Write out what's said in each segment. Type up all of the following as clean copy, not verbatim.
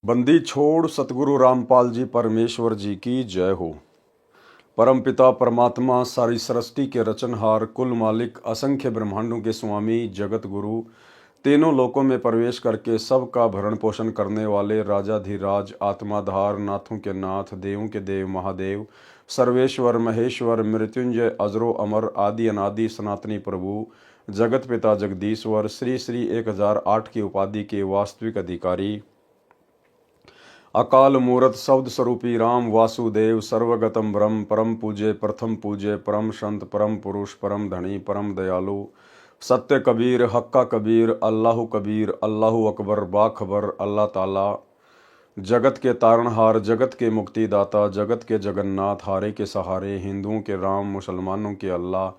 बंदी छोड़ सतगुरु रामपाल जी परमेश्वर जी की जय हो। परमपिता परमात्मा सारी सृष्टि के रचनहार, कुल मालिक, असंख्य ब्रह्मांडों के स्वामी, जगत गुरु, तीनों लोकों में प्रवेश करके सबका भरण पोषण करने वाले राजाधिराज, आत्माधार, नाथों के नाथ, देवों के देव, महादेव, सर्वेश्वर, महेश्वर, मृत्युंजय, अजरो अमर, आदि अनादि, सनातनी प्रभु, जगत पिता जगदीश्वर, श्री श्री 1008 की उपाधि के वास्तविक अधिकारी, अकाल मूरत शब्द स्वरूपी राम वासुदेव, सर्वगतम ब्रह्म, परम पूज्य, प्रथम पूज्य, परम संत, परम पुरुष, परम धनी, परम दयालु, सत्य कबीर, हक्का कबीर, अल्लाह कबीर, अल्लाह अकबर, बाखबर, अल्लाह ताला, जगत के तारणहार, जगत के मुक्तिदाता, जगत के जगन्नाथ, हारे के सहारे, हिंदुओं के राम, मुसलमानों के अल्लाह,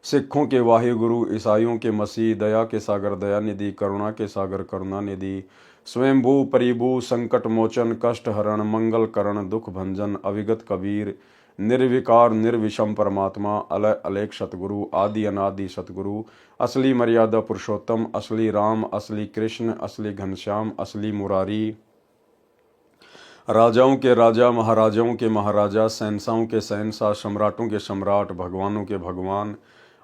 सिखों के वाहिगुरु, ईसाइयों के मसीह, दया के सागर दयानिधि, करुणा के सागर करुणानिधि, स्वयंभू परिभू, संकट मोचन, कष्ट हरण, मंगल करण, दुख भंजन, अविगत कबीर, निर्विकार निर्विषम परमात्मा, अलय अलेख सतगुरु, आदि अनादि सतगुरु, असली मर्यादा पुरुषोत्तम, असली राम, असली कृष्ण, असली घनश्याम, असली मुरारी, राजाओं के राजा, महाराजाओं के महाराजा, शहंशाहों के शहंशाह, सम्राटों के सम्राट, भगवानों के भगवान,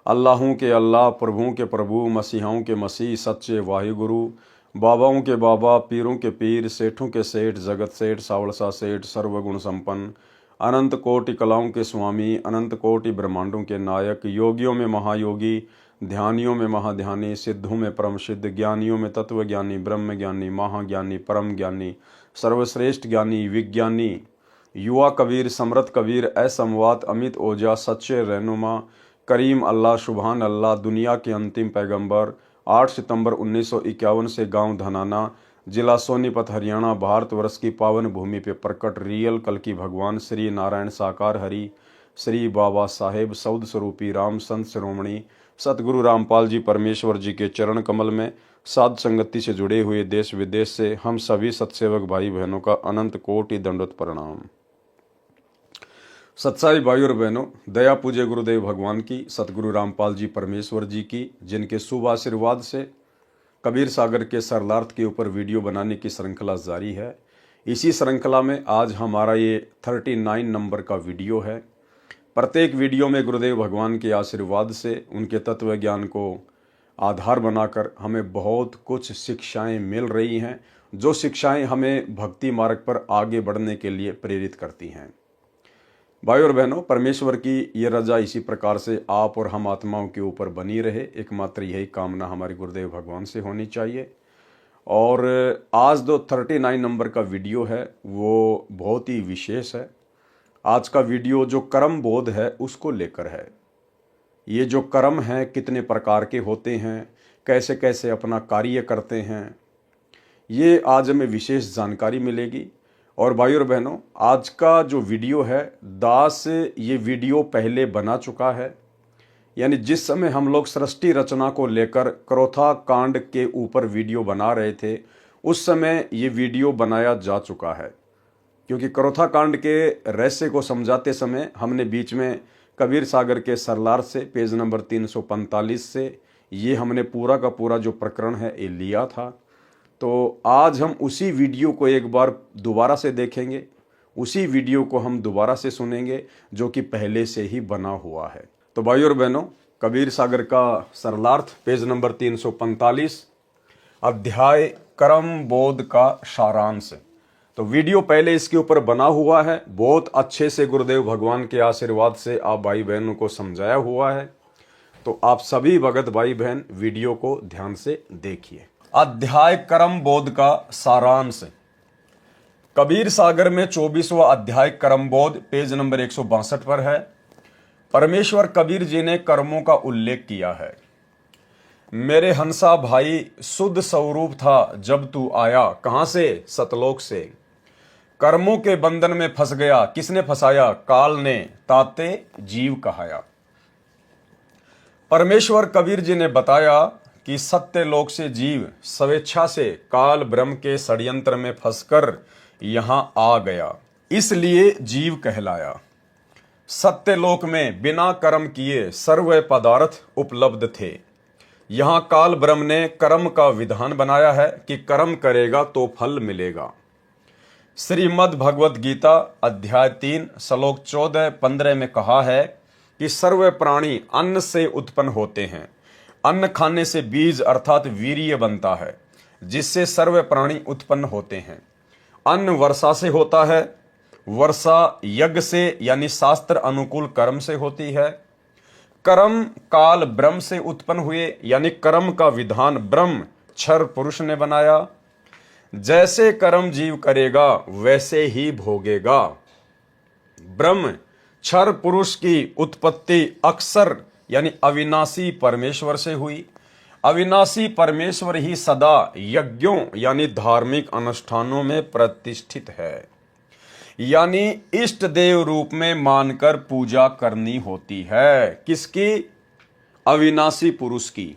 अल्लाहों के अल्लाह, प्रभुओं के प्रभु, मसीहाओं के मसीह, सच्चे वाहिगुरु, बाबाओं के बाबा, पीरों के पीर, सेठों के सेठ, जगत सेठ, सावड़सा सेठ, सर्वगुण संपन्न, अनंत कोटि कलाओं के स्वामी, अनंत कोटि ब्रह्मांडों के नायक, योगियों में महायोगी, ध्यानियों में महाध्यानी, सिद्धों में परम सिद्ध, ज्ञानियों में तत्व ज्ञानी, ब्रह्म ज्ञानी, महाज्ञानी, परम ज्ञानी, सर्वश्रेष्ठ ज्ञानी, विज्ञानी, युवा कबीर, समृत कबीर, असंवाद, अमित ओजा, सच्चे रहनुमा, करीम अल्लाह, सुबहान अल्लाह, दुनिया के अंतिम पैगंबर, 8 सितंबर 1951 से गांव धनाना, जिला सोनीपत, हरियाणा, भारतवर्ष की पावन भूमि पे प्रकट रियल कल की भगवान श्री नारायण साकार हरि, श्री बाबा साहेब सौद स्वरूपी राम संत शिरोमणि सतगुरु रामपाल जी परमेश्वर जी के चरण कमल में साध संगति से जुड़े हुए देश विदेश से हम सभी सत्सेवक भाई बहनों का अनंत कोटि दंडवत प्रणाम। सत्साई भाई और बहनों, दया पूज्य गुरुदेव भगवान की, सतगुरु रामपाल जी परमेश्वर जी की, जिनके शुभ आशीर्वाद से कबीर सागर के सरलार्थ के ऊपर वीडियो बनाने की श्रृंखला जारी है। इसी श्रृंखला में आज हमारा ये 39 नंबर का वीडियो है। प्रत्येक वीडियो में गुरुदेव भगवान के आशीर्वाद से, उनके तत्व ज्ञान को आधार बनाकर हमें बहुत कुछ शिक्षाएं मिल रही हैं, जो शिक्षाएं हमें भक्ति मार्ग पर आगे बढ़ने के लिए प्रेरित करती हैं। भाई और बहनों, परमेश्वर की ये रजा इसी प्रकार से आप और हम आत्माओं के ऊपर बनी रहे, एकमात्र यही कामना हमारे गुरुदेव भगवान से होनी चाहिए। और आज जो 39 नंबर का वीडियो है वो बहुत ही विशेष है। आज का वीडियो जो कर्म बोध है उसको लेकर है। ये जो कर्म हैं कितने प्रकार के होते हैं, कैसे कैसे अपना कार्य करते हैं, ये आज हमें विशेष जानकारी मिलेगी। और भाई और बहनों, आज का जो वीडियो है, दास ये वीडियो पहले बना चुका है। यानी जिस समय हम लोग सृष्टि रचना को लेकर क्रोथा कांड के ऊपर वीडियो बना रहे थे, उस समय ये वीडियो बनाया जा चुका है। क्योंकि क्रोथा कांड के रहस्य को समझाते समय हमने बीच में कबीर सागर के सरलार से पेज नंबर 345 से ये हमने पूरा का पूरा जो प्रकरण है ये लिया था। तो आज हम उसी वीडियो को एक बार दोबारा से देखेंगे, उसी वीडियो को हम दोबारा से सुनेंगे जो कि पहले से ही बना हुआ है। तो भाई और बहनों, कबीर सागर का सरलार्थ पेज नंबर 345, अध्याय कर्म बोध का सारांश। तो वीडियो पहले इसके ऊपर बना हुआ है, बहुत अच्छे से गुरुदेव भगवान के आशीर्वाद से आप भाई बहनों को समझाया हुआ है। तो आप सभी भगत भाई बहन वीडियो को ध्यान से देखिए। अध्याय कर्म बोध का सारांश। कबीर सागर में 24वां अध्याय कर्म बोध पेज नंबर 162 पर है। परमेश्वर कबीर जी ने कर्मों का उल्लेख किया है। मेरे हंसा भाई, शुद्ध स्वरूप था जब तू आया, कहां से? सतलोक से। कर्मों के बंधन में फंस गया, किसने फंसाया? काल ने, ताते जीव कहाया। परमेश्वर कबीर जी ने बताया कि सत्य लोक से जीव स्वेच्छा से काल ब्रह्म के षड्यंत्र में फंसकर यहां आ गया, इसलिए जीव कहलाया। सत्य लोक में बिना कर्म किए सर्व पदार्थ उपलब्ध थे। यहां काल ब्रह्म ने कर्म का विधान बनाया है कि कर्म करेगा तो फल मिलेगा। श्रीमद् भगवत गीता अध्याय 3 श्लोक 14-15 में कहा है कि सर्व प्राणी अन्न से उत्पन्न होते हैं। अन्न खाने से बीज अर्थात वीर्य बनता है, जिससे सर्व प्राणी उत्पन्न होते हैं। अन्न वर्षा से होता है, वर्षा यज्ञ से यानी शास्त्र अनुकूल कर्म से होती है। कर्म काल ब्रह्म से उत्पन्न हुए, यानी कर्म का विधान ब्रह्म क्षर पुरुष ने बनाया। जैसे कर्म जीव करेगा वैसे ही भोगेगा। ब्रह्म क्षर पुरुष की उत्पत्ति अक्षर यानी अविनाशी परमेश्वर से हुई। अविनाशी परमेश्वर ही सदा यज्ञों यानी धार्मिक अनुष्ठानों में प्रतिष्ठित है, यानी इष्ट देव रूप में मानकर पूजा करनी होती है। किसकी? अविनाशी पुरुष की,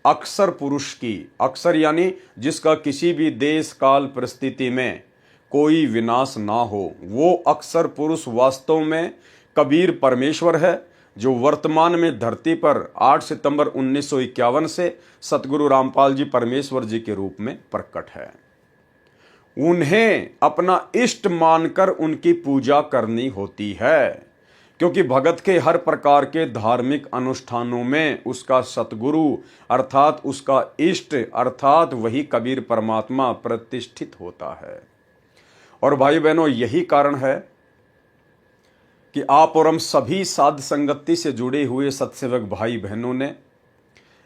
अक्षर पुरुष की। अक्षर यानी जिसका किसी भी देश काल परिस्थिति में कोई विनाश ना हो, वो अक्षर पुरुष वास्तव में कबीर परमेश्वर है, जो वर्तमान में धरती पर 8 सितंबर 1951 से सतगुरु रामपाल जी परमेश्वर जी के रूप में प्रकट है। उन्हें अपना इष्ट मानकर उनकी पूजा करनी होती है, क्योंकि भगत के हर प्रकार के धार्मिक अनुष्ठानों में उसका सतगुरु अर्थात उसका इष्ट अर्थात वही कबीर परमात्मा प्रतिष्ठित होता है। और भाई बहनों, यही कारण है कि आप और हम सभी साध संगति से जुड़े हुए सत्सेवक भाई बहनों ने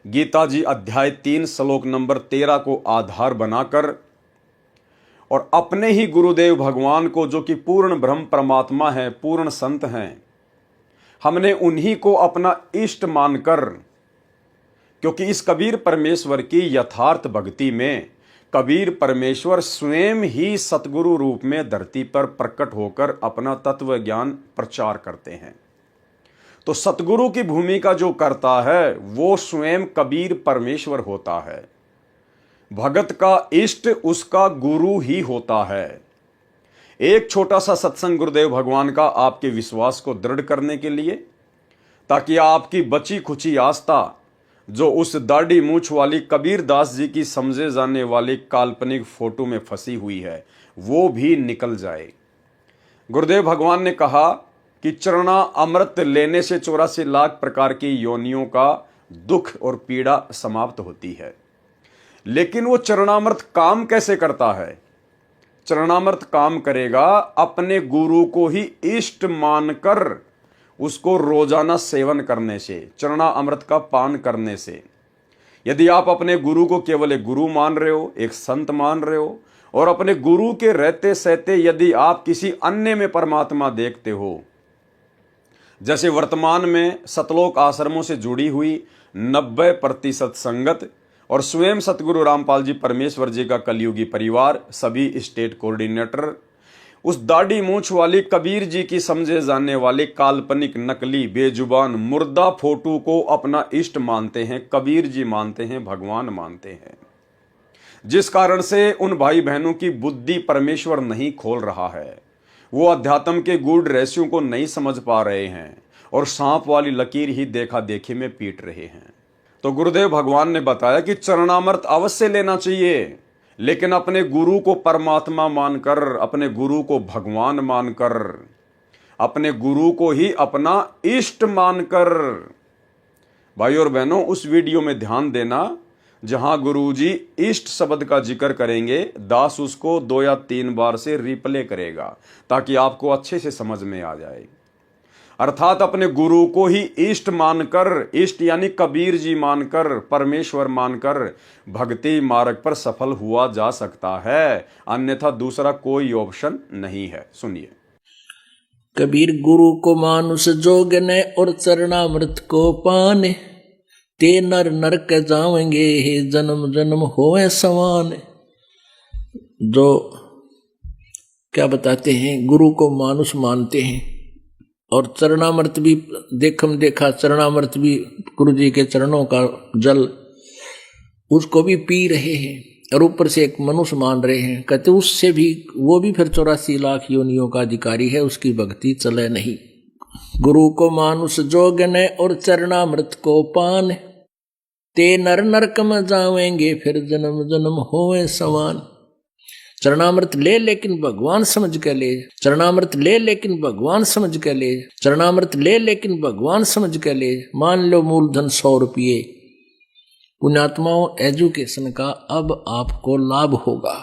गीता जी अध्याय 3 श्लोक नंबर 13 को आधार बनाकर और अपने ही गुरुदेव भगवान को, जो कि पूर्ण ब्रह्म परमात्मा है, पूर्ण संत हैं, हमने उन्हीं को अपना इष्ट मानकर, क्योंकि इस कबीर परमेश्वर की यथार्थ भक्ति में कबीर परमेश्वर स्वयं ही सतगुरु रूप में धरती पर प्रकट होकर अपना तत्व ज्ञान प्रचार करते हैं। तो सतगुरु की भूमिका जो करता है वो स्वयं कबीर परमेश्वर होता है। भगत का इष्ट उसका गुरु ही होता है। एक छोटा सा सत्संग गुरुदेव भगवान का आपके विश्वास को दृढ़ करने के लिए, ताकि आपकी बची खुची आस्था जो उस दाढ़ी मूछ वाली कबीर दास जी की समझे जाने वाली काल्पनिक फोटो में फंसी हुई है, वो भी निकल जाए। गुरुदेव भगवान ने कहा कि चरणा अमृत लेने से 84 लाख प्रकार की योनियों का दुख और पीड़ा समाप्त होती है। लेकिन वो चरणामृत काम कैसे करता है? चरणामृत काम करेगा अपने गुरु को ही इष्ट मानकर उसको रोजाना सेवन करने से, चरणा अमृत का पान करने से। यदि आप अपने गुरु को केवल एक गुरु मान रहे हो, एक संत मान रहे हो, और अपने गुरु के रहते सहते यदि आप किसी अन्य में परमात्मा देखते हो, जैसे वर्तमान में सतलोक आश्रमों से जुड़ी हुई 90% संगत और स्वयं सतगुरु रामपाल जी परमेश्वर जी का कलयुगी परिवार, सभी स्टेट कोऑर्डिनेटर, उस दाढ़ी मूछ वाली कबीर जी की समझे जाने वाले काल्पनिक नकली बेजुबान मुर्दा फोटो को अपना इष्ट मानते हैं, कबीर जी मानते हैं, भगवान मानते हैं। जिस कारण से उन भाई बहनों की बुद्धि परमेश्वर नहीं खोल रहा है, वो अध्यात्म के गूढ़ रहस्यों को नहीं समझ पा रहे हैं और सांप वाली लकीर ही देखा देखी में पीट रहे हैं। तो गुरुदेव भगवान ने बताया कि चरणामृत अवश्य लेना चाहिए, लेकिन अपने गुरु को परमात्मा मानकर, अपने गुरु को भगवान मानकर, अपने गुरु को ही अपना इष्ट मानकर। भाई और बहनों, उस वीडियो में ध्यान देना जहां गुरुजी इष्ट शब्द का जिक्र करेंगे, दास उसको 2 या 3 बार से रिप्ले करेगा ताकि आपको अच्छे से समझ में आ जाए। अर्थात अपने गुरु को ही इष्ट मानकर, इष्ट यानी कबीर जी मानकर, परमेश्वर मानकर भक्ति मार्ग पर सफल हुआ जा सकता है, अन्यथा दूसरा कोई ऑप्शन नहीं है। सुनिए। कबीर गुरु को मानुष जोगने और चरणामृत को पाने, ते नर नरक जावेंगे हे जन्म जन्म होए समान। जो क्या बताते हैं, गुरु को मानुष मानते हैं और चरणामृत भी देखा, चरणामृत भी गुरु जी के चरणों का जल उसको भी पी रहे हैं और ऊपर से एक मनुष्य मान रहे हैं। कहते उससे भी, वो भी फिर 84 लाख योनियों का अधिकारी है, उसकी भक्ति चले नहीं। गुरु को मानुष जोगने और चरणामृत को पान, ते नर नरक में जावेंगे फिर जन्म जन्म होए समान। चरणामृत ले लेकिन भगवान समझ के ले, चरणामृत ले लेकिन भगवान समझ के ले, चरणामृत ले लेकिन भगवान समझ के ले। मान लो मूलधन 100 रुपये। पुण्यात्माओं, एजुकेशन का अब आपको लाभ होगा।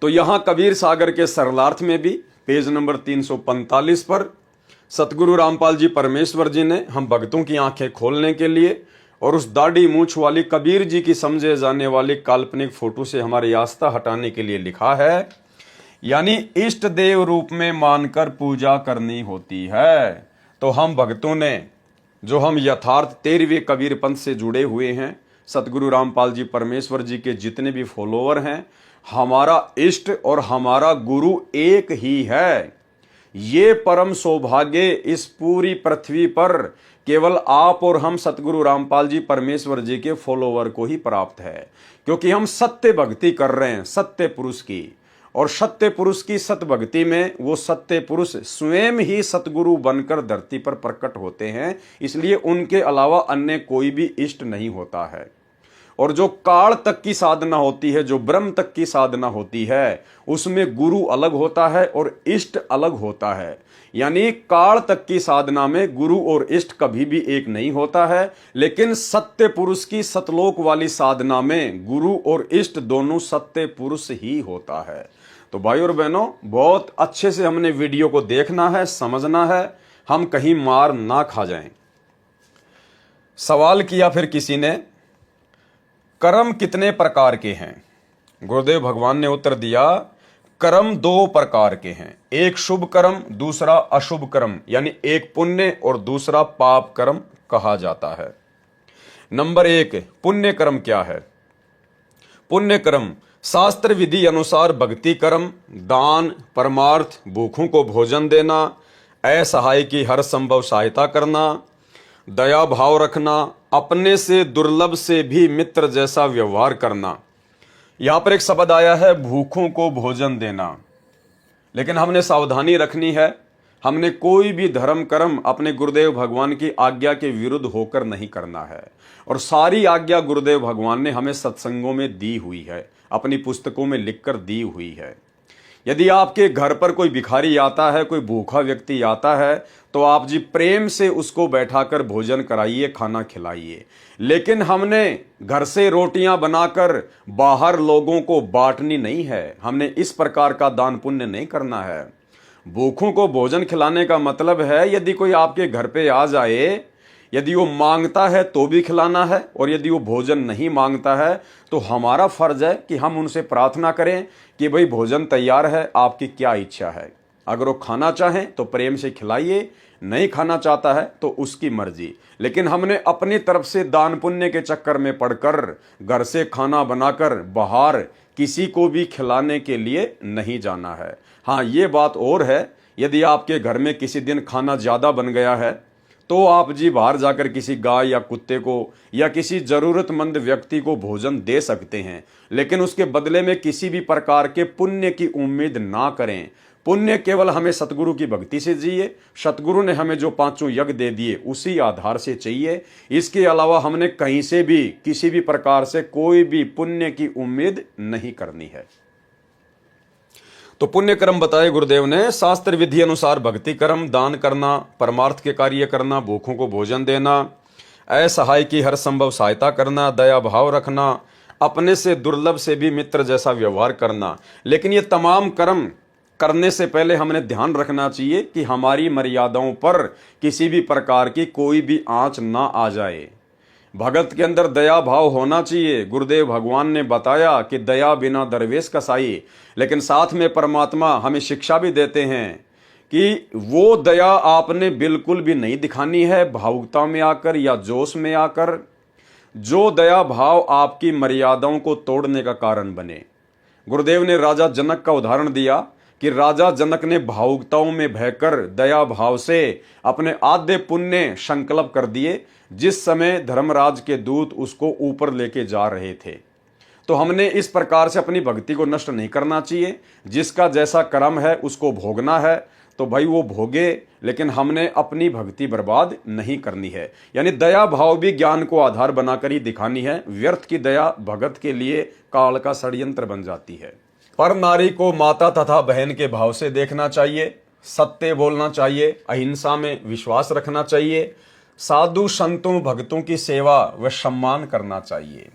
तो यहां कबीर सागर के सरलार्थ में भी पेज नंबर 345 पर सतगुरु रामपाल जी परमेश्वर जी ने हम भक्तों की आंखें खोलने के लिए और उस दाढ़ी मूछ वाली कबीर जी की समझे जाने वाली काल्पनिक फोटो से हमारी आस्था हटाने के लिए लिखा है, यानी इष्ट देव रूप में मानकर पूजा करनी होती है। तो हम भक्तों ने, जो हम यथार्थ 13वें कबीर पंथ से जुड़े हुए हैं, सतगुरु रामपाल जी परमेश्वर जी के जितने भी फॉलोअर हैं, हमारा इष्ट और हमारा गुरु एक ही है। ये परम सौभाग्य इस पूरी पृथ्वी पर केवल आप और हम सतगुरु रामपाल जी परमेश्वर जी के फॉलोवर को ही प्राप्त है, क्योंकि हम सत्य भक्ति कर रहे हैं सत्य पुरुष की, और सत्य पुरुष की सत्य भक्ति में वो सत्य पुरुष स्वयं ही सतगुरु बनकर धरती पर प्रकट होते हैं। इसलिए उनके अलावा अन्य कोई भी इष्ट नहीं होता है। और जो काल तक की साधना होती है, जो ब्रह्म तक की साधना होती है, उसमें गुरु अलग होता है और इष्ट अलग होता है। यानी काल तक की साधना में गुरु और इष्ट कभी भी एक नहीं होता है, लेकिन सत्य पुरुष की सतलोक वाली साधना में गुरु और इष्ट दोनों सत्य पुरुष ही होता है। तो भाई और बहनों, बहुत अच्छे से हमने वीडियो को देखना है, समझना है, हम कहीं मार ना खा जाएं। सवाल किया फिर किसी ने, कर्म कितने प्रकार के हैं? गुरुदेव भगवान ने उत्तर दिया, कर्म 2 प्रकार के हैं, एक शुभ कर्म, दूसरा अशुभ कर्म, यानी एक पुण्य और दूसरा पाप कर्म कहा जाता है। नंबर 1, पुण्य कर्म क्या है? पुण्य कर्म शास्त्र विधि अनुसार भक्ति कर्म, दान, परमार्थ, भूखों को भोजन देना, असहाय की हर संभव सहायता करना, दया भाव रखना, अपने से दुर्लभ से भी मित्र जैसा व्यवहार करना। यहां पर एक शब्द आया है भूखों को भोजन देना, लेकिन हमने सावधानी रखनी है। हमने कोई भी धर्म कर्म अपने गुरुदेव भगवान की आज्ञा के विरुद्ध होकर नहीं करना है, और सारी आज्ञा गुरुदेव भगवान ने हमें सत्संगों में दी हुई है, अपनी पुस्तकों में लिखकर दी हुई है। यदि आपके घर पर कोई भिखारी आता है, कोई भूखा व्यक्ति आता है, तो आप जी प्रेम से उसको बैठाकर भोजन कराइए, खाना खिलाइए। लेकिन हमने घर से रोटियां बनाकर बाहर लोगों को बांटनी नहीं है। हमने इस प्रकार का दान पुण्य नहीं करना है। भूखों को भोजन खिलाने का मतलब है, यदि कोई आपके घर पे आ जाए, यदि वो मांगता है तो भी खिलाना है, और यदि वो भोजन नहीं मांगता है तो हमारा फर्ज है कि हम उनसे प्रार्थना करें कि भाई भोजन तैयार है, आपकी क्या इच्छा है। अगर वो खाना चाहें तो प्रेम से खिलाइए, नहीं खाना चाहता है तो उसकी मर्जी। लेकिन हमने अपनी तरफ से दान पुण्य के चक्कर में पड़कर घर से खाना बनाकर बाहर किसी को भी खिलाने के लिए नहीं जाना है। हाँ, ये बात और है, यदि आपके घर में किसी दिन खाना ज़्यादा बन गया है तो आप जी बाहर जाकर किसी गाय या कुत्ते को या किसी जरूरतमंद व्यक्ति को भोजन दे सकते हैं, लेकिन उसके बदले में किसी भी प्रकार के पुण्य की उम्मीद ना करें। पुण्य केवल हमें सतगुरु की भक्ति से चाहिए। सतगुरु ने हमें जो 5 यज्ञ दे दिए उसी आधार से चाहिए। इसके अलावा हमने कहीं से भी किसी भी प्रकार से कोई भी पुण्य की उम्मीद नहीं करनी है। तो पुण्य कर्म बताए गुरुदेव ने, शास्त्र विधि अनुसार भक्ति कर्म, दान करना, परमार्थ के कार्य करना, भूखों को भोजन देना, असहाय की हर संभव सहायता करना, दया भाव रखना, अपने से दुर्लभ से भी मित्र जैसा व्यवहार करना। लेकिन ये तमाम कर्म करने से पहले हमने ध्यान रखना चाहिए कि हमारी मर्यादाओं पर किसी भी प्रकार की कोई भी आंच ना आ जाए। भगत के अंदर दया भाव होना चाहिए। गुरुदेव भगवान ने बताया कि दया बिना दरवेश कसाई, लेकिन साथ में परमात्मा हमें शिक्षा भी देते हैं कि वो दया आपने बिल्कुल भी नहीं दिखानी है भावुकता में आकर या जोश में आकर, जो दया भाव आपकी मर्यादाओं को तोड़ने का कारण बने। गुरुदेव ने राजा जनक का उदाहरण दिया कि राजा जनक ने भावुकताओं में बहकर दया भाव से अपने आधे पुण्य संकल्प कर दिए, जिस समय धर्मराज के दूत उसको ऊपर लेके जा रहे थे। तो हमने इस प्रकार से अपनी भक्ति को नष्ट नहीं करना चाहिए। जिसका जैसा कर्म है उसको भोगना है तो भाई वो भोगे, लेकिन हमने अपनी भक्ति बर्बाद नहीं करनी है। यानी दया भाव भी ज्ञान को आधार बनाकर ही दिखानी है। व्यर्थ की दया भगत के लिए काल का षड्यंत्र बन जाती है। पर नारी को माता तथा बहन के भाव से देखना चाहिए, सत्य बोलना चाहिए, अहिंसा में विश्वास रखना चाहिए, साधु संतों भक्तों की सेवा व सम्मान करना चाहिए।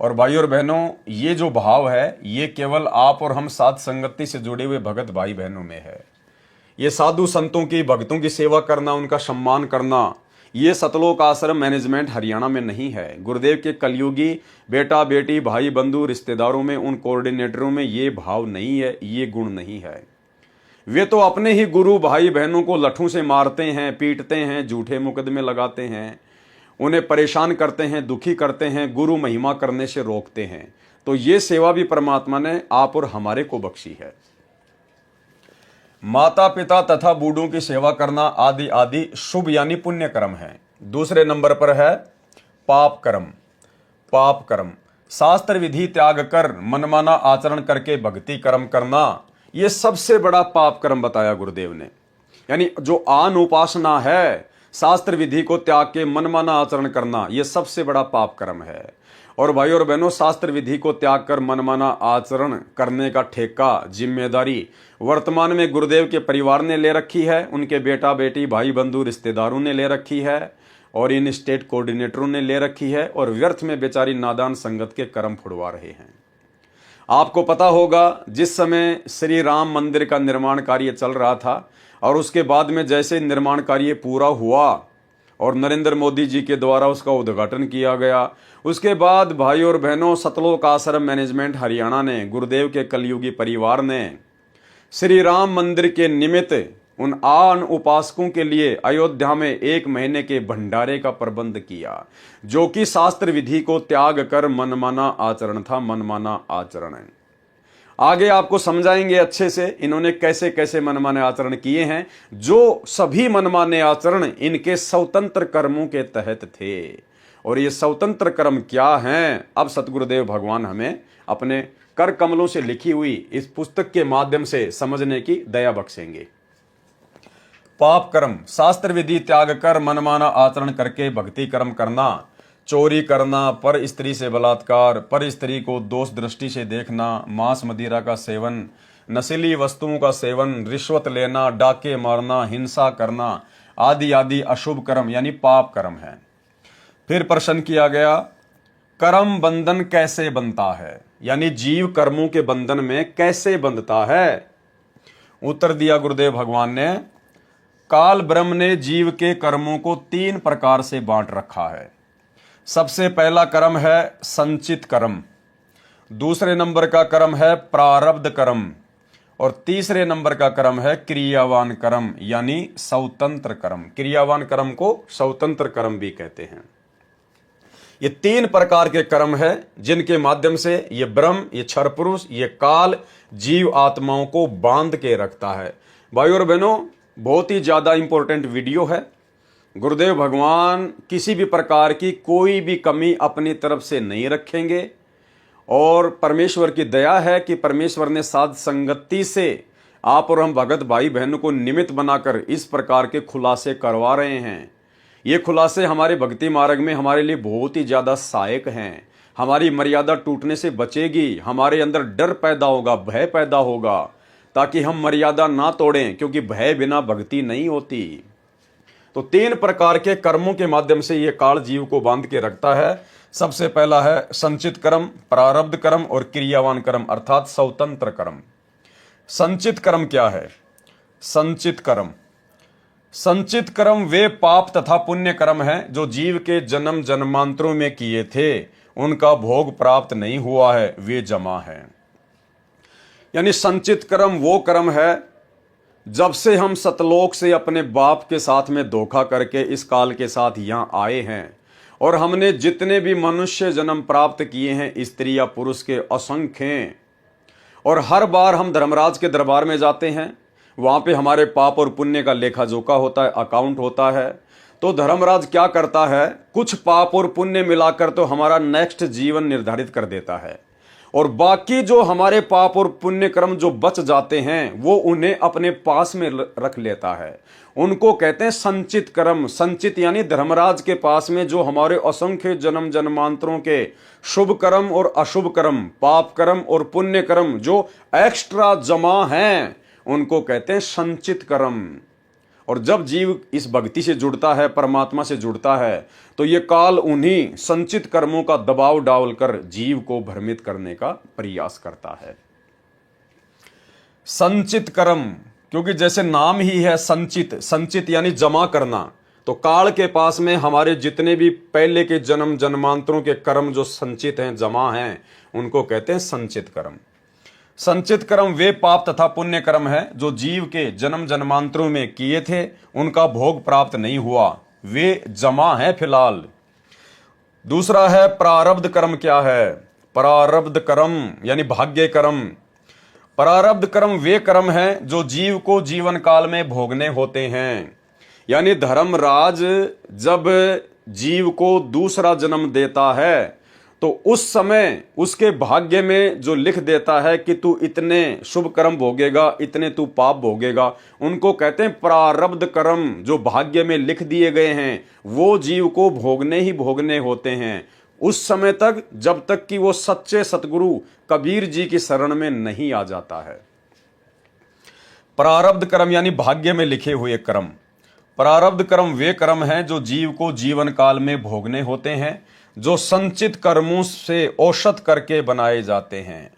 और भाई और बहनों, ये जो भाव है ये केवल आप और हम साथ संगति से जुड़े हुए भगत भाई बहनों में है। ये साधु संतों की भक्तों की सेवा करना, उनका सम्मान करना, ये सतलोक आश्रम मैनेजमेंट हरियाणा में नहीं है। गुरुदेव के कलयुगी बेटा बेटी भाई बंधु रिश्तेदारों में, उन कोऑर्डिनेटरों में ये भाव नहीं है, ये गुण नहीं है। वे तो अपने ही गुरु भाई बहनों को लठों से मारते हैं, पीटते हैं, झूठे मुकदमे लगाते हैं, उन्हें परेशान करते हैं, दुखी करते हैं, गुरु महिमा करने से रोकते हैं। तो ये सेवा भी परमात्मा ने आप और हमारे को बख्शी है। माता पिता तथा बूढ़ों की सेवा करना आदि आदि शुभ यानी पुण्य कर्म है। दूसरे नंबर पर है पाप कर्म। पाप कर्म शास्त्र विधि त्याग कर मनमाना आचरण करके भक्ति कर्म करना, यह सबसे बड़ा पाप कर्म बताया गुरुदेव ने। यानी जो आन उपासना है, शास्त्र विधि को त्याग के मनमाना आचरण करना, यह सबसे बड़ा पाप कर्म है। और भाई और बहनों, शास्त्र विधि को त्याग कर मनमाना आचरण करने का ठेका, जिम्मेदारी वर्तमान में गुरुदेव के परिवार ने ले रखी है, उनके बेटा बेटी भाई बंधु रिश्तेदारों ने ले रखी है, और इन स्टेट कोऑर्डिनेटरों ने ले रखी है, और व्यर्थ में बेचारी नादान संगत के कर्म फुड़वा रहे हैं। आपको पता होगा, जिस समय श्री राम मंदिर का निर्माण कार्य चल रहा था और उसके बाद में जैसे निर्माण कार्य पूरा हुआ और नरेंद्र मोदी जी के द्वारा उसका उद्घाटन किया गया, उसके बाद भाई और बहनों, सतलोक आश्रम मैनेजमेंट हरियाणा ने, गुरुदेव के कलयुगी परिवार ने श्री राम मंदिर के निमित्त उन आन उपासकों के लिए अयोध्या में 1 महीने के भंडारे का प्रबंध किया, जो कि शास्त्र विधि को त्याग कर मनमाना आचरण था। मनमाना आचरण है, आगे आपको समझाएंगे अच्छे से इन्होंने कैसे कैसे मनमाने आचरण किए हैं। जो सभी मनमाने आचरण इनके स्वतंत्र कर्मों के तहत थे। और ये स्वतंत्र कर्म क्या हैं, अब सतगुरुदेव भगवान हमें अपने कर कमलों से लिखी हुई इस पुस्तक के माध्यम से समझने की दया बख्शेंगे। पाप कर्म शास्त्र विधि त्याग कर मनमाना आचरण करके भक्ति कर्म करना, चोरी करना, पर स्त्री से बलात्कार, पर स्त्री को दोष दृष्टि से देखना, मांस मदिरा का सेवन, नशीली वस्तुओं का सेवन, रिश्वत लेना, डाके मारना, हिंसा करना आदि आदि अशुभ कर्म यानी पाप कर्म है। फिर प्रश्न किया गया, कर्म बंधन कैसे बनता है, यानी जीव कर्मों के बंधन में कैसे बंधता है। उत्तर दिया गुरुदेव भगवान ने, काल ब्रह्म ने जीव के कर्मों को 3 प्रकार से बांट रखा है। सबसे पहला कर्म है संचित कर्म, दूसरे नंबर का कर्म है प्रारब्ध कर्म, और तीसरे नंबर का कर्म है क्रियावान कर्म यानी स्वतंत्र कर्म। क्रियावान कर्म को स्वतंत्र कर्म भी कहते हैं। ये 3 प्रकार के कर्म है जिनके माध्यम से ये ब्रह्म, ये क्षर पुरुष, ये काल जीव आत्माओं को बांध के रखता है। भाई और बहनों, बहुत ही ज्यादा इंपॉर्टेंट वीडियो है। गुरुदेव भगवान किसी भी प्रकार की कोई भी कमी अपनी तरफ से नहीं रखेंगे, और परमेश्वर की दया है कि परमेश्वर ने साध संगति से आप और हम भगत भाई बहनों को निमित्त बनाकर इस प्रकार के खुलासे करवा रहे हैं। ये खुलासे हमारे भक्ति मार्ग में हमारे लिए बहुत ही ज्यादा सहायक हैं। हमारी मर्यादा टूटने से बचेगी, हमारे अंदर डर पैदा होगा, भय पैदा होगा, ताकि हम मर्यादा ना तोड़ें, क्योंकि भय बिना भक्ति नहीं होती। तो 3 प्रकार के कर्मों के माध्यम से यह काल जीव को बांध के रखता है। सबसे पहला है संचित कर्म, प्रारब्ध कर्म और क्रियावान कर्म अर्थात स्वतंत्र कर्म। संचित कर्म क्या है? संचित कर्म, संचित कर्म वे पाप तथा पुण्य कर्म हैं जो जीव के जन्म जन्मांतरों में किए थे, उनका भोग प्राप्त नहीं हुआ है, वे जमा है। यानी संचित कर्म वो कर्म है जब से हम सतलोक से अपने बाप के साथ में धोखा करके इस काल के साथ यहां आए हैं, और हमने जितने भी मनुष्य जन्म प्राप्त किए हैं, स्त्री या पुरुष के असंख्य हैं, और हर बार हम धर्मराज के दरबार में जाते हैं, वहां पे हमारे पाप और पुण्य का लेखा जोखा होता है, अकाउंट होता है। तो धर्मराज क्या करता है, कुछ पाप और पुण्य मिलाकर तो हमारा नेक्स्ट जीवन निर्धारित कर देता है, और बाकी जो हमारे पाप और पुण्य कर्म जो बच जाते हैं वो उन्हें अपने पास में रख लेता है। उनको कहते हैं संचित कर्म। संचित यानी धर्मराज के पास में जो हमारे असंख्य जन्म जन्मांतरों के शुभ कर्म और अशुभ कर्म, पाप कर्म और पुण्य कर्म जो एक्स्ट्रा जमा हैं, उनको कहते हैं संचित कर्म। और जब जीव इस भक्ति से जुड़ता है, परमात्मा से जुड़ता है, तो ये काल उन्हीं संचित कर्मों का दबाव डालकर जीव को भ्रमित करने का प्रयास करता है। संचित कर्म, क्योंकि जैसे नाम ही है संचित, संचित यानी जमा करना, तो काल के पास में हमारे जितने भी पहले के जन्म जन्मांतरों के कर्म जो संचित हैं, जमा हैं, उनको कहते हैं संचित कर्म। संचित कर्म वे पाप तथा पुण्य कर्म है जो जीव के जन्म जन्मांतरों में किए थे, उनका भोग प्राप्त नहीं हुआ, वे जमा है फिलहाल। दूसरा है प्रारब्ध कर्म। क्या है प्रारब्ध कर्म? यानी भाग्य कर्म। प्रारब्ध कर्म वे कर्म हैं जो जीव को जीवन काल में भोगने होते हैं। यानी धर्मराज जब जीव को दूसरा जन्म देता है तो उस समय उसके भाग्य में जो लिख देता है कि तू इतने शुभ कर्म भोगेगा, इतने तू पाप भोगेगा, उनको कहते हैं प्रारब्ध कर्म। जो भाग्य में लिख दिए गए हैं वो जीव को भोगने ही भोगने होते हैं उस समय तक, जब तक कि वो सच्चे सतगुरु कबीर जी की शरण में नहीं आ जाता है। प्रारब्ध कर्म यानी भाग्य में लिखे हुए कर्म। प्रारब्ध कर्म वे कर्म हैं जो जीव को जीवन काल में भोगने होते हैं, जो संचित कर्मों से औषध करके बनाए जाते हैं।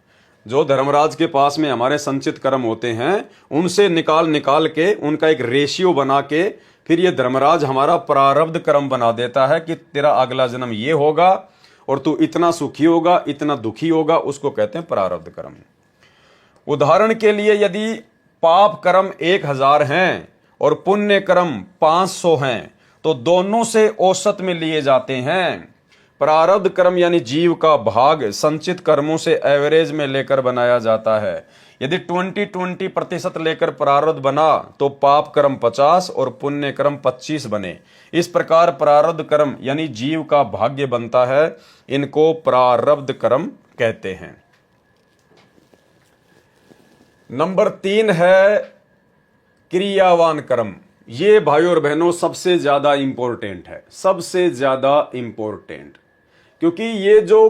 जो धर्मराज के पास में हमारे संचित कर्म होते हैं उनसे निकाल के उनका एक रेशियो बना के फिर ये धर्मराज हमारा प्रारब्ध कर्म बना देता है कि तेरा अगला जन्म ये होगा और तू इतना सुखी होगा, इतना दुखी होगा, उसको कहते हैं प्रारब्ध कर्म। उदाहरण के लिए यदि पाप कर्म 1000 हैं और पुण्य कर्म 500 हैं तो दोनों से औसत में लिए जाते हैं। प्रारब्ध कर्म यानी जीव का भाग संचित कर्मों से एवरेज में लेकर बनाया जाता है। यदि 20% लेकर प्रारब्ध बना तो पाप कर्म 50 और पुण्य कर्म 25 बने। इस प्रकार प्रारब्ध कर्म यानी जीव का भाग्य बनता है, इनको प्रारब्ध कर्म कहते हैं। नंबर 3 है क्रियावान कर्म। ये भाइयों और बहनों सबसे ज्यादा इंपॉर्टेंट है, सबसे ज्यादा इंपॉर्टेंट, क्योंकि ये जो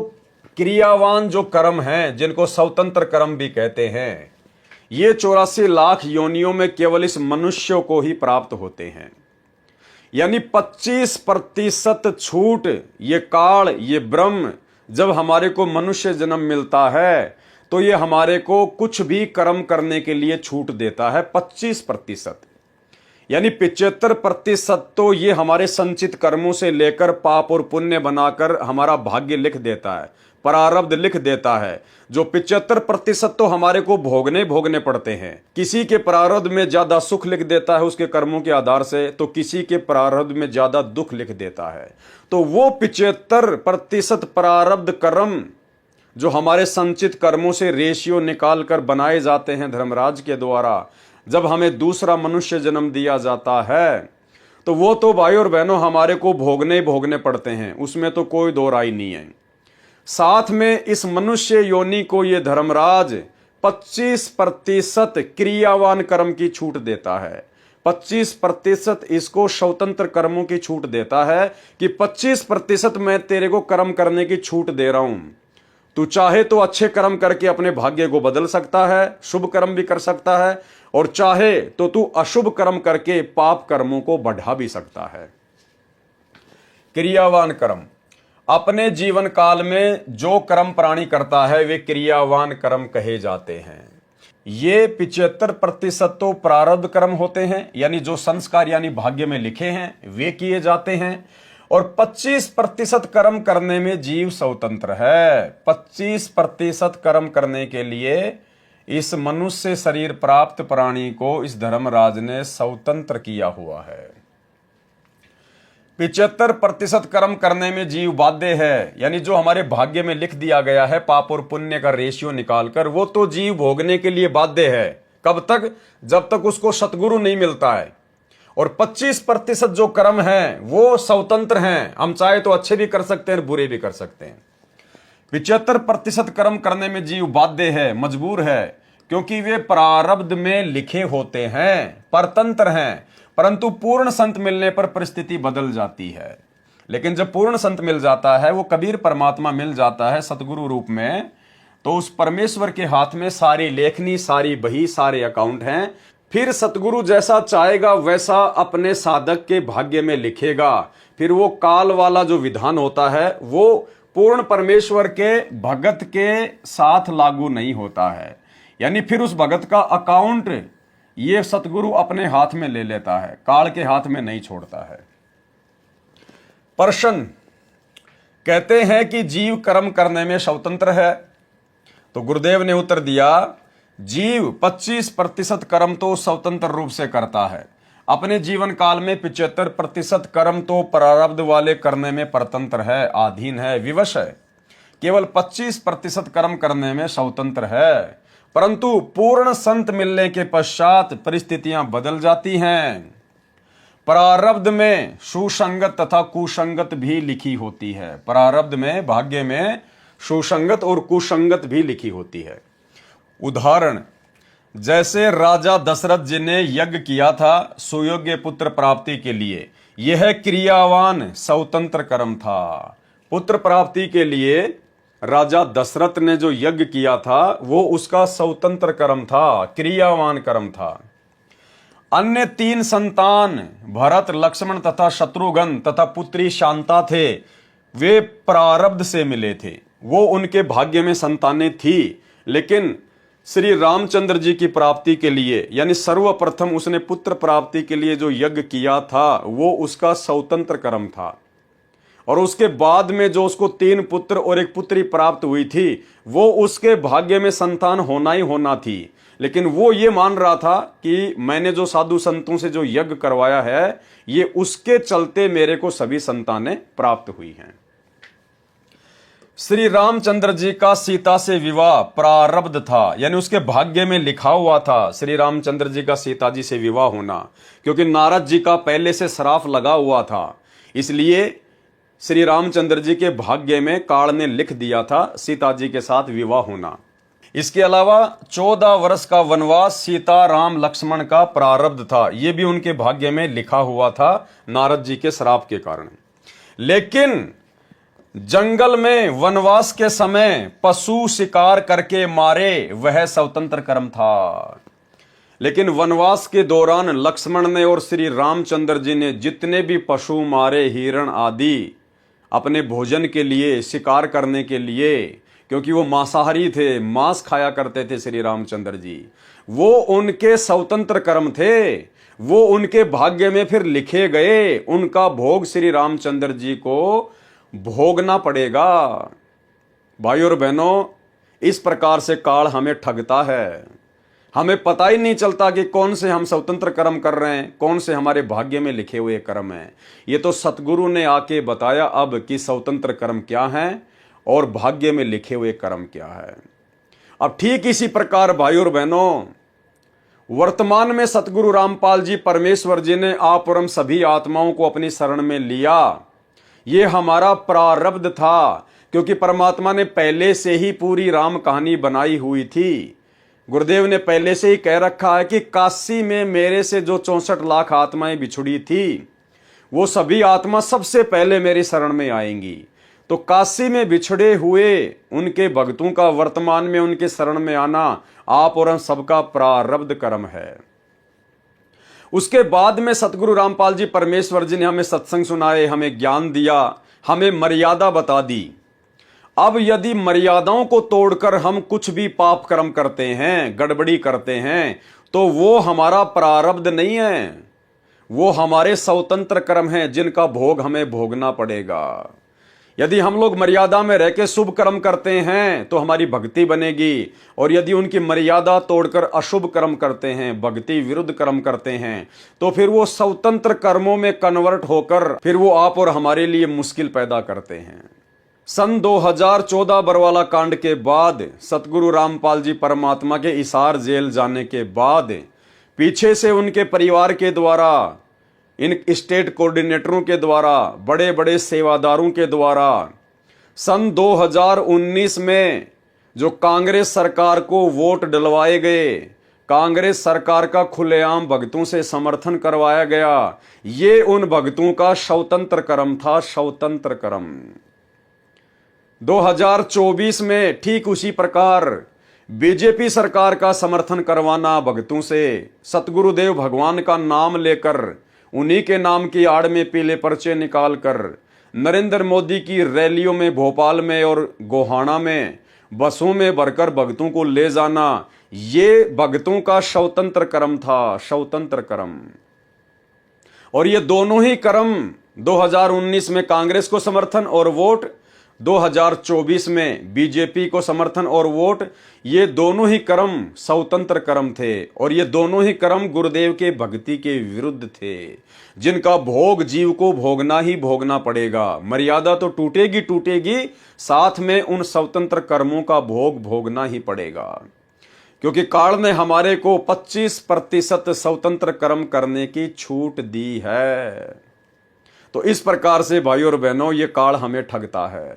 क्रियावान जो कर्म हैं जिनको स्वतंत्र कर्म भी कहते हैं, ये 84 लाख योनियों में केवल इस मनुष्य को ही प्राप्त होते हैं। यानी 25% छूट, ये काल, ये ब्रह्म जब हमारे को मनुष्य जन्म मिलता है तो ये हमारे को कुछ भी कर्म करने के लिए छूट देता है 25%। यानी 75% तो ये हमारे संचित कर्मों से लेकर पाप और पुण्य बनाकर हमारा भाग्य लिख देता है, प्रारब्ध लिख देता है। जो 75% तो हमारे को भोगने पड़ते हैं। किसी के प्रारब्ध में ज्यादा सुख लिख देता है उसके कर्मों के आधार से, तो किसी के प्रारब्ध में ज्यादा दुख लिख देता है। तो वो 75% प्रारब्ध कर्म जो हमारे संचित कर्मों से रेशियो निकाल कर बनाए जाते हैं धर्मराज के द्वारा, जब हमें दूसरा मनुष्य जन्म दिया जाता है तो वो तो भाई और बहनों हमारे को भोगने पड़ते हैं, उसमें तो कोई दो राय नहीं है। साथ में इस मनुष्य योनि को ये धर्मराज 25% क्रियावान कर्म की छूट देता है। 25% इसको स्वतंत्र कर्मों की छूट देता है कि 25% मैं तेरे को कर्म करने की छूट दे रहा हूं। तू चाहे तो अच्छे कर्म करके अपने भाग्य को बदल सकता है, शुभ कर्म भी कर सकता है, और चाहे तो तू अशुभ कर्म करके पाप कर्मों को बढ़ा भी सकता है। क्रियावान कर्म, अपने जीवन काल में जो कर्म प्राणी करता है वे क्रियावान कर्म कहे जाते हैं। ये 75% तो प्रारब्ध कर्म होते हैं, यानी जो संस्कार यानी भाग्य में लिखे हैं वे किए जाते हैं, और 25% कर्म करने में जीव स्वतंत्र है। 25% कर्म करने के लिए इस मनुष्य शरीर प्राप्त प्राणी को इस धर्मराज ने स्वतंत्र किया हुआ है। 75% कर्म करने में जीव बाध्य है, यानी जो हमारे भाग्य में लिख दिया गया है पाप और पुण्य का रेशियो निकालकर, वो तो जीव भोगने के लिए बाध्य है। कब तक? जब तक उसको सतगुरु नहीं मिलता है। और 25% जो कर्म हैं वो स्वतंत्र हैं, हम चाहे तो अच्छे भी कर सकते हैं बुरे भी कर सकते हैं। 75% कर्म करने में जीव बाध्य है, मजबूर है, क्योंकि वे प्रारब्ध में लिखे होते हैं, परतंत्र हैं। परंतु पूर्ण संत मिलने पर परिस्थिति बदल जाती है। लेकिन जब पूर्ण संत मिल जाता है, वो कबीर परमात्मा मिल जाता है सतगुरु रूप में, तो उस परमेश्वर के हाथ में सारी लेखनी, सारी बही, सारे अकाउंट हैं। फिर सतगुरु जैसा चाहेगा वैसा अपने साधक के भाग्य में लिखेगा। फिर वो काल वाला जो विधान होता है वो पूर्ण परमेश्वर के भगत के साथ लागू नहीं होता है। यानी फिर उस भगत का अकाउंट ये सतगुरु अपने हाथ में ले लेता है, काल के हाथ में नहीं छोड़ता है। प्रश्न कहते हैं कि जीव कर्म करने में स्वतंत्र है, तो गुरुदेव ने उत्तर दिया, जीव 25% कर्म तो स्वतंत्र रूप से करता है। अपने जीवन काल में 75% कर्म तो प्रारब्ध वाले करने में परतंत्र है, अधीन है, विवश है। केवल 25% कर्म करने में स्वतंत्र है। परंतु पूर्ण संत मिलने के पश्चात परिस्थितियां बदल जाती हैं। प्रारब्ध में सुसंगत तथा कुसंगत भी लिखी होती है। प्रारब्ध में, भाग्य में सुसंगत और कुसंगत भी लिखी होती है। उदाहरण, जैसे राजा दशरथ जी ने यज्ञ किया था सुयोग्य पुत्र प्राप्ति के लिए, यह क्रियावान स्वतंत्र कर्म था। पुत्र प्राप्ति के लिए राजा दशरथ ने जो यज्ञ किया था वो उसका स्वतंत्र कर्म था, क्रियावान कर्म था। अन्य 3 संतान भरत, लक्ष्मण तथा शत्रुघ्न तथा पुत्री शांता थे, वे प्रारब्ध से मिले थे, वो उनके भाग्य में संतानें थी। लेकिन श्री रामचंद्र जी की प्राप्ति के लिए, यानी सर्वप्रथम उसने पुत्र प्राप्ति के लिए जो यज्ञ किया था वो उसका स्वतंत्र कर्म था। और उसके बाद में जो उसको 3 पुत्र और 1 पुत्री प्राप्त हुई थी वो उसके भाग्य में संतान होना ही होना थी। लेकिन वो ये मान रहा था कि मैंने जो साधु संतों से जो यज्ञ करवाया है ये उसके चलते मेरे को सभी संतानें प्राप्त हुई हैं। श्री रामचंद्र जी का सीता से विवाह प्रारब्ध था, यानी उसके भाग्य में लिखा हुआ था श्री रामचंद्र जी का सीता जी से विवाह होना, क्योंकि नारद जी का पहले से श्राप लगा हुआ था। इसलिए श्री रामचंद्र जी के भाग्य में काल ने लिख दिया था सीता जी के साथ विवाह होना। इसके अलावा 14 वर्ष का वनवास सीता, राम, लक्ष्मण का प्रारब्ध था, यह भी उनके भाग्य में लिखा हुआ था नारद जी के श्राप के कारण। लेकिन जंगल में वनवास के समय पशु शिकार करके मारे, वह स्वतंत्र कर्म था। लेकिन वनवास के दौरान लक्ष्मण ने और श्री रामचंद्र जी ने जितने भी पशु मारे, हिरण आदि, अपने भोजन के लिए, शिकार करने के लिए, क्योंकि वो मांसाहारी थे, मांस खाया करते थे श्री रामचंद्र जी, वो उनके स्वतंत्र कर्म थे, वो उनके भाग्य में फिर लिखे गए। उनका भोग श्री रामचंद्र जी को भोगना पड़ेगा। भाइयों और बहनों, इस प्रकार से काल हमें ठगता है। हमें पता ही नहीं चलता कि कौन से हम स्वतंत्र कर्म कर रहे हैं, कौन से हमारे भाग्य में लिखे हुए कर्म हैं। ये तो सतगुरु ने आके बताया अब कि स्वतंत्र कर्म क्या हैं और भाग्य में लिखे हुए कर्म क्या है। अब ठीक इसी प्रकार भाइयों और बहनों, वर्तमान में सतगुरु रामपाल जी परमेश्वर जी ने आप और हम सभी आत्माओं को अपनी शरण में लिया। ये हमारा प्रारब्ध था, क्योंकि परमात्मा ने पहले से ही पूरी राम कहानी बनाई हुई थी। गुरुदेव ने पहले से ही कह रखा है कि काशी में मेरे से जो 64 लाख आत्माएं बिछुड़ी थी, वो सभी आत्मा सबसे पहले मेरी शरण में आएंगी। तो काशी में बिछड़े हुए उनके भक्तों का वर्तमान में उनके शरण में आना आप और हम सबका प्रारब्ध कर्म है। उसके बाद में सतगुरु रामपाल जी परमेश्वर जी ने हमें सत्संग सुनाए, हमें ज्ञान दिया, हमें मर्यादा बता दी। अब यदि मर्यादाओं को तोड़कर हम कुछ भी पाप कर्म करते हैं, गड़बड़ी करते हैं, तो वो हमारा प्रारब्ध नहीं है, वो हमारे स्वतंत्र कर्म हैं जिनका भोग हमें भोगना पड़ेगा। यदि हम लोग मर्यादा में रह के शुभ कर्म करते हैं तो हमारी भक्ति बनेगी, और यदि उनकी मर्यादा तोड़कर अशुभ कर्म करते हैं, भक्ति विरुद्ध कर्म करते हैं, तो फिर वो स्वतंत्र कर्मों में कन्वर्ट होकर फिर वो आप और हमारे लिए मुश्किल पैदा करते हैं। सन 2014 बरवाला कांड के बाद सतगुरु रामपाल जी परमात्मा के हिसार जेल जाने के बाद पीछे से उनके परिवार के द्वारा, इन स्टेट कोऑर्डिनेटरों के द्वारा, बड़े बड़े सेवादारों के द्वारा सन 2019 में जो कांग्रेस सरकार को वोट डलवाए गए, कांग्रेस सरकार का खुलेआम भगतों से समर्थन करवाया गया, ये उन भगतों का शवतंत्र कर्म था, शवतंत्र कर्म। 2024 में ठीक उसी प्रकार बीजेपी सरकार का समर्थन करवाना भगतों से, सतगुरुदेव भगवान का नाम लेकर, उन्हीं के नाम की आड़ में पीले पर्चे निकालकर नरेंद्र मोदी की रैलियों में भोपाल में और गोहाना में बसों में भरकर भगतों को ले जाना, ये भगतों का शवतंत्र कर्म था, शवतंत्र कर्म। और ये दोनों ही कर्म 2019 में कांग्रेस को समर्थन और वोट, 2024 में बीजेपी को समर्थन और वोट, ये दोनों ही कर्म स्वतंत्र कर्म थे। और ये दोनों ही कर्म गुरुदेव के भक्ति के विरुद्ध थे, जिनका भोग जीव को भोगना ही भोगना पड़ेगा। मर्यादा तो टूटेगी टूटेगी, साथ में उन स्वतंत्र कर्मों का भोग भोगना ही पड़ेगा, क्योंकि काल ने हमारे को 25% स्वतंत्र कर्म करने की छूट दी है। तो इस प्रकार से भाइयों और बहनों ये काल हमें ठगता है।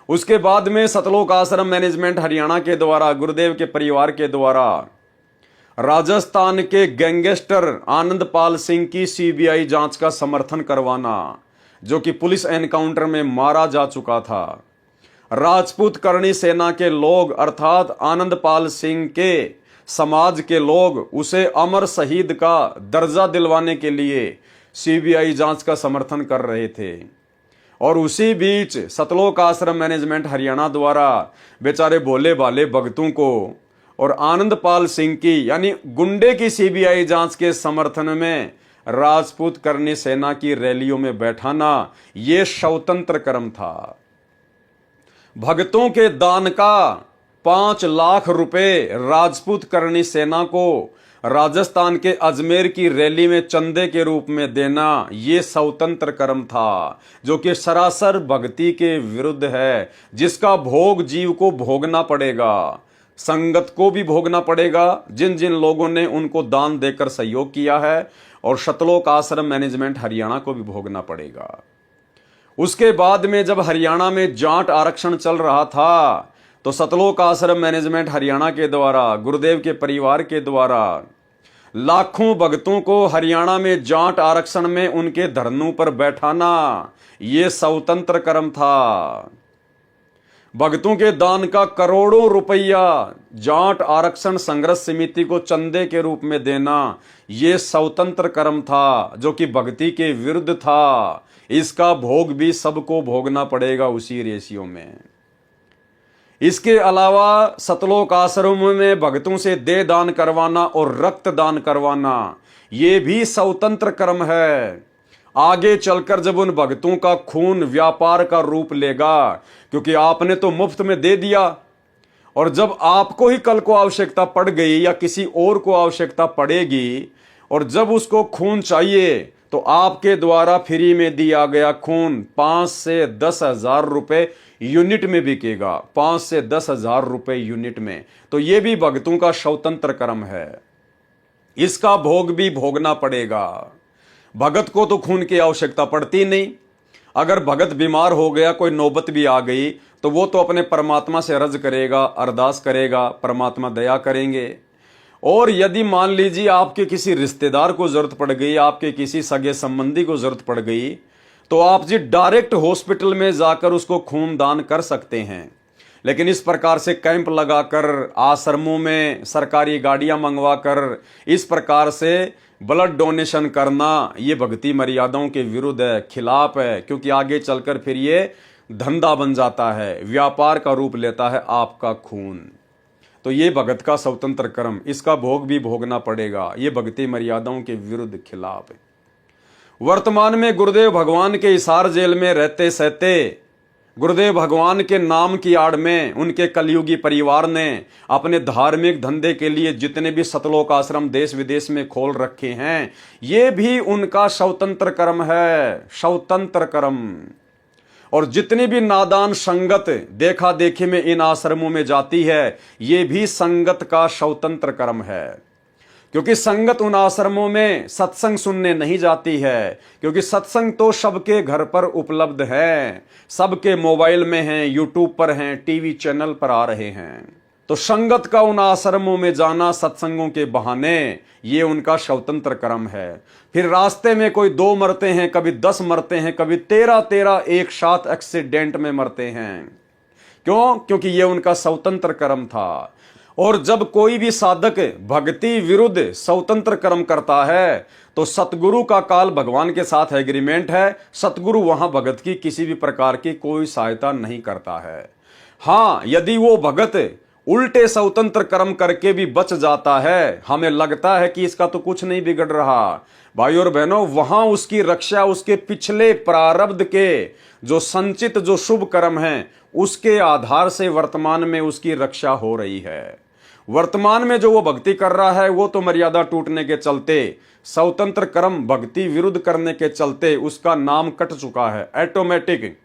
उसके बाद में सतलोक आश्रम मैनेजमेंट हरियाणा के द्वारा, गुरुदेव के परिवार के द्वारा राजस्थान के गैंगस्टर आनंदपाल सिंह की सीबीआई जांच का समर्थन करवाना, जो कि पुलिस एनकाउंटर में मारा जा चुका था। राजपूत करणी सेना के लोग अर्थात आनंदपाल सिंह के समाज के लोग उसे अमर शहीद का दर्जा दिलवाने के लिए सीबीआई जांच का समर्थन कर रहे थे। और उसी बीच सतलोक आश्रम मैनेजमेंट हरियाणा द्वारा बेचारे भोले भाले भगतों को और आनंदपाल सिंह की यानी गुंडे की सीबीआई जांच के समर्थन में राजपूत करणी सेना की रैलियों में बैठाना, यह स्वतंत्र कर्म था। भगतों के दान का 5 लाख रुपए राजपूत करणी सेना को राजस्थान के अजमेर की रैली में चंदे के रूप में देना, ये स्वतंत्र कर्म था, जो कि सरासर भक्ति के विरुद्ध है, जिसका भोग जीव को भोगना पड़ेगा, संगत को भी भोगना पड़ेगा, जिन जिन लोगों ने उनको दान देकर सहयोग किया है, और सतलोक आश्रम मैनेजमेंट हरियाणा को भी भोगना पड़ेगा। उसके बाद में जब हरियाणा में जाट आरक्षण चल रहा था, तो सतलोक आश्रम मैनेजमेंट हरियाणा के द्वारा, गुरुदेव के परिवार के द्वारा लाखों भक्तों को हरियाणा में जाट आरक्षण में उनके धरनों पर बैठाना, यह स्वतंत्र कर्म था। भक्तों के दान का करोड़ों रुपया जाट आरक्षण संघर्ष समिति को चंदे के रूप में देना, यह स्वतंत्र कर्म था, जो कि भक्ति के विरुद्ध था। इसका भोग भी सबको भोगना पड़ेगा उसी रेशियो में। इसके अलावा सतलोक आश्रम में भक्तों से देह दान करवाना और रक्त दान करवाना, यह भी स्वतंत्र कर्म है। आगे चलकर जब उन भक्तों का खून व्यापार का रूप लेगा, क्योंकि आपने तो मुफ्त में दे दिया, और जब आपको ही कल को आवश्यकता पड़ गई या किसी और को आवश्यकता पड़ेगी, और जब उसको खून चाहिए, तो आपके द्वारा फ्री में दिया गया खून 5 से 10 हजार रुपए यूनिट में बिकेगा, 5 से 10 हजार रुपए यूनिट में। तो यह भी भक्तों का स्वतंत्र कर्म है, इसका भोग भी भोगना पड़ेगा। भगत को तो खून की आवश्यकता पड़ती नहीं। अगर भगत बीमार हो गया, कोई नौबत भी आ गई, तो वो तो अपने परमात्मा से अर्ज करेगा, अरदास करेगा, परमात्मा दया करेंगे। और यदि मान लीजिए आपके किसी रिश्तेदार को जरूरत पड़ गई, आपके किसी सगे संबंधी को जरूरत पड़ गई, तो आप जी डायरेक्ट हॉस्पिटल में जाकर उसको खून दान कर सकते हैं। लेकिन इस प्रकार से कैंप लगाकर, आश्रमों में सरकारी गाड़ियां मंगवाकर इस प्रकार से ब्लड डोनेशन करना, ये भक्ति मर्यादाओं के विरुद्ध है, खिलाफ है। क्योंकि आगे चलकर फिर ये धंधा बन जाता है, व्यापार का रूप लेता है आपका खून। तो ये भगत का स्वतंत्र कर्म, इसका भोग भी भोगना पड़ेगा, ये भक्ति मर्यादाओं के विरुद्ध खिलाफ है। वर्तमान में गुरुदेव भगवान के हिसार जेल में रहते सहते, गुरुदेव भगवान के नाम की आड़ में उनके कलयुगी परिवार ने अपने धार्मिक धंधे के लिए जितने भी सतलोक आश्रम देश विदेश में खोल रखे हैं, ये भी उनका स्वतंत्र कर्म है, स्वतंत्र कर्म। और जितनी भी नादान संगत देखा देखी में इन आश्रमों में जाती है, ये भी संगत का स्वतंत्र कर्म है। क्योंकि संगत उन आश्रमों में सत्संग सुनने नहीं जाती है, क्योंकि सत्संग तो सबके घर पर उपलब्ध है, सबके मोबाइल में हैं, यूट्यूब पर हैं, टीवी चैनल पर आ रहे हैं। तो संगत का उन आश्रमों में जाना सत्संगों के बहाने, ये उनका स्वतंत्र कर्म है। फिर रास्ते में कोई 2 मरते हैं, कभी 10 मरते हैं, कभी 13 एक साथ एक्सीडेंट में मरते हैं। क्यों? क्योंकि ये उनका स्वतंत्र कर्म था। और जब कोई भी साधक भक्ति विरुद्ध स्वतंत्र कर्म करता है तो सतगुरु का काल भगवान के साथ एग्रीमेंट है, सतगुरु वहां भगत की किसी भी प्रकार की कोई सहायता नहीं करता है। हां, यदि वो भगत उल्टे स्वतंत्र कर्म करके भी बच जाता है, हमें लगता है कि इसका तो कुछ नहीं बिगड़ रहा, भाई और बहनों, वहां उसकी रक्षा उसके पिछले प्रारब्ध के जो संचित जो शुभ कर्म हैं उसके आधार से वर्तमान में उसकी रक्षा हो रही है। वर्तमान में जो वो भक्ति कर रहा है वो तो मर्यादा टूटने के चलते, स्वतंत्र कर्म भक्ति विरुद्ध करने के चलते उसका नाम कट चुका है ऑटोमेटिक।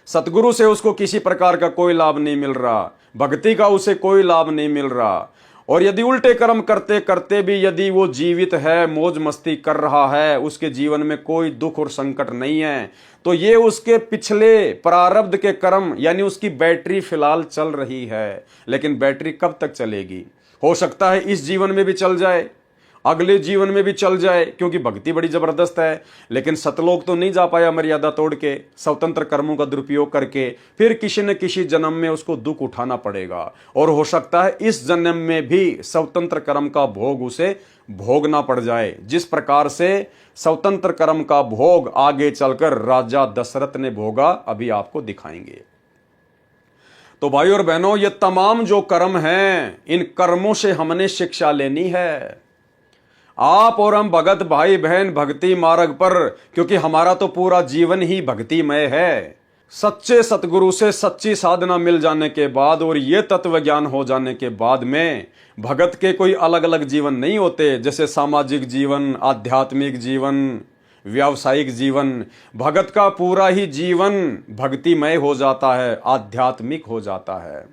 सतगुरु से उसको किसी प्रकार का कोई लाभ नहीं मिल रहा, भक्ति का उसे कोई लाभ नहीं मिल रहा। और यदि उल्टे कर्म करते करते भी यदि वो जीवित है, मौज मस्ती कर रहा है, उसके जीवन में कोई दुख और संकट नहीं है, तो ये उसके पिछले प्रारब्ध के कर्म, यानी उसकी बैटरी फिलहाल चल रही है। लेकिन बैटरी कब तक चलेगी? हो सकता है इस जीवन में भी चल जाए, अगले जीवन में भी चल जाए, क्योंकि भक्ति बड़ी जबरदस्त है। लेकिन सतलोक तो नहीं जा पाया मर्यादा तोड़ के, स्वतंत्र कर्मों का दुरुपयोग करके, फिर किसी न किसी जन्म में उसको दुख उठाना पड़ेगा। और हो सकता है इस जन्म में भी स्वतंत्र कर्म का भोग उसे भोगना पड़ जाए, जिस प्रकार से स्वतंत्र कर्म का भोग आगे चलकर राजा दशरथ ने भोगा, अभी आपको दिखाएंगे। तो भाई और बहनों, ये तमाम जो कर्म हैं, इन कर्मों से हमने शिक्षा लेनी है। आप और हम भगत भाई बहन भक्ति मार्ग पर, क्योंकि हमारा तो पूरा जीवन ही भक्तिमय है। सच्चे सतगुरु से सच्ची साधना मिल जाने के बाद और ये तत्व ज्ञान हो जाने के बाद में भगत के कोई अलग अलग जीवन नहीं होते, जैसे सामाजिक जीवन, आध्यात्मिक जीवन, व्यावसायिक जीवन। भगत का पूरा ही जीवन भक्तिमय हो जाता है, आध्यात्मिक हो जाता है।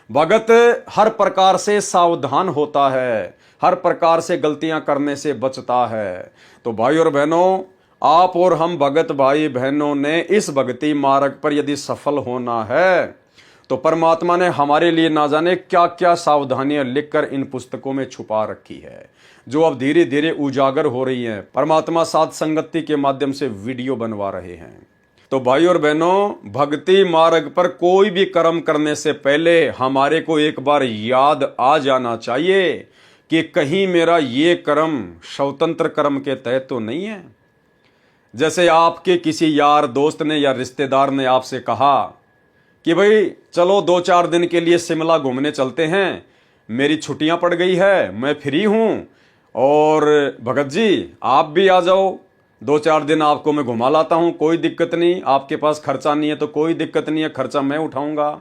भगत हर प्रकार से सावधान होता है, हर प्रकार से गलतियां करने से बचता है। तो भाई और बहनों, आप और हम भगत भाई बहनों ने इस भक्ति मार्ग पर यदि सफल होना है तो परमात्मा ने हमारे लिए ना जाने क्या क्या सावधानियां लिखकर इन पुस्तकों में छुपा रखी है, जो अब धीरे धीरे उजागर हो रही हैं। परमात्मा साथ संगति के माध्यम से वीडियो बनवा रहे हैं। तो भाई और बहनों, भक्ति मार्ग पर कोई भी कर्म करने से पहले हमारे को एक बार याद आ जाना चाहिए कि कहीं मेरा ये कर्म स्वतंत्र कर्म के तहत तो नहीं है। जैसे आपके किसी यार दोस्त ने या रिश्तेदार ने आपसे कहा कि भाई चलो 2-4 दिन के लिए शिमला घूमने चलते हैं, मेरी छुट्टियां पड़ गई है, मैं फ्री हूं, और भगत जी आप भी आ जाओ, 2-4 दिन आपको मैं घुमा लाता हूं, कोई दिक्कत नहीं, आपके पास खर्चा नहीं है तो कोई दिक्कत नहीं है, खर्चा मैं उठाऊंगा।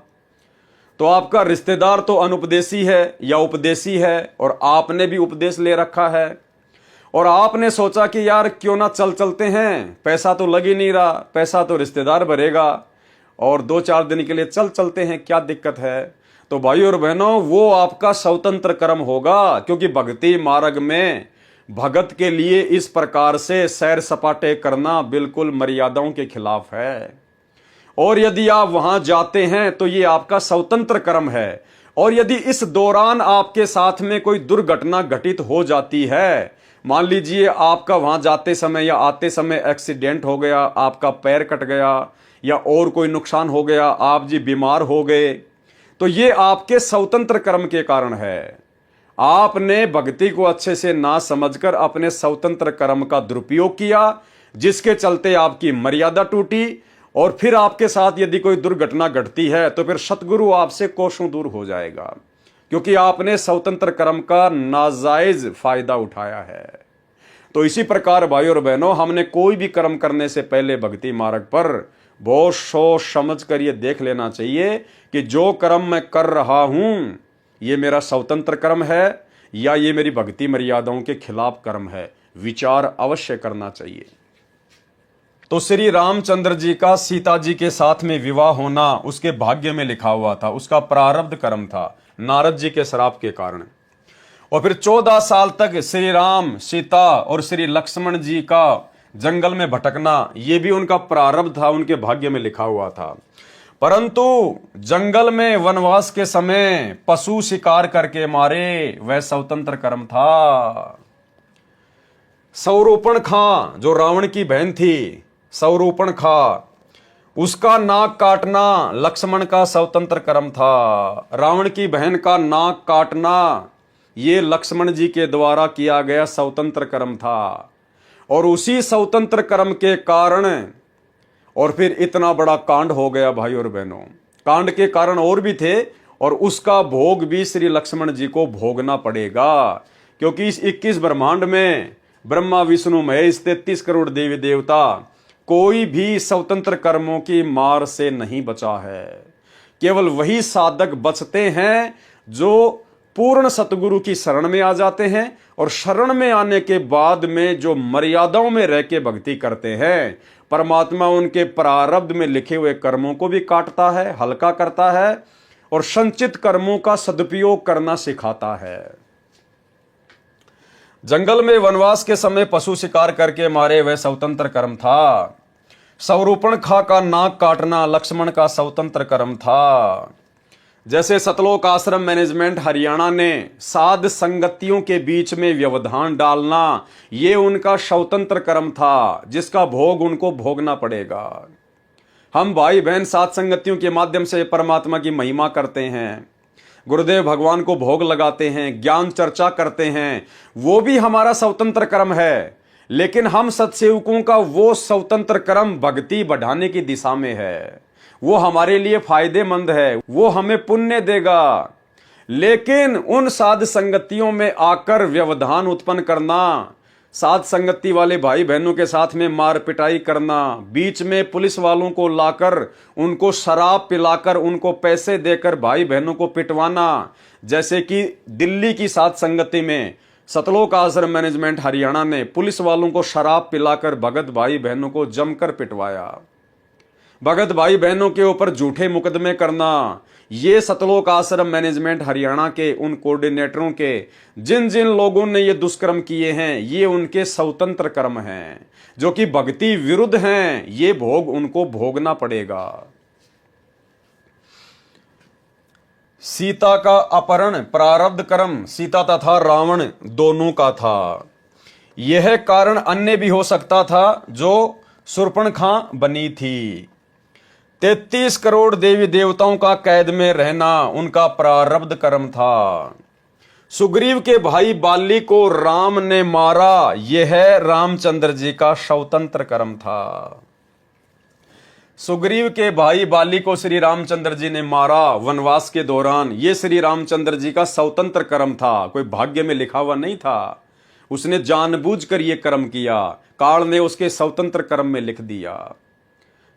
तो आपका रिश्तेदार तो अनुपदेशी है या उपदेशी है, और आपने भी उपदेश ले रखा है, और आपने सोचा कि यार क्यों ना चलते हैं, पैसा तो लग ही नहीं रहा, पैसा तो रिश्तेदार भरेगा, और 2-4 दिन के लिए चलते हैं, क्या दिक्कत है। तो भाई और बहनों, वो आपका स्वतंत्र कर्म होगा, क्योंकि भक्ति मार्ग में भगत के लिए इस प्रकार से सैर सपाटे करना बिल्कुल मर्यादाओं के खिलाफ है। और यदि आप वहां जाते हैं तो ये आपका स्वतंत्र कर्म है। और यदि इस दौरान आपके साथ में कोई दुर्घटना घटित हो जाती है, मान लीजिए आपका वहां जाते समय या आते समय एक्सीडेंट हो गया, आपका पैर कट गया या और कोई नुकसान हो गया, आप जी बीमार हो गए, तो ये आपके स्वतंत्र कर्म के कारण है। आपने भक्ति को अच्छे से ना समझकर अपने स्वतंत्र कर्म का दुरुपयोग किया, जिसके चलते आपकी मर्यादा टूटी, और फिर आपके साथ यदि कोई दुर्घटना घटती है तो फिर सतगुरु आपसे कोसों दूर हो जाएगा, क्योंकि आपने स्वतंत्र कर्म का नाजायज फायदा उठाया है। तो इसी प्रकार भाई और बहनों, हमने कोई भी कर्म करने से पहले भक्ति मार्ग पर बहुत सोच समझ कर ये देख लेना चाहिए कि जो कर्म मैं कर रहा हूं ये मेरा स्वतंत्र कर्म है या ये मेरी भक्ति मर्यादाओं के खिलाफ कर्म है। विचार अवश्य करना चाहिए। तो श्री रामचंद्र जी का सीता जी के साथ में विवाह होना उसके भाग्य में लिखा हुआ था, उसका प्रारब्ध कर्म था नारद जी के श्राप के कारण। और फिर 14 साल तक श्री राम, सीता और श्री लक्ष्मण जी का जंगल में भटकना, ये भी उनका प्रारब्ध था, उनके भाग्य में लिखा हुआ था। परंतु जंगल में वनवास के समय पशु शिकार करके मारे, वह स्वतंत्र कर्म था। सौरूपणखा, जो रावण की बहन थी, सौरूपणखा, उसका नाक काटना लक्ष्मण का स्वतंत्र कर्म था। रावण की बहन का नाक काटना ये लक्ष्मण जी के द्वारा किया गया स्वतंत्र कर्म था। और उसी स्वतंत्र कर्म के कारण और फिर इतना बड़ा कांड हो गया भाई और बहनों। कांड के कारण और भी थे, और उसका भोग भी श्री लक्ष्मण जी को भोगना पड़ेगा, क्योंकि इस 21 ब्रह्मांड में ब्रह्मा विष्णु महेश 33 करोड़ देवी देवता, कोई भी स्वतंत्र कर्मों की मार से नहीं बचा है। केवल वही साधक बचते हैं जो पूर्ण सतगुरु की शरण में आ जाते हैं, और शरण में आने के बाद में जो मर्यादाओं में रह के भक्ति करते हैं, परमात्मा उनके प्रारब्ध में लिखे हुए कर्मों को भी काटता है, हल्का करता है, और संचित कर्मों का सदुपयोग करना सिखाता है। जंगल में वनवास के समय पशु शिकार करके मारे, वह स्वतंत्र कर्म था। सौरूपणखा का नाक काटना लक्ष्मण का स्वतंत्र कर्म था। जैसे सतलोक आश्रम मैनेजमेंट हरियाणा ने साध संगतियों के बीच में व्यवधान डालना, ये उनका स्वतंत्र कर्म था, जिसका भोग उनको भोगना पड़ेगा। हम भाई बहन साध संगतियों के माध्यम से परमात्मा की महिमा करते हैं, गुरुदेव भगवान को भोग लगाते हैं, ज्ञान चर्चा करते हैं, वो भी हमारा स्वतंत्र कर्म है। लेकिन हम सत्सेवकों का वो स्वतंत्र कर्म भक्ति बढ़ाने की दिशा में है, वो हमारे लिए फायदेमंद है, वो हमें पुण्य देगा। लेकिन उन साध संगतियों में आकर व्यवधान उत्पन्न करना, साध संगति वाले भाई बहनों के साथ में मार पिटाई करना, बीच में पुलिस वालों को लाकर उनको शराब पिलाकर उनको पैसे देकर भाई बहनों को पिटवाना, जैसे कि दिल्ली की साध संगति में सतलोक आश्रम मैनेजमेंट हरियाणा ने पुलिस वालों को शराब पिलाकर भगत भाई बहनों को जमकर पिटवाया, भगत भाई बहनों के ऊपर झूठे मुकदमे करना, ये सतलोक आश्रम मैनेजमेंट हरियाणा के उन कोऑर्डिनेटरों के जिन जिन लोगों ने ये दुष्कर्म किए हैं, ये उनके स्वतंत्र कर्म हैं, जो कि भक्ति विरुद्ध हैं। ये भोग उनको भोगना पड़ेगा। सीता का अपहरण प्रारब्ध कर्म सीता तथा रावण दोनों का था। यह कारण अन्य भी हो सकता था, जो शूर्पणखा बनी थी। 33 करोड़ देवी देवताओं का कैद में रहना उनका प्रारब्ध कर्म था। सुग्रीव के भाई बाली को राम ने मारा, यह रामचंद्र जी का स्वतंत्र कर्म था। सुग्रीव के भाई बाली को श्री रामचंद्र जी ने मारा वनवास के दौरान, यह श्री रामचंद्र जी का स्वतंत्र कर्म था, कोई भाग्य में लिखा हुआ नहीं था। उसने जानबूझकर यह कर्म किया, काल ने उसके स्वतंत्र कर्म में लिख दिया।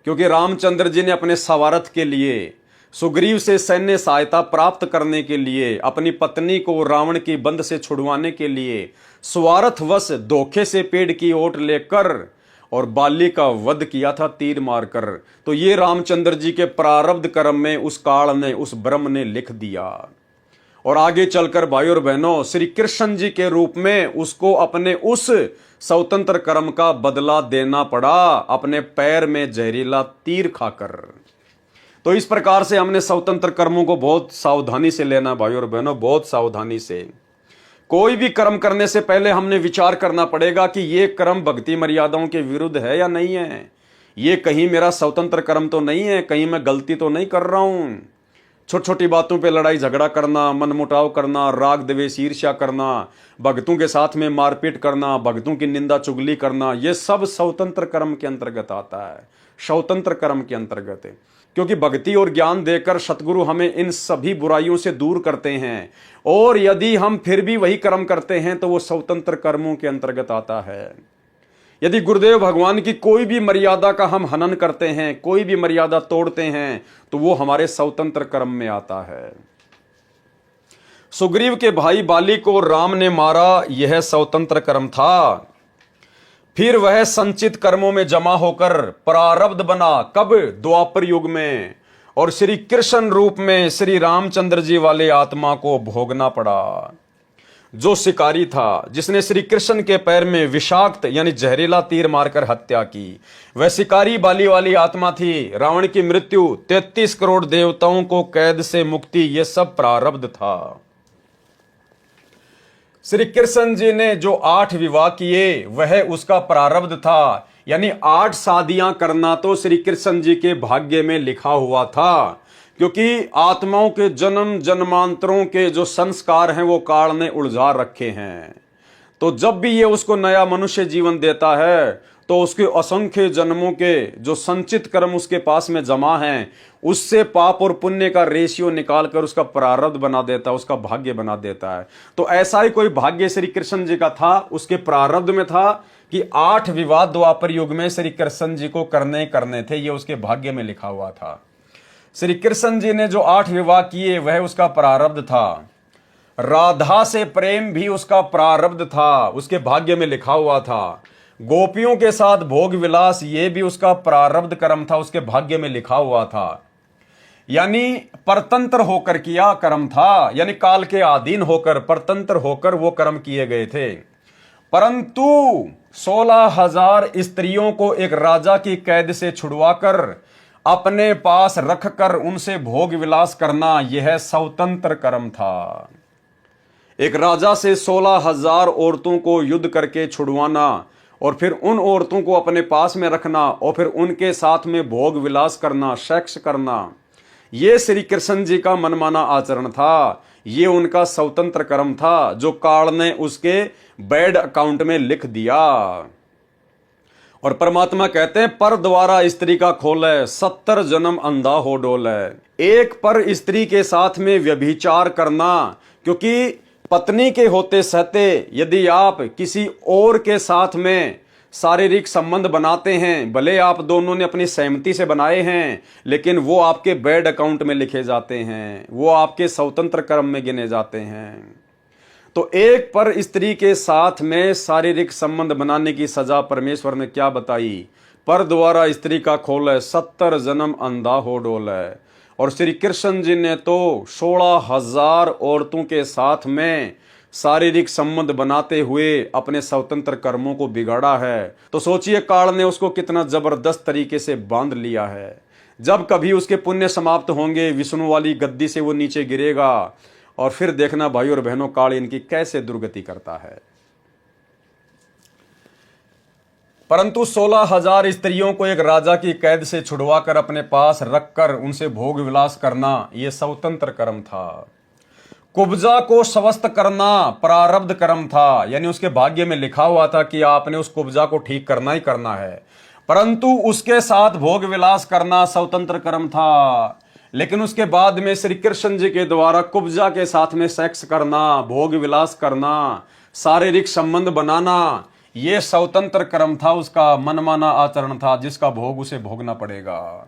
क्योंकि रामचंद्र जी ने अपने स्वार्थ के लिए, सुग्रीव से सैन्य सहायता प्राप्त करने के लिए, अपनी पत्नी को रावण की बंद से छुड़वाने के लिए स्वार्थवश धोखे से पेड़ की ओट लेकर और बाली का वध किया था तीर मारकर। तो ये रामचंद्र जी के प्रारब्ध कर्म में उस काल ने, उस ब्रह्म ने लिख दिया। और आगे चलकर भाई और बहनों, श्री कृष्ण जी के रूप में उसको अपने उस स्वतंत्र कर्म का बदला देना पड़ा, अपने पैर में जहरीला तीर खाकर। तो इस प्रकार से हमने स्वतंत्र कर्मों को बहुत सावधानी से लेना भाई और बहनों, बहुत सावधानी से। कोई भी कर्म करने से पहले हमने विचार करना पड़ेगा कि ये कर्म भक्ति मर्यादाओं के विरुद्ध है या नहीं है, ये कहीं मेरा स्वतंत्र कर्म तो नहीं है, कहीं मैं गलती तो नहीं कर रहा हूं। छोटी छोटी बातों पे लड़ाई झगड़ा करना, मनमुटाव करना, राग द्वेष ईर्ष्या करना, भक्तों के साथ में मारपीट करना, भक्तों की निंदा चुगली करना, ये सब स्वतंत्र कर्म के अंतर्गत आता है, स्वतंत्र कर्म के अंतर्गत है। क्योंकि भक्ति और ज्ञान देकर सतगुरु हमें इन सभी बुराइयों से दूर करते हैं, और यदि हम फिर भी वही कर्म करते हैं तो वो स्वतंत्र कर्मों के अंतर्गत आता है। यदि गुरुदेव भगवान की कोई भी मर्यादा का हम हनन करते हैं, कोई भी मर्यादा तोड़ते हैं, तो वो हमारे स्वतंत्र कर्म में आता है। सुग्रीव के भाई बाली को राम ने मारा, यह स्वतंत्र कर्म था। फिर वह संचित कर्मों में जमा होकर प्रारब्ध बना, कब? द्वापर युग में, और श्री कृष्ण रूप में श्री रामचंद्र जी वाले आत्मा को भोगना पड़ा। जो शिकारी था, जिसने श्री कृष्ण के पैर में विषाक्त यानी जहरीला तीर मारकर हत्या की, वह शिकारी बाली वाली आत्मा थी। रावण की मृत्यु, 33 करोड़ देवताओं को कैद से मुक्ति, यह सब प्रारब्ध था। श्री कृष्ण जी ने जो 8 विवाह किए वह उसका प्रारब्ध था, यानी 8 शादियां करना तो श्री कृष्ण जी के भाग्य में लिखा हुआ था, क्योंकि आत्माओं के जन्म जन्मांतरों के जो संस्कार हैं वो काल ने उलझा रखे हैं। तो जब भी ये उसको नया मनुष्य जीवन देता है तो उसके असंख्य जन्मों के जो संचित कर्म उसके पास में जमा हैं, उससे पाप और पुण्य का रेशियो निकालकर उसका प्रारब्ध बना देता है, उसका भाग्य बना देता है। तो ऐसा ही कोई भाग्य श्री कृष्ण जी का था, उसके प्रारब्ध में था कि 8 विवाह द्वापर युग में श्री कृष्ण जी को करने थे, ये उसके भाग्य में लिखा हुआ था। श्री कृष्ण जी ने जो 8 विवाह किए वह उसका प्रारब्ध था। राधा से प्रेम भी उसका प्रारब्ध था, उसके भाग्य में लिखा हुआ था। गोपियों के साथ भोग विलास, ये भी उसका प्रारब्ध कर्म था, उसके भाग्य में लिखा हुआ था। यानी परतंत्र होकर किया कर्म था, यानी काल के अधीन होकर, परतंत्र होकर वो कर्म किए गए थे। परंतु 16,000 स्त्रियों को एक राजा की कैद से छुड़वाकर अपने पास रखकर उनसे भोग विलास करना, यह स्वतंत्र कर्म था। एक राजा से 16,000 औरतों को युद्ध करके छुड़वाना और फिर उन औरतों को अपने पास में रखना और फिर उनके साथ में भोग विलास करना, सेक्स करना, यह श्री कृष्ण जी का मनमाना आचरण था। ये उनका स्वतंत्र कर्म था जो काल ने उसके बैड अकाउंट में लिख दिया। और परमात्मा कहते हैं, पर द्वारा स्त्री का खोले 70 जन्म अंधा हो डोले। एक पर स्त्री के साथ में व्यभिचार करना, क्योंकि पत्नी के होते सहते यदि आप किसी और के साथ में शारीरिक संबंध बनाते हैं, भले आप दोनों ने अपनी सहमति से बनाए हैं, लेकिन वो आपके बैड अकाउंट में लिखे जाते हैं, वो आपके स्वतंत्र कर्म में गिने जाते हैं। तो एक पर स्त्री के साथ में शारीरिक संबंध बनाने की सजा परमेश्वर ने क्या बताई? पर द्वारा स्त्री का खोले 70 जन्म अंधा हो डोले। और श्री कृष्ण जी ने तो 16,000 औरतों के साथ में शारीरिक संबंध बनाते हुए अपने स्वतंत्र कर्मों को बिगाड़ा है। तो सोचिए काल ने उसको कितना जबरदस्त तरीके से बांध लिया है। जब कभी उसके पुण्य समाप्त होंगे, विष्णु वाली गद्दी से वो नीचे गिरेगा और फिर देखना भाई और बहनों, काल इनकी कैसे दुर्गति करता है। परंतु 16,000 स्त्रियों को एक राजा की कैद से छुड़वाकर अपने पास रखकर उनसे भोग विलास करना, यह स्वतंत्र कर्म था। कुब्जा को स्वस्थ करना प्रारब्ध कर्म था, यानी उसके भाग्य में लिखा हुआ था कि आपने उस कुब्जा को ठीक करना ही करना है। परंतु उसके साथ भोग विलास करना स्वतंत्र कर्म था। लेकिन उसके बाद में श्री कृष्ण जी के द्वारा कुब्जा के साथ में सेक्स करना, भोग विलास करना, शारीरिक संबंध बनाना, यह स्वतंत्र कर्म था, उसका मनमाना आचरण था, जिसका भोग उसे भोगना पड़ेगा।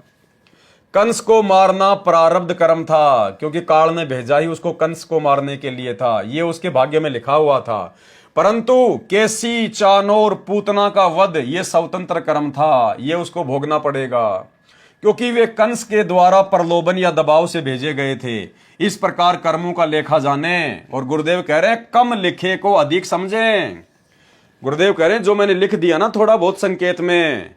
कंस को मारना प्रारब्ध कर्म था, क्योंकि काल ने भेजा ही उसको कंस को मारने के लिए था, यह उसके भाग्य में लिखा हुआ था। परंतु केसी, चानोर, पूतना का वध, यह स्वतंत्र कर्म था, यह उसको भोगना पड़ेगा, क्योंकि वे कंस के द्वारा प्रलोभन या दबाव से भेजे गए थे। इस प्रकार कर्मों का लेखा जाने। और गुरुदेव कह रहे हैं, कम लिखे को अधिक समझें। गुरुदेव कह रहे हैं, जो मैंने लिख दिया ना थोड़ा बहुत संकेत में,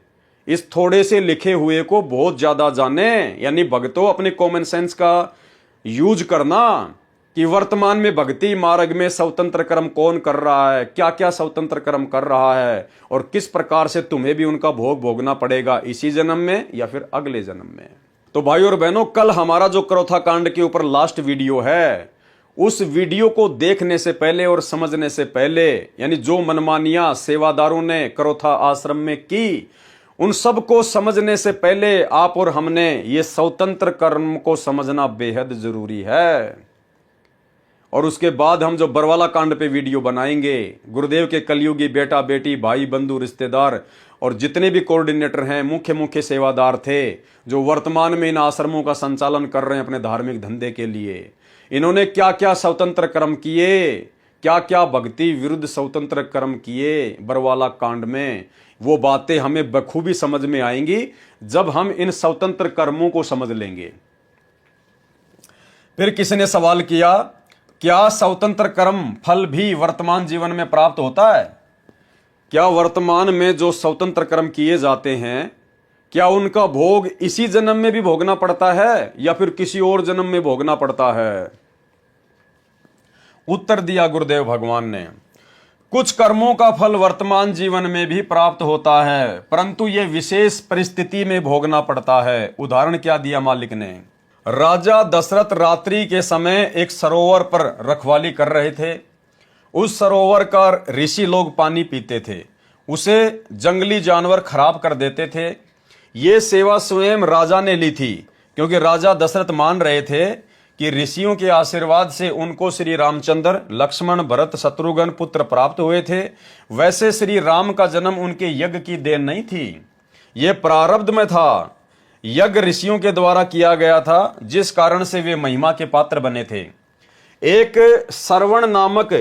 इस थोड़े से लिखे हुए को बहुत ज्यादा जाने। यानी भक्तों, अपने कॉमन सेंस का यूज करना कि वर्तमान में भक्ति मार्ग में स्वतंत्र कर्म कौन कर रहा है, क्या क्या स्वतंत्र कर्म कर रहा है और किस प्रकार से तुम्हें भी उनका भोग भोगना पड़ेगा, इसी जन्म में या फिर अगले जन्म में। तो भाई और बहनों, कल हमारा जो क्रोथा कांड के ऊपर लास्ट वीडियो है, उस वीडियो को देखने से पहले और समझने से पहले, यानी जो मनमानियां सेवादारों ने क्रोथा आश्रम में की, उन सब को समझने से पहले आप और हमने ये स्वतंत्र कर्म को समझना बेहद जरूरी है। और उसके बाद हम जो बरवाला कांड पे वीडियो बनाएंगे, गुरुदेव के कलयुगी बेटा बेटी, भाई बंधु, रिश्तेदार और जितने भी कोऑर्डिनेटर हैं, मुख्य सेवादार थे जो वर्तमान में इन आश्रमों का संचालन कर रहे हैं अपने धार्मिक धंधे के लिए, इन्होंने क्या क्या स्वतंत्र कर्म किए, क्या क्या भक्ति विरुद्ध स्वतंत्र कर्म किए बरवाला कांड में, वो बातें हमें बखूबी समझ में आएंगी जब हम इन स्वतंत्र कर्मों को समझ लेंगे। फिर किसी ने सवाल किया, क्या स्वतंत्र कर्म फल भी वर्तमान जीवन में प्राप्त होता है? क्या वर्तमान में जो स्वतंत्र कर्म किए जाते हैं, क्या उनका भोग इसी जन्म में भी भोगना पड़ता है या फिर किसी और जन्म में भोगना पड़ता है? उत्तर दिया गुरुदेव भगवान ने, कुछ कर्मों का फल वर्तमान जीवन में भी प्राप्त होता है, परंतु यह विशेष परिस्थिति में भोगना पड़ता है। उदाहरण क्या दिया मालिक ने? राजा दशरथ रात्रि के समय एक सरोवर पर रखवाली कर रहे थे। उस सरोवर का ऋषि लोग पानी पीते थे, उसे जंगली जानवर खराब कर देते थे। ये सेवा स्वयं राजा ने ली थी, क्योंकि राजा दशरथ मान रहे थे कि ऋषियों के आशीर्वाद से उनको श्री रामचंद्र, लक्ष्मण, भरत, शत्रुघ्न पुत्र प्राप्त हुए थे। वैसे श्री राम का जन्म उनके यज्ञ की देन नहीं थी, ये प्रारब्ध में था। यज्ञ ऋषियों के द्वारा किया गया था, जिस कारण से वे महिमा के पात्र बने थे। एक श्रवण नामक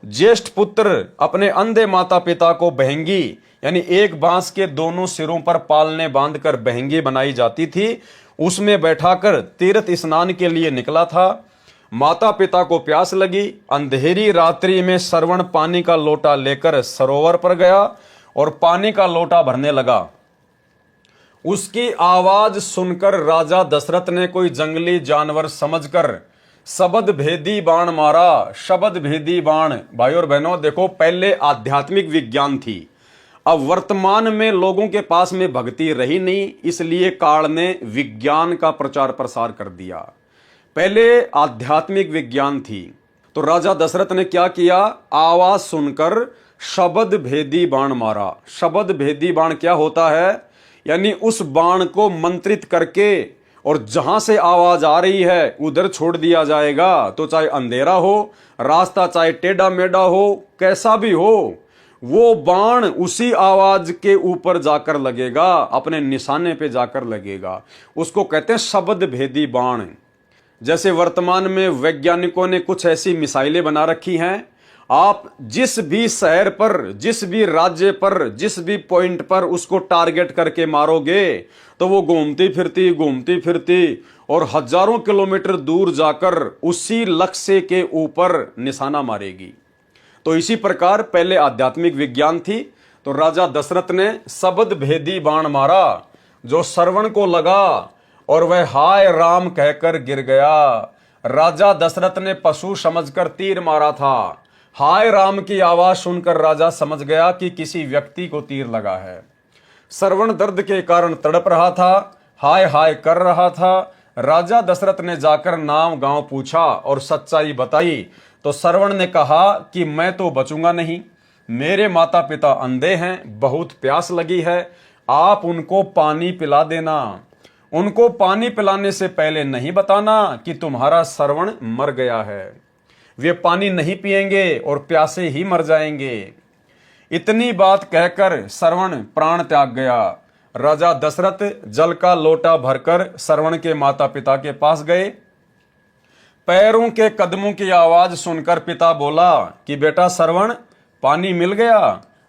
ज्येष्ठ पुत्र अपने अंधे माता पिता को बहंगी, यानी एक बांस के दोनों सिरों पर पालने बांधकर बहंगी बनाई जाती थी, उसमें बैठाकर तीर्थ स्नान के लिए निकला था। माता पिता को प्यास लगी। अंधेरी रात्रि में श्रवण पानी का लोटा लेकर सरोवर पर गया और पानी का लोटा भरने लगा। उसकी आवाज सुनकर राजा दशरथ ने कोई जंगली जानवर समझकर शब्द भेदी बाण मारा। शब्द भेदी बाण, भाई और बहनों देखो, पहले आध्यात्मिक विज्ञान थी, अब वर्तमान में लोगों के पास में भक्ति रही नहीं, इसलिए काल ने विज्ञान का प्रचार प्रसार कर दिया। पहले आध्यात्मिक विज्ञान थी। तो राजा दशरथ ने क्या किया? आवाज सुनकर शब्द भेदी बाण मारा। शब्द भेदी बाण क्या होता है? यानी उस बाण को मंत्रित करके और जहां से आवाज आ रही है उधर छोड़ दिया जाएगा। तो चाहे अंधेरा हो, रास्ता चाहे टेढ़ा मेढ़ा हो, कैसा भी हो, वो बाण उसी आवाज के ऊपर जाकर लगेगा, अपने निशाने पे जाकर लगेगा। उसको कहते हैं शब्द भेदी बाण। जैसे वर्तमान में वैज्ञानिकों ने कुछ ऐसी मिसाइलें बना रखी हैं, आप जिस भी शहर पर, जिस भी राज्य पर, जिस भी पॉइंट पर उसको टारगेट करके मारोगे तो वो घूमती फिरती और हजारों किलोमीटर दूर जाकर उसी लक्ष्य के ऊपर निशाना मारेगी। तो इसी प्रकार पहले आध्यात्मिक विज्ञान थी। तो राजा दशरथ ने शब्द भेदी बाण मारा, जो श्रवण को लगा और वह हाय राम कहकर गिर गया। राजा दशरथ ने पशु समझकर तीर मारा था। हाय राम की आवाज सुनकर राजा समझ गया कि किसी व्यक्ति को तीर लगा है। श्रवण दर्द के कारण तड़प रहा था, हाय हाय कर रहा था। राजा दशरथ ने जाकर नाम गांव पूछा और सच्चाई बताई। तो श्रवण ने कहा कि मैं तो बचूंगा नहीं, मेरे माता पिता अंधे हैं, बहुत प्यास लगी है, आप उनको पानी पिला देना। उनको पानी पिलाने से पहले नहीं बताना कि तुम्हारा श्रवण मर गया है। वे पानी नहीं पिएंगे और प्यासे ही मर जाएंगे। इतनी बात कहकर श्रवण प्राण त्याग गया। राजा दशरथ जल का लोटा भरकर श्रवण के माता पिता के पास गए। पैरों के कदमों की आवाज सुनकर पिता बोला कि बेटा श्रवण, पानी मिल गया।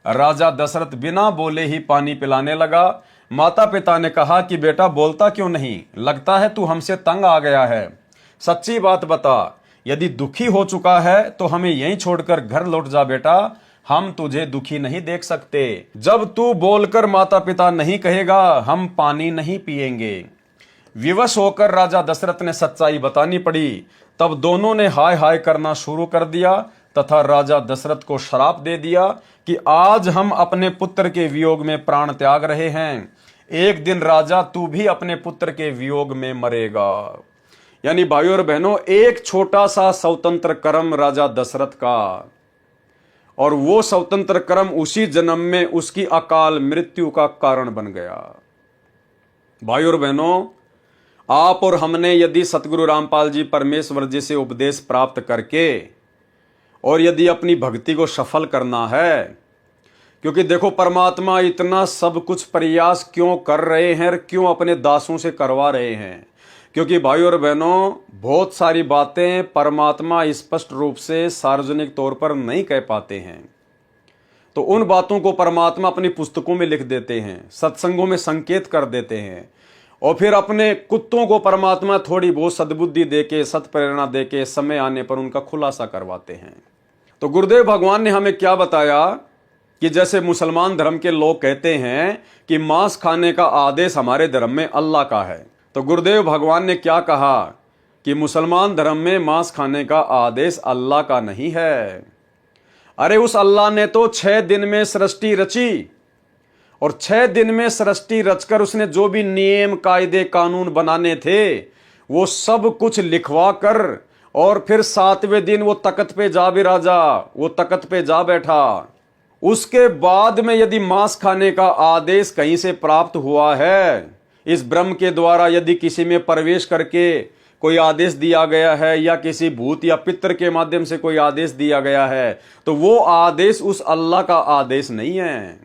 राजा दशरथ बिना बोले ही पानी पिलाने लगा। माता पिता ने कहा कि बेटा बोलता क्यों नहीं, लगता है तू हमसे तंग आ गया है। सच्ची बात बता, यदि दुखी हो चुका है तो हमें यहीं छोड़कर घर लौट जा बेटा, हम तुझे दुखी नहीं देख सकते। जब तू बोलकर माता पिता नहीं कहेगा हम पानी नहीं पिएंगे। विवश होकर राजा दशरथ ने सच्चाई बतानी पड़ी। तब दोनों ने हाय हाय करना शुरू कर दिया तथा राजा दशरथ को श्राप दे दिया कि आज हम अपने पुत्र के वियोग में प्राण त्याग रहे हैं, एक दिन राजा तू भी अपने पुत्र के वियोग में मरेगा। यानी भाइयों और बहनों, एक छोटा सा स्वतंत्र कर्म राजा दशरथ का, और वो स्वतंत्र कर्म उसी जन्म में उसकी अकाल मृत्यु का कारण बन गया। भाइयों और बहनों, आप और हमने यदि सतगुरु रामपाल जी परमेश्वर जी से उपदेश प्राप्त करके और यदि अपनी भक्ति को सफल करना है, क्योंकि देखो परमात्मा इतना सब कुछ प्रयास क्यों कर रहे हैं और क्यों अपने दासों से करवा रहे हैं, क्योंकि भाइयों और बहनों बहुत सारी बातें परमात्मा स्पष्ट रूप से सार्वजनिक तौर पर नहीं कह पाते हैं। तो उन बातों को परमात्मा अपनी पुस्तकों में लिख देते हैं, सत्संगों में संकेत कर देते हैं, और फिर अपने कुत्तों को परमात्मा थोड़ी बहुत सद्बुद्धि देके, सत्प्रेरणा देके समय आने पर उनका खुलासा करवाते हैं। तो गुरुदेव भगवान ने हमें क्या बताया कि जैसे मुसलमान धर्म के लोग कहते हैं कि मांस खाने का आदेश हमारे धर्म में अल्लाह का है, तो गुरुदेव भगवान ने क्या कहा कि मुसलमान धर्म में मांस खाने का आदेश अल्लाह का नहीं है। अरे उस अल्लाह ने तो 6 दिन में सृष्टि रची, और 6 दिन में सृष्टि रचकर उसने जो भी नियम कायदे कानून बनाने थे वो सब कुछ लिखवा कर, और फिर 7वें दिन वो तख्त पे जा बिराजा, वो तख्त पे जा बैठा। उसके बाद में यदि मांस खाने का आदेश कहीं से प्राप्त हुआ है, इस ब्रह्म के द्वारा यदि किसी में प्रवेश करके कोई आदेश दिया गया है, या किसी भूत या पितर के माध्यम से कोई आदेश दिया गया है, तो वो आदेश उस अल्लाह का आदेश नहीं है।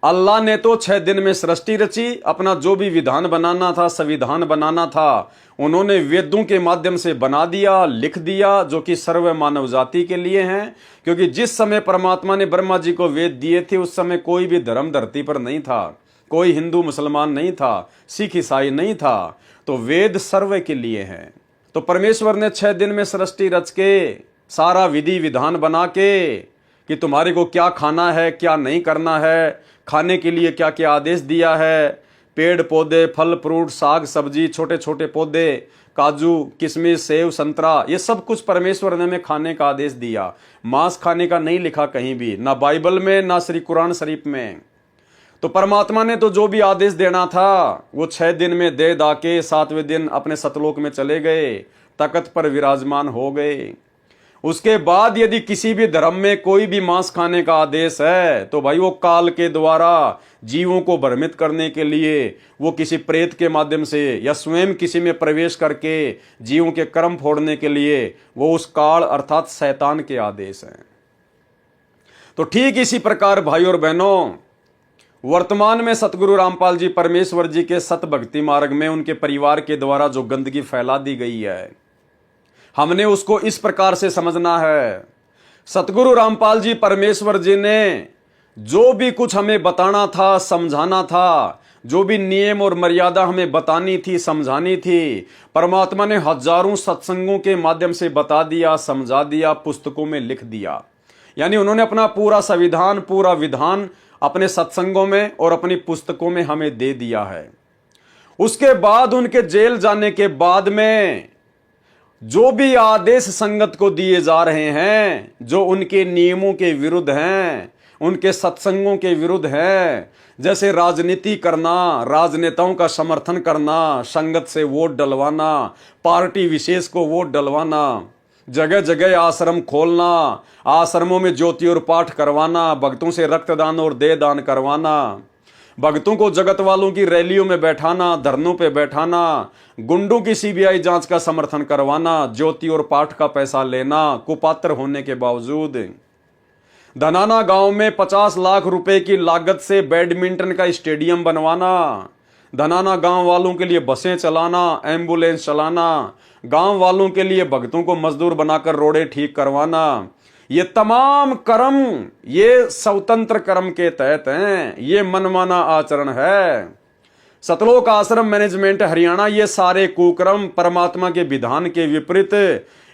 अल्लाह ने तो 6 दिन में सृष्टि रची, अपना जो भी विधान बनाना था, संविधान बनाना था, उन्होंने वेदों के माध्यम से बना दिया, लिख दिया, जो कि सर्व मानव जाति के लिए हैं। क्योंकि जिस समय परमात्मा ने ब्रह्मा जी को वेद दिए थे उस समय कोई भी धर्म धरती पर नहीं था, कोई हिंदू मुसलमान नहीं था, सिख ईसाई नहीं था, तो वेद सर्व के लिए हैं। तो परमेश्वर ने 6 दिन में सृष्टि रच के सारा विधि विधान बना के कि तुम्हारे को क्या खाना है, क्या नहीं करना है, खाने के लिए क्या क्या आदेश दिया है, पेड़ पौधे, फल फ्रूट, साग सब्जी, छोटे छोटे पौधे, काजू किशमिश, सेव संतरा, ये सब कुछ परमेश्वर ने हमें खाने का आदेश दिया। मांस खाने का नहीं लिखा कहीं भी, ना बाइबल में, ना श्री कुरान शरीफ में। तो परमात्मा ने तो जो भी आदेश देना था वो 6 दिन में दे दा के 7वें दिन अपने सतलोक में चले गए, तख्त पर विराजमान हो गए। उसके बाद यदि किसी भी धर्म में कोई भी मांस खाने का आदेश है तो भाई वो काल के द्वारा जीवों को भ्रमित करने के लिए, वो किसी प्रेत के माध्यम से या स्वयं किसी में प्रवेश करके जीवों के कर्म फोड़ने के लिए, वो उस काल अर्थात शैतान के आदेश हैं। तो ठीक इसी प्रकार भाई और बहनों, वर्तमान में सतगुरु रामपाल जी परमेश्वर जी के सत भक्ति मार्ग में उनके परिवार के द्वारा जो गंदगी फैला दी गई है, हमने उसको इस प्रकार से समझना है। सतगुरु रामपाल जी परमेश्वर जी ने जो भी कुछ हमें बताना था, समझाना था, जो भी नियम और मर्यादा हमें बतानी थी, समझानी थी, परमात्मा ने हजारों सत्संगों के माध्यम से बता दिया, समझा दिया, पुस्तकों में लिख दिया। यानी उन्होंने अपना पूरा संविधान, पूरा विधान अपने सत्संगों में और अपनी पुस्तकों में हमें दे दिया है। उसके बाद उनके जेल जाने के बाद में जो भी आदेश संगत को दिए जा रहे हैं, जो उनके नियमों के विरुद्ध हैं, उनके सत्संगों के विरुद्ध हैं, जैसे राजनीति करना, राजनेताओं का समर्थन करना, संगत से वोट डलवाना, पार्टी विशेष को वोट डलवाना, जगह जगह आश्रम खोलना, आश्रमों में ज्योति और पाठ करवाना, भक्तों से रक्तदान और देह दान करवाना, भक्तों को जगत वालों की रैलियों में बैठाना, धरनों पे बैठाना, गुंडों की सीबीआई जांच का समर्थन करवाना, ज्योति और पाठ का पैसा लेना, कुपात्र होने के बावजूद। धनाना गांव में 50 लाख रुपए की लागत से बैडमिंटन का स्टेडियम बनवाना, धनाना गांव वालों के लिए बसें चलाना, एम्बुलेंस चलाना, गांव वालों के लिए भक्तों को मजदूर बनाकर रोडे ठीक करवाना, ये तमाम कर्म ये स्वतंत्र कर्म के तहत हैं। ये मनमाना आचरण है। सतलोक आश्रम मैनेजमेंट हरियाणा, ये सारे कुकर्म परमात्मा के विधान के विपरीत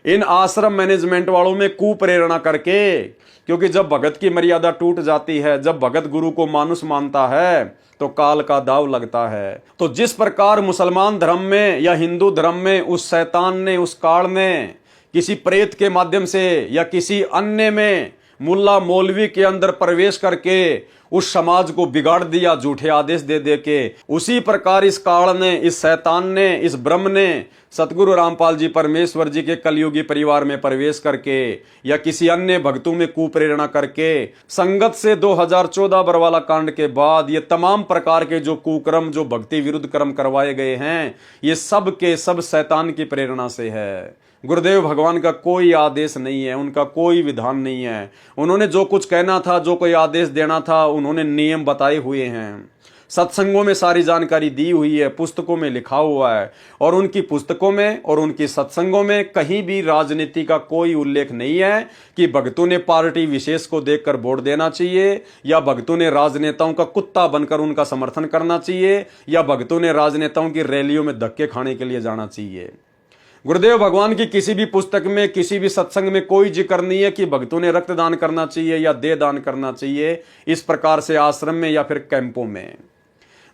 इन आश्रम मैनेजमेंट वालों में कुप्रेरणा करके, क्योंकि जब भगत की मर्यादा टूट जाती है, जब भगत गुरु को मानुष मानता है तो काल का दाव लगता है। तो जिस प्रकार मुसलमान धर्म में या हिंदू धर्म में उस शैतान ने, उस काल ने किसी प्रेत के माध्यम से या किसी अन्य में मुल्ला मौलवी के अंदर प्रवेश करके उस समाज को बिगाड़ दिया झूठे आदेश दे दे के, उसी प्रकार इस काल ने, इस शैतान ने, इस ब्रह्म ने सतगुरु रामपाल जी परमेश्वर जी के कलयुगी परिवार में प्रवेश करके या किसी अन्य भक्तों में कुप्रेरणा करके संगत से 2014 बरवाला कांड के बाद ये तमाम प्रकार के जो कुकर्म, जो भक्ति विरुद्ध कर्म करवाए गए हैं, ये सब के सब शैतान की प्रेरणा से है। गुरुदेव भगवान का कोई आदेश नहीं है, उनका कोई विधान नहीं है। उन्होंने जो कुछ कहना था, जो कोई आदेश देना था, उन्होंने नियम बताए हुए हैं। सत्संगों में सारी जानकारी दी हुई है, पुस्तकों में लिखा हुआ है। और उनकी पुस्तकों में और उनकी सत्संगों में कहीं भी राजनीति का कोई उल्लेख नहीं है कि भक्तों ने पार्टी विशेष को देखकर वोट देना चाहिए, या भक्तों ने राजनेताओं का कुत्ता बनकर उनका समर्थन करना चाहिए, या भक्तों ने राजनेताओं की रैलियों में धक्के खाने के लिए जाना चाहिए। गुरुदेव भगवान की किसी भी पुस्तक में, किसी भी सत्संग में कोई जिक्र नहीं है कि भक्तों ने रक्तदान करना चाहिए या देह दान करना चाहिए इस प्रकार से आश्रम में या फिर कैंपों में।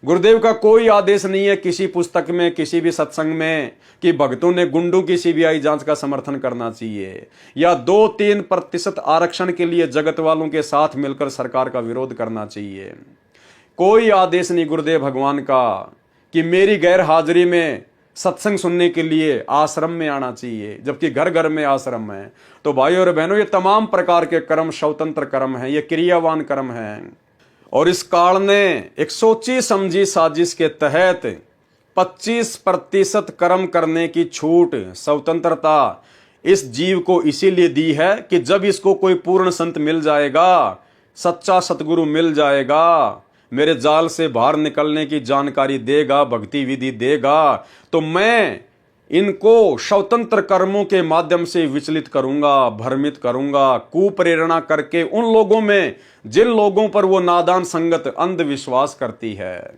गुरुदेव का कोई आदेश नहीं है किसी पुस्तक में, किसी भी सत्संग में कि भक्तों ने गुंडों की सीबीआई जांच का समर्थन करना चाहिए या 2-3% आरक्षण के लिए जगत वालों के साथ मिलकर सरकार का विरोध करना चाहिए। कोई आदेश नहीं गुरुदेव भगवान का कि मेरी गैर हाजिरी में सत्संग सुनने के लिए आश्रम में आना चाहिए, जबकि घर घर में आश्रम है। तो भाइयों और बहनों, ये तमाम प्रकार के कर्म स्वतंत्र कर्म हैं, ये क्रियावान कर्म हैं। और इस काल ने एक सोची समझी साजिश के तहत 25% कर्म करने की छूट, स्वतंत्रता इस जीव को इसीलिए दी है कि जब इसको कोई पूर्ण संत मिल जाएगा, सच्चा सतगुरु मिल जाएगा, मेरे जाल से बाहर निकलने की जानकारी देगा, भक्ति विधि देगा, तो मैं इनको स्वतंत्र कर्मों के माध्यम से विचलित करूंगा, भ्रमित करूंगा, कुप्रेरणा करके उन लोगों में जिन लोगों पर वो नादान संगत अंधविश्वास करती है।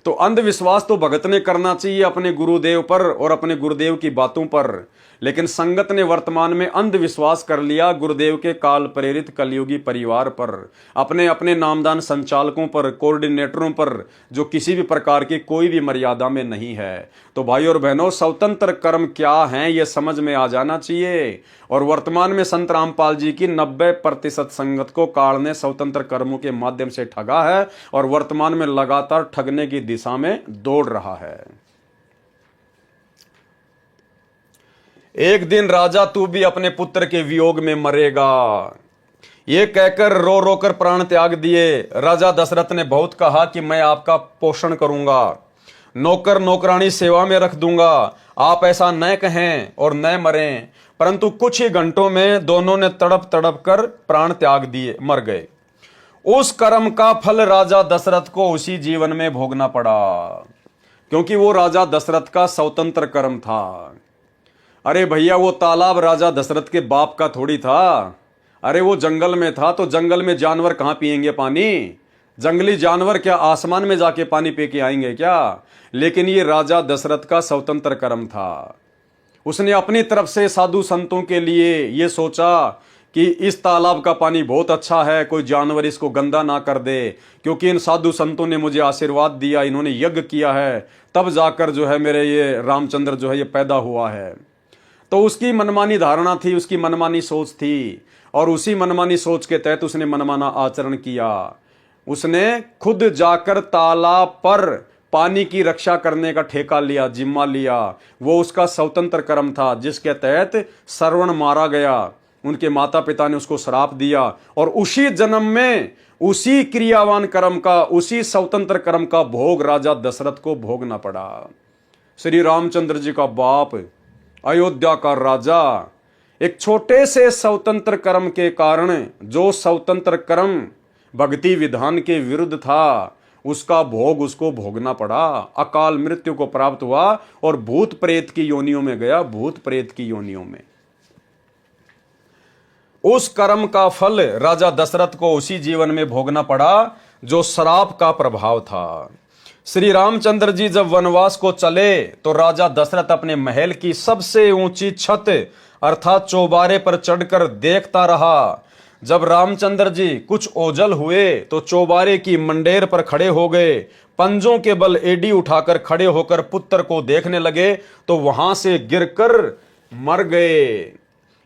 तो अंधविश्वास तो भगत ने करना चाहिए अपने गुरुदेव पर और अपने गुरुदेव की बातों पर, लेकिन संगत ने वर्तमान में अंधविश्वास कर लिया गुरुदेव के काल प्रेरित कलयुगी परिवार पर, अपने अपने नामदान संचालकों पर, कोऑर्डिनेटरों पर, जो किसी भी प्रकार की कोई भी मर्यादा में नहीं है। तो भाई और बहनों, स्वतंत्र कर्म क्या हैं ये समझ में आ जाना चाहिए। और वर्तमान में संत रामपाल जी की 90% संगत को काल ने स्वतंत्र कर्मों के माध्यम से ठगा है और वर्तमान में लगातार ठगने की दिशा में दौड़ रहा है। एक दिन राजा तू भी अपने पुत्र के वियोग में मरेगा, ये कहकर रो रो कर प्राण त्याग दिए। राजा दशरथ ने बहुत कहा कि मैं आपका पोषण करूंगा, नौकर नौकरानी सेवा में रख दूंगा, आप ऐसा न कहें और न मरें। परंतु कुछ ही घंटों में दोनों ने तड़प तड़प कर प्राण त्याग दिए, मर गए। उस कर्म का फल राजा दशरथ को उसी जीवन में भोगना पड़ा, क्योंकि वो राजा दशरथ का स्वतंत्र कर्म था। अरे भैया, वो तालाब राजा दशरथ के बाप का थोड़ी था। अरे वो जंगल में था, तो जंगल में जानवर कहां पिएंगे पानी? जंगली जानवर क्या आसमान में जाके पानी पी के आएंगे क्या? लेकिन ये राजा दशरथ का स्वतंत्र कर्म था। उसने अपनी तरफ से साधु संतों के लिए ये सोचा कि इस तालाब का पानी बहुत अच्छा है, कोई जानवर इसको गंदा ना कर दे, क्योंकि इन साधु संतों ने मुझे आशीर्वाद दिया, इन्होंने यज्ञ किया है, तब जाकर जो है मेरे ये रामचंद्र जो है ये पैदा हुआ है। तो उसकी मनमानी धारणा थी, उसकी मनमानी सोच थी, और उसी मनमानी सोच के तहत उसने मनमाना आचरण किया। उसने खुद जाकर तालाब पर पानी की रक्षा करने का ठेका लिया, जिम्मा लिया। वो उसका स्वतंत्र कर्म था, जिसके तहत श्रवण मारा गया। उनके माता पिता ने उसको श्राप दिया और उसी जन्म में उसी क्रियावान कर्म का, उसी स्वतंत्र कर्म का भोग राजा दशरथ को भोगना पड़ा। श्री रामचंद्र जी का बाप, अयोध्या का राजा, एक छोटे से स्वतंत्र कर्म के कारण, जो स्वतंत्र कर्म भक्ति विधान के विरुद्ध था, उसका भोग उसको भोगना पड़ा। अकाल मृत्यु को प्राप्त हुआ और भूत प्रेत की योनियों में गया, भूत प्रेत की योनियों में। उस कर्म का फल राजा दशरथ को उसी जीवन में भोगना पड़ा जो श्राप का प्रभाव था। श्री रामचंद्र जी जब वनवास को चले तो राजा दशरथ अपने महल की सबसे ऊंची छत अर्थात चौबारे पर चढ़कर देखता रहा। जब रामचंद्र जी कुछ ओझल हुए तो चौबारे की मंडेर पर खड़े हो गए, पंजों के बल एडी उठाकर खड़े होकर पुत्र को देखने लगे तो वहां से गिरकर मर गए।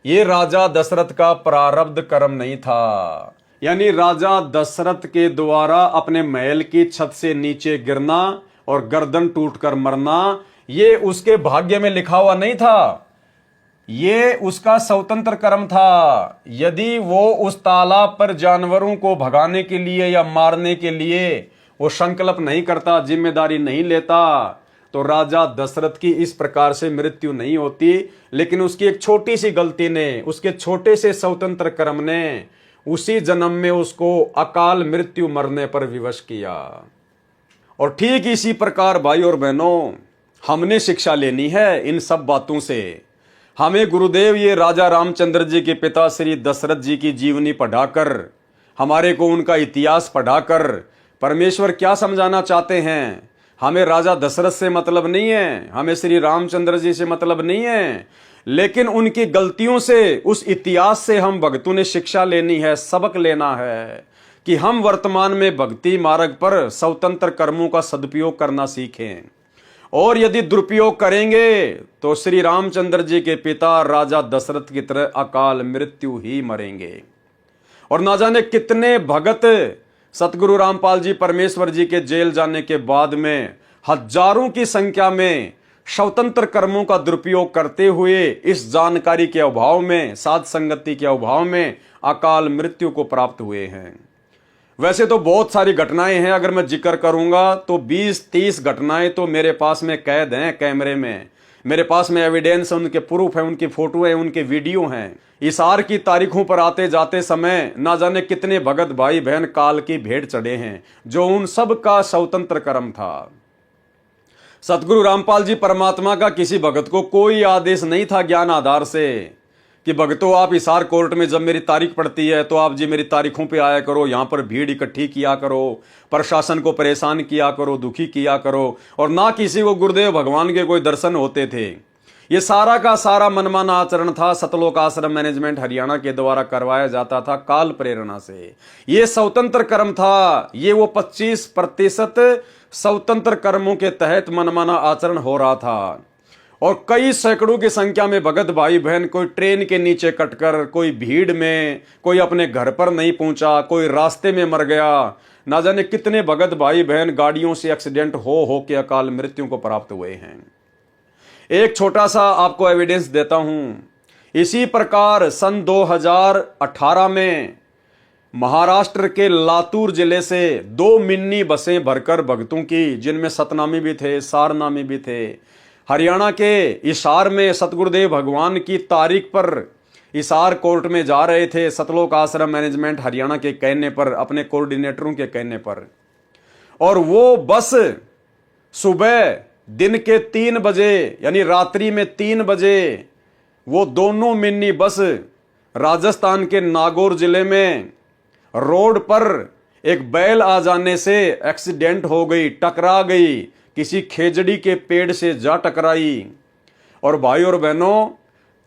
ये राजा दशरथ का प्रारब्ध कर्म नहीं था, यानी राजा दशरथ के द्वारा अपने महल की छत से नीचे गिरना और गर्दन टूटकर मरना, ये उसके भाग्य में लिखा हुआ नहीं था, ये उसका स्वतंत्र कर्म था। यदि वो उस तालाब पर जानवरों को भगाने के लिए या मारने के लिए वो संकल्प नहीं करता, जिम्मेदारी नहीं लेता, तो राजा दशरथ की इस प्रकार से मृत्यु नहीं होती। लेकिन उसकी एक छोटी सी गलती ने, उसके छोटे से स्वतंत्र कर्म ने उसी जन्म में उसको अकाल मृत्यु मरने पर विवश किया। और ठीक इसी प्रकार भाई और बहनों, हमने शिक्षा लेनी है इन सब बातों से। हमें गुरुदेव ये राजा रामचंद्र जी के पिता श्री दशरथ जी की जीवनी पढ़ाकर, हमारे को उनका इतिहास पढ़ाकर परमेश्वर क्या समझाना चाहते हैं। हमें राजा दशरथ से मतलब नहीं है, हमें श्री रामचंद्र जी से मतलब नहीं है, लेकिन उनकी गलतियों से, उस इतिहास से हम भक्तों ने शिक्षा लेनी है, सबक लेना है कि हम वर्तमान में भक्ति मार्ग पर स्वतंत्र कर्मों का सदुपयोग करना सीखें। और यदि दुरुपयोग करेंगे तो श्री रामचंद्र जी के पिता राजा दशरथ की तरह अकाल मृत्यु ही मरेंगे। और ना जाने कितने भगत सतगुरु रामपाल जी परमेश्वर जी के जेल जाने के बाद में हजारों की संख्या में स्वतंत्र कर्मों का दुरुपयोग करते हुए इस जानकारी के अभाव में, साध संगति के अभाव में अकाल मृत्यु को प्राप्त हुए हैं। वैसे तो बहुत सारी घटनाएं हैं, अगर मैं जिक्र करूंगा तो 20-30 घटनाएं तो मेरे पास में कैद हैं कैमरे में, मेरे पास में एविडेंस है, उनके प्रूफ है, उनकी फोटो है, उनके वीडियो हैं। इशार की तारीखों पर आते जाते समय ना जाने कितने भगत भाई बहन काल की भेंट चढ़े हैं, जो उन सब का स्वतंत्र कर्म था। सतगुरु रामपाल जी परमात्मा का किसी भगत को कोई आदेश नहीं था ज्ञान आधार से कि भगतों आप हिसार कोर्ट में जब मेरी तारीख पड़ती है तो आप जी मेरी तारीखों पे आया करो, यहाँ पर भीड़ इकट्ठी किया करो, प्रशासन को परेशान किया करो, दुखी किया करो। और ना किसी को गुरुदेव भगवान के कोई दर्शन होते थे। ये सारा का सारा मनमाना आचरण था, सतलोक आश्रम मैनेजमेंट हरियाणा के द्वारा करवाया जाता था काल प्रेरणा से। ये स्वतंत्र कर्म था, ये वो 25% स्वतंत्र कर्मों के तहत मनमाना आचरण हो रहा था। और कई सैकड़ों की संख्या में भगत भाई बहन, कोई ट्रेन के नीचे कटकर, कोई भीड़ में, कोई अपने घर पर नहीं पहुंचा, कोई रास्ते में मर गया। ना जाने कितने भगत भाई बहन गाड़ियों से एक्सीडेंट हो के अकाल मृत्यु को प्राप्त हुए हैं। एक छोटा सा आपको एविडेंस देता हूं। इसी प्रकार सन 2018 में महाराष्ट्र के लातूर जिले से 2 मिनी बसें भरकर भक्तों की, जिनमें सतनामी भी थे, सारनामी भी थे, हरियाणा के हिसार में सतगुरुदेव भगवान की तारीख पर हिसार कोर्ट में जा रहे थे, सतलोक आश्रम मैनेजमेंट हरियाणा के कहने पर, अपने कोऑर्डिनेटरों के कहने पर। और वो बस सुबह दिन के 3 बजे यानी रात्रि में 3 बजे वो दोनों मिनी बस राजस्थान के नागौर जिले में रोड पर एक बैल आ जाने से एक्सीडेंट हो गई, टकरा गई, किसी खेजड़ी के पेड़ से जा टकराई। और भाई और बहनों,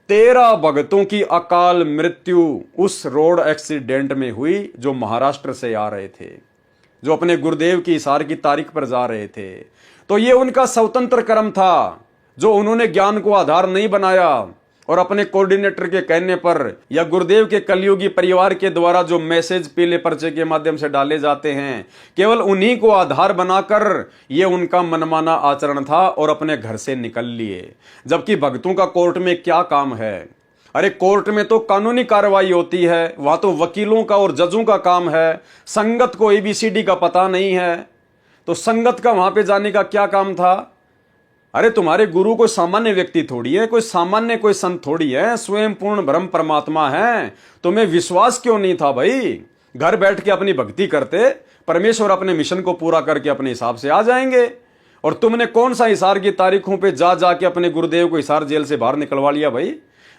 13 भगतों की अकाल मृत्यु उस रोड एक्सीडेंट में हुई, जो महाराष्ट्र से आ रहे थे, जो अपने गुरुदेव की हिसार की तारीख पर जा रहे थे। तो ये उनका स्वतंत्र कर्म था, जो उन्होंने ज्ञान को आधार नहीं बनाया और अपने कोऑर्डिनेटर के कहने पर या गुरुदेव के कलयुगी परिवार के द्वारा जो मैसेज पीले पर्चे के माध्यम से डाले जाते हैं, केवल उन्हीं को आधार बनाकर ये उनका मनमाना आचरण था और अपने घर से निकल लिए। जबकि भक्तों का कोर्ट में क्या काम है? अरे कोर्ट में तो कानूनी कार्रवाई होती है, वहां तो वकीलों का और जजों का काम है। संगत को ABCD का पता नहीं है, तो संगत का वहां पे जाने का क्या काम था? अरे तुम्हारे गुरु कोई सामान्य व्यक्ति थोड़ी है, कोई सामान्य कोई संत थोड़ी है, स्वयं पूर्ण ब्रह्म परमात्मा है। तुम्हें विश्वास क्यों नहीं था भाई? घर बैठ के अपनी भक्ति करते, परमेश्वर अपने मिशन को पूरा करके अपने हिसाब से आ जाएंगे। और तुमने कौन सा हिसार की तारीखों पे जा जाके अपने गुरुदेव को हिसार जेल से बाहर निकलवा लिया भाई?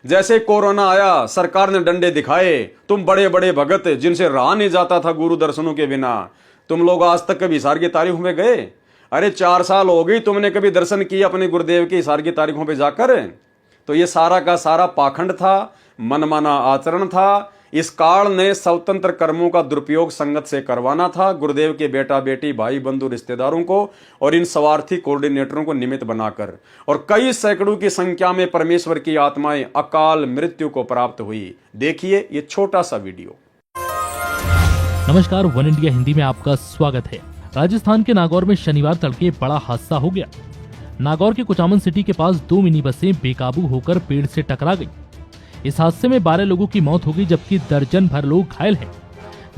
जैसे कोरोना आया, सरकार ने डंडे दिखाए, तुम बड़े बड़े भगत जिनसे रहा नहीं जाता था गुरु दर्शनों के बिना, तुम लोग आज तक कभी हिसार की तारीखों में गए? अरे 4 साल हो गई, तुमने कभी दर्शन किया अपने गुरुदेव के हिसार की तारीखों पे जाकर? तो ये सारा का सारा पाखंड था, मनमाना आचरण था। इस काल ने स्वतंत्र कर्मों का दुरुपयोग संगत से करवाना था, गुरुदेव के बेटा बेटी भाई बंधु रिश्तेदारों को और इन स्वार्थी कोऑर्डिनेटरों को निमित्त बनाकर। और कई सैकड़ों की संख्या में परमेश्वर की आत्माएं अकाल मृत्यु को प्राप्त हुई। देखिए ये छोटा सा वीडियो। नमस्कार, वन इंडिया हिंदी में आपका स्वागत है। राजस्थान के नागौर में शनिवार तड़के बड़ा हादसा हो गया। नागौर के कुचामन सिटी के पास 2 मिनी बसें बेकाबू होकर पेड़ से टकरा गई। इस हादसे में 12 लोगों की मौत हो गई, जबकि दर्जन भर लोग घायल हैं।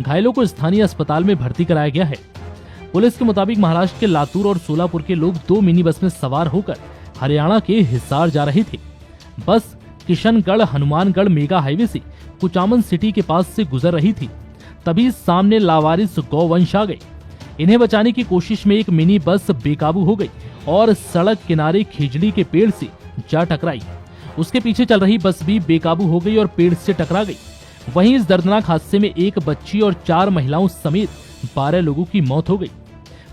घायलों को स्थानीय अस्पताल में भर्ती कराया गया है। पुलिस के मुताबिक महाराष्ट्र के लातूर और सोलापुर के लोग 2 मिनी बस में सवार होकर हरियाणा के हिसार जा रहे थे। बस किशनगढ़ हनुमानगढ़ मेगा हाईवे से कुचामन सिटी के पास से गुजर रही थी, तभी सामने लावारिस गौवंश आ गए। इन्हें बचाने की कोशिश में एक मिनी बस बेकाबू हो गई और सड़क किनारे खिजड़ी के पेड़ से जा टकराई। उसके पीछे चल रही बस भी बेकाबू हो गई और पेड़ से टकरा गई। वहीं इस दर्दनाक हादसे में एक बच्ची और 4 महिलाओं समेत 12 लोगों की मौत हो गई।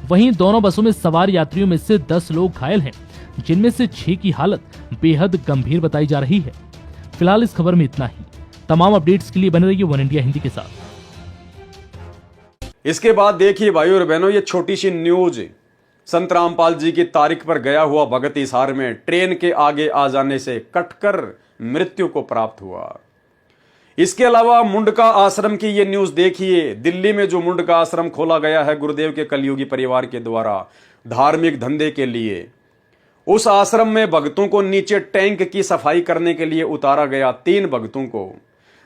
वहीं दोनों बसों में सवार यात्रियों में से 10 लोग घायल हैं, जिनमें से 6 की हालत बेहद गंभीर बताई जा रही है। फिलहाल इस खबर में इतना ही। तमाम अपडेट्स के लिए बने रहिए वन इंडिया हिंदी के साथ। इसके बाद देखिए भाइयों और बहनों, ये छोटी सी न्यूज संत रामपाल जी की तारीख पर गया हुआ भगत हिसार में ट्रेन के आगे आ जाने से कटकर मृत्यु को प्राप्त हुआ। इसके अलावा मुंडका आश्रम की ये न्यूज देखिए। दिल्ली में जो मुंडका आश्रम खोला गया है गुरुदेव के कलयुगी परिवार के द्वारा धार्मिक धंधे के लिए, उस आश्रम में भक्तों को नीचे टैंक की सफाई करने के लिए उतारा गया, 3 भक्तों को,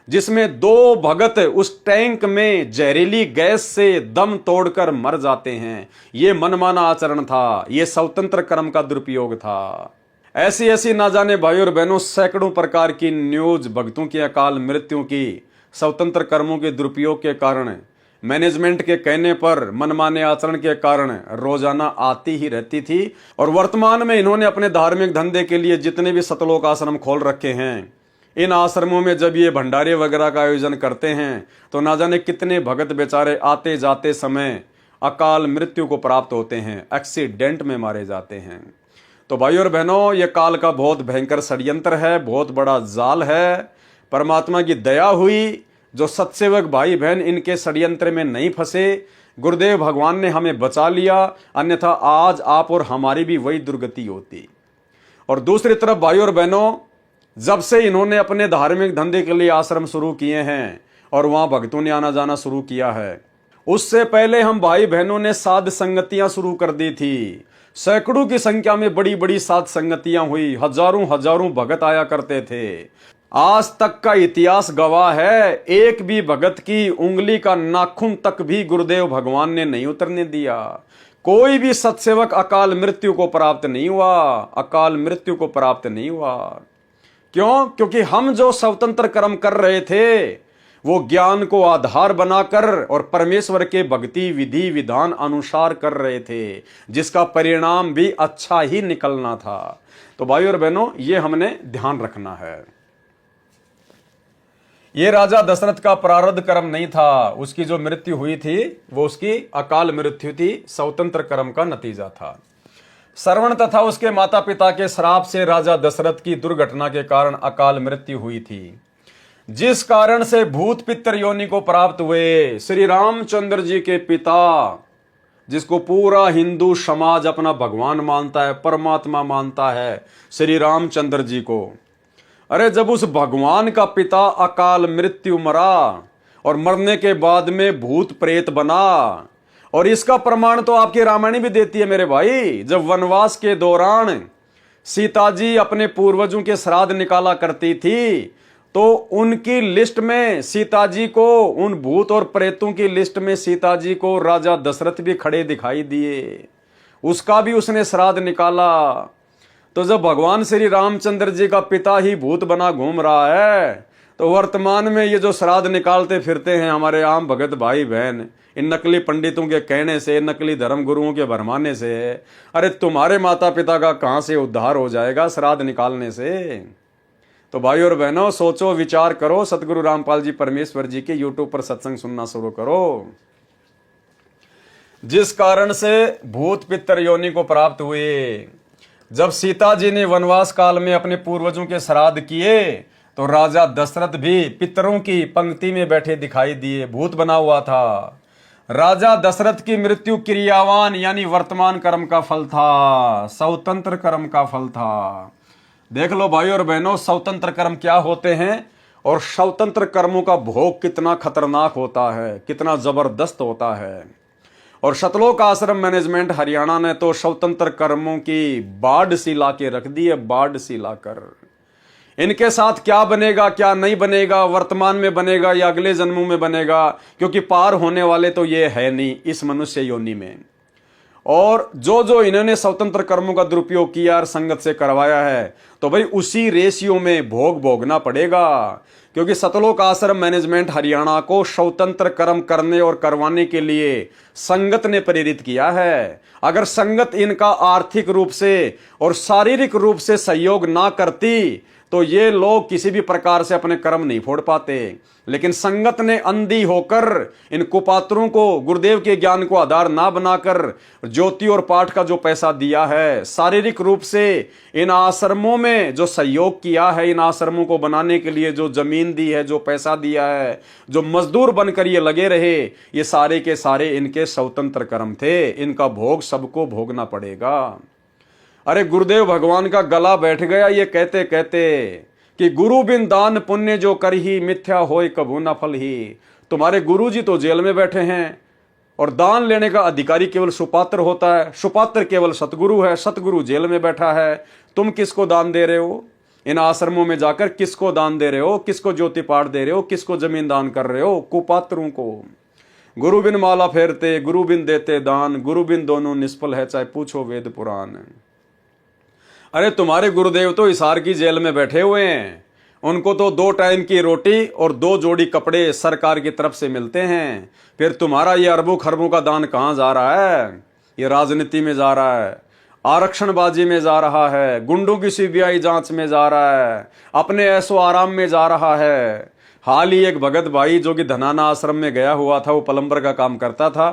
जिसमें 2 भगत उस टैंक में जहरीली गैस से दम तोड़कर मर जाते हैं। यह मनमाना आचरण था, यह स्वतंत्र कर्म का दुरुपयोग था। ऐसी ऐसी ना जाने भाइयों और बहनों सैकड़ों प्रकार की न्यूज भक्तों की अकाल मृत्यु की स्वतंत्र कर्मों के दुरुपयोग के कारण, मैनेजमेंट के कहने पर, मनमाने आचरण के कारण रोजाना आती ही रहती थी। और वर्तमान में इन्होंने अपने धार्मिक धंधे के लिए जितने भी सतलोक आश्रम खोल रखे हैं, इन आश्रमों में जब ये भंडारे वगैरह का आयोजन करते हैं तो ना जाने कितने भगत बेचारे आते जाते समय अकाल मृत्यु को प्राप्त होते हैं, एक्सीडेंट में मारे जाते हैं। तो भाइयों और बहनों, ये काल का बहुत भयंकर षड्यंत्र है, बहुत बड़ा जाल है। परमात्मा की दया हुई जो सत्सेवक भाई बहन इनके षड्यंत्र में नहीं फंसे, गुरुदेव भगवान ने हमें बचा लिया, अन्यथा आज आप और हमारी भी वही दुर्गति होती। और दूसरी तरफ भाइयों और बहनों, जब से इन्होंने अपने धार्मिक धंधे के लिए आश्रम शुरू किए हैं और वहां भक्तों ने आना जाना शुरू किया है, उससे पहले हम भाई बहनों ने साध संगतियां शुरू कर दी थी। सैकड़ों की संख्या में बड़ी बड़ी साध संगतियां हुई, हजारों हजारों भगत आया करते थे। आज तक का इतिहास गवाह है, एक भी भगत की उंगली का नाखून तक भी गुरुदेव भगवान ने नहीं उतरने दिया। कोई भी सत्सेवक अकाल मृत्यु को प्राप्त नहीं हुआ, अकाल मृत्यु को प्राप्त नहीं हुआ। क्यों? क्योंकि हम जो स्वतंत्र कर्म कर रहे थे वो ज्ञान को आधार बनाकर और परमेश्वर के भक्ति विधि विधान अनुसार कर रहे थे, जिसका परिणाम भी अच्छा ही निकलना था। तो भाइयों और बहनों, ये हमने ध्यान रखना है। ये राजा दशरथ का प्रारब्ध कर्म नहीं था, उसकी जो मृत्यु हुई थी वो उसकी अकाल मृत्यु थी, स्वतंत्र कर्म का नतीजा था। श्रवण तथा उसके माता पिता के श्राप से राजा दशरथ की दुर्घटना के कारण अकाल मृत्यु हुई थी, जिस कारण से भूत पितर योनि को प्राप्त हुए श्री रामचंद्र जी के पिता, जिसको पूरा हिंदू समाज अपना भगवान मानता है, परमात्मा मानता है, श्री रामचंद्र जी को। अरे जब उस भगवान का पिता अकाल मृत्यु मरा और मरने के बाद में भूत प्रेत बना, और इसका प्रमाण तो आपकी रामायण भी देती है मेरे भाई। जब वनवास के दौरान सीता जी अपने पूर्वजों के श्राद्ध निकाला करती थी, तो उनकी लिस्ट में सीता जी को, उन भूत और प्रेतों की लिस्ट में सीता जी को राजा दशरथ भी खड़े दिखाई दिए, उसका भी उसने श्राद्ध निकाला। तो जब भगवान श्री रामचंद्र जी का पिता ही भूत बना घूम रहा है, तो वर्तमान में ये जो श्राद्ध निकालते फिरते हैं हमारे आम भगत भाई बहन, इन नकली पंडितों के कहने से, नकली धर्म गुरुओं के भरमाने से, अरे तुम्हारे माता पिता का कहां से उद्धार हो जाएगा श्राद्ध निकालने से? तो भाइयों और बहनों, सोचो, विचार करो, सतगुरु रामपाल जी परमेश्वर जी के यूट्यूब पर सत्संग सुनना शुरू करो। जिस कारण से भूत पितर योनि को प्राप्त हुए, जब सीता जी ने वनवास काल में अपने पूर्वजों के श्राद्ध किए, तो राजा दशरथ भी पितरों की पंक्ति में बैठे दिखाई दिए, भूत बना हुआ था। राजा दशरथ की मृत्यु क्रियावान यानी वर्तमान कर्म का फल था, स्वतंत्र कर्म का फल था। देख लो भाइयों और बहनों, स्वतंत्र कर्म क्या होते हैं और स्वतंत्र कर्मों का भोग कितना खतरनाक होता है, कितना जबरदस्त होता है। और सतलोक आश्रम मैनेजमेंट हरियाणा ने तो स्वतंत्र कर्मों की बाढ़ सी ला के रख दी है, बाढ़ सी लाकर। इनके साथ क्या बनेगा क्या नहीं बनेगा, वर्तमान में बनेगा या अगले जन्मों में बनेगा, क्योंकि पार होने वाले तो ये है नहीं इस मनुष्य योनि में। और जो जो इन्होंने स्वतंत्र कर्मों का दुरुपयोग किया और संगत से करवाया है, तो भाई उसी रेशियो में भोग भोगना पड़ेगा। क्योंकि सतलोक आश्रम मैनेजमेंट हरियाणा को स्वतंत्र कर्म करने और करवाने के लिए संगत ने प्रेरित किया है। अगर संगत इनका आर्थिक रूप से और शारीरिक रूप से सहयोग ना करती तो ये लोग किसी भी प्रकार से अपने कर्म नहीं फोड़ पाते। लेकिन संगत ने अंधी होकर इन कुपात्रों को गुरुदेव के ज्ञान को आधार ना बनाकर ज्योति और पाठ का जो पैसा दिया है, शारीरिक रूप से इन आश्रमों में जो सहयोग किया है, इन आश्रमों को बनाने के लिए जो जमीन दी है, जो पैसा दिया है, जो मजदूर बनकर ये लगे रहे, ये सारे के सारे इनके स्वतंत्र कर्म थे। इनका भोग सबको भोगना पड़ेगा। अरे गुरुदेव भगवान का गला बैठ गया ये कहते कहते कि गुरु बिन दान पुण्य जो कर ही मिथ्या होय कभू न फल ही। तुम्हारे गुरु जी तो जेल में बैठे हैं और दान लेने का अधिकारी केवल सुपात्र होता है, सुपात्र केवल सतगुरु है, सतगुरु जेल में बैठा है। तुम किसको दान दे रहे हो? इन आश्रमों में जाकर किसको दान दे रहे हो? किसको ज्योति पाठ दे रहे हो? किसको जमीन दान कर रहे हो? कुपात्रों को। गुरु बिन माला फेरते, गुरु बिन देते दान, गुरु बिन दोनों निष्फल है, चाहे पूछो वेद पुराण। अरे तुम्हारे गुरुदेव तो हिसार की जेल में बैठे हुए हैं, उनको तो 2 टाइम की रोटी और 2 जोड़ी कपड़े सरकार की तरफ से मिलते हैं। फिर तुम्हारा ये अरबों खरबों का दान कहाँ जा रहा है? ये राजनीति में जा रहा है, आरक्षणबाजी में जा रहा है, गुंडों की सीबीआई जांच में जा रहा है, अपने ऐसो आराम में जा रहा है। हाल ही एक भगत भाई जो कि धनाना आश्रम में गया हुआ था, वो प्लम्बर का काम करता था,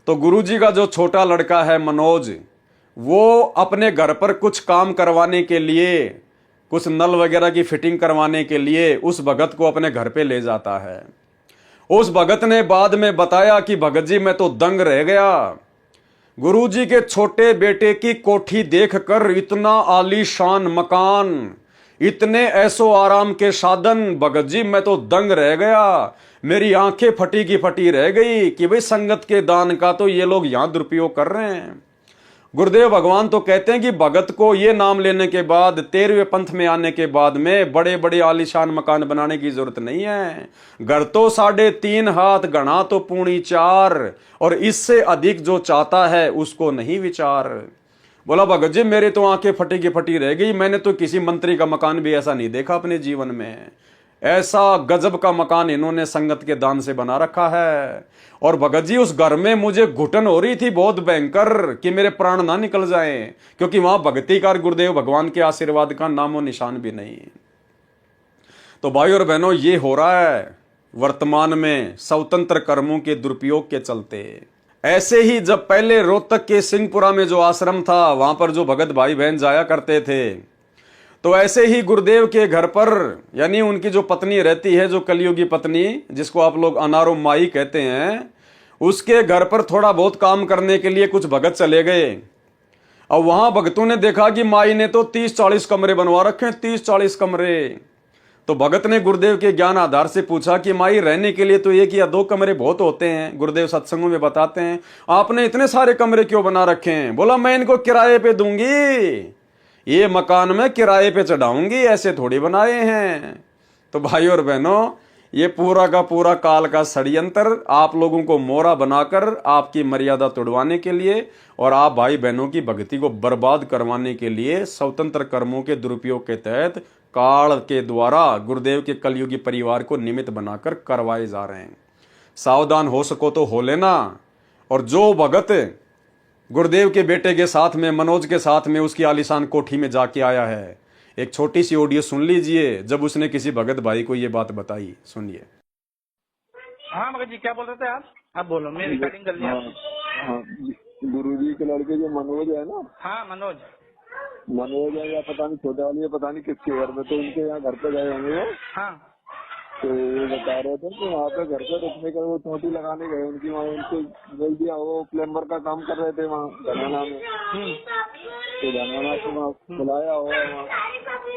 तो गुरुजी का जो छोटा लड़का है मनोज, वो अपने घर पर कुछ काम करवाने के लिए, कुछ नल वगैरह की फिटिंग करवाने के लिए उस भगत को अपने घर पे ले जाता है। उस भगत ने बाद में बताया कि भगत जी मैं तो दंग रह गया, गुरुजी के छोटे बेटे की कोठी देखकर, इतना आलीशान मकान, इतने ऐसो आराम के साधन, भगत जी मैं तो दंग रह गया। मेरी आंखें फटी की फटी रह गई कि भाई संगत के दान का तो ये लोग यहां दुरुपयोग कर रहे हैं। गुरुदेव भगवान तो कहते हैं कि भगत को ये नाम लेने के बाद, 13वें पंथ में आने के बाद में बड़े बड़े आलीशान मकान बनाने की जरूरत नहीं है। घर तो 3.5 हाथ, घना तो पूणी 4, और इससे अधिक जो चाहता है उसको नहीं विचार। बोला भगत जी मेरे तो आंखें फटी की फटी रह गई, मैंने तो किसी मंत्री का मकान भी ऐसा नहीं देखा अपने जीवन में। ऐसा गजब का मकान इन्होंने संगत के दान से बना रखा है। और भगत जी उस घर में मुझे घुटन हो रही थी बहुत भयंकर कि मेरे प्राण ना निकल जाएं, क्योंकि वहां भक्तिकार गुरुदेव भगवान के आशीर्वाद का नामो निशान भी नहीं। तो भाई और बहनों, ये हो रहा है वर्तमान में स्वतंत्र कर्मों के दुरुपयोग के चलते। ऐसे ही जब पहले रोहतक के सिंहपुरा में जो आश्रम था, वहां पर जो भगत भाई बहन जाया करते थे, तो ऐसे ही गुरुदेव के घर पर, यानी उनकी जो पत्नी रहती है, जो कलियुगी पत्नी, जिसको आप लोग अनारो माई कहते हैं, उसके घर पर थोड़ा बहुत काम करने के लिए कुछ भगत चले गए। अब वहां भगतों ने देखा कि माई ने तो 30-40 कमरे बनवा रखे हैं, 30-40 कमरे। तो भगत ने गुरुदेव के ज्ञान आधार से पूछा कि माई रहने के लिए तो 1 या 2 कमरे बहुत होते हैं। गुरुदेव सत्संगों में बताते हैं, आपने इतने सारे कमरे क्यों बना रखे हैं? बोला मैं इनको किराए पे दूंगी, ये मकान में किराए पे चढ़ाऊंगी, ऐसे थोड़ी बनाए हैं। तो भाई और बहनों, ये पूरा का पूरा काल का षड्यंत्र आप लोगों को मोरा बनाकर आपकी मर्यादा तोड़वाने के लिए और आप भाई बहनों की भक्ति को बर्बाद करवाने के लिए स्वतंत्र कर्मों के दुरुपयोग के तहत काल के द्वारा गुरुदेव के कलयुगी परिवार को निमित्त बनाकर करवाए जा रहे हैं। सावधान हो सको तो हो लेना। और जो भगत गुरुदेव के बेटे के साथ में, मनोज के साथ में उसकी आलीशान कोठी में जाके आया है, एक छोटी सी ऑडियो सुन लीजिए जब उसने किसी भगत भाई को ये बात बताई। सुनिए। हाँ भगत जी क्या बोल रहे थे आप बोलो, मैं रिकॉर्डिंग कर लिया। हाँ, गुरुजी के लड़के जो मनोज है ना, हाँ मनोज है या पता नहीं छोटे वाली है, पता नहीं किसके घर में, तो उनके यहाँ घर पे गए होंगे वो। हाँ तो वो बता रहे थे कि वहाँ पे घर पे रुकने का वो चोटी लगाने गए, उनकी वहाँ उनको बोल दिया, वो प्लम्बर का काम कर रहे थे वहाँ धनाना में, तो धनाना से वहाँ बुलाया हुआ वहाँ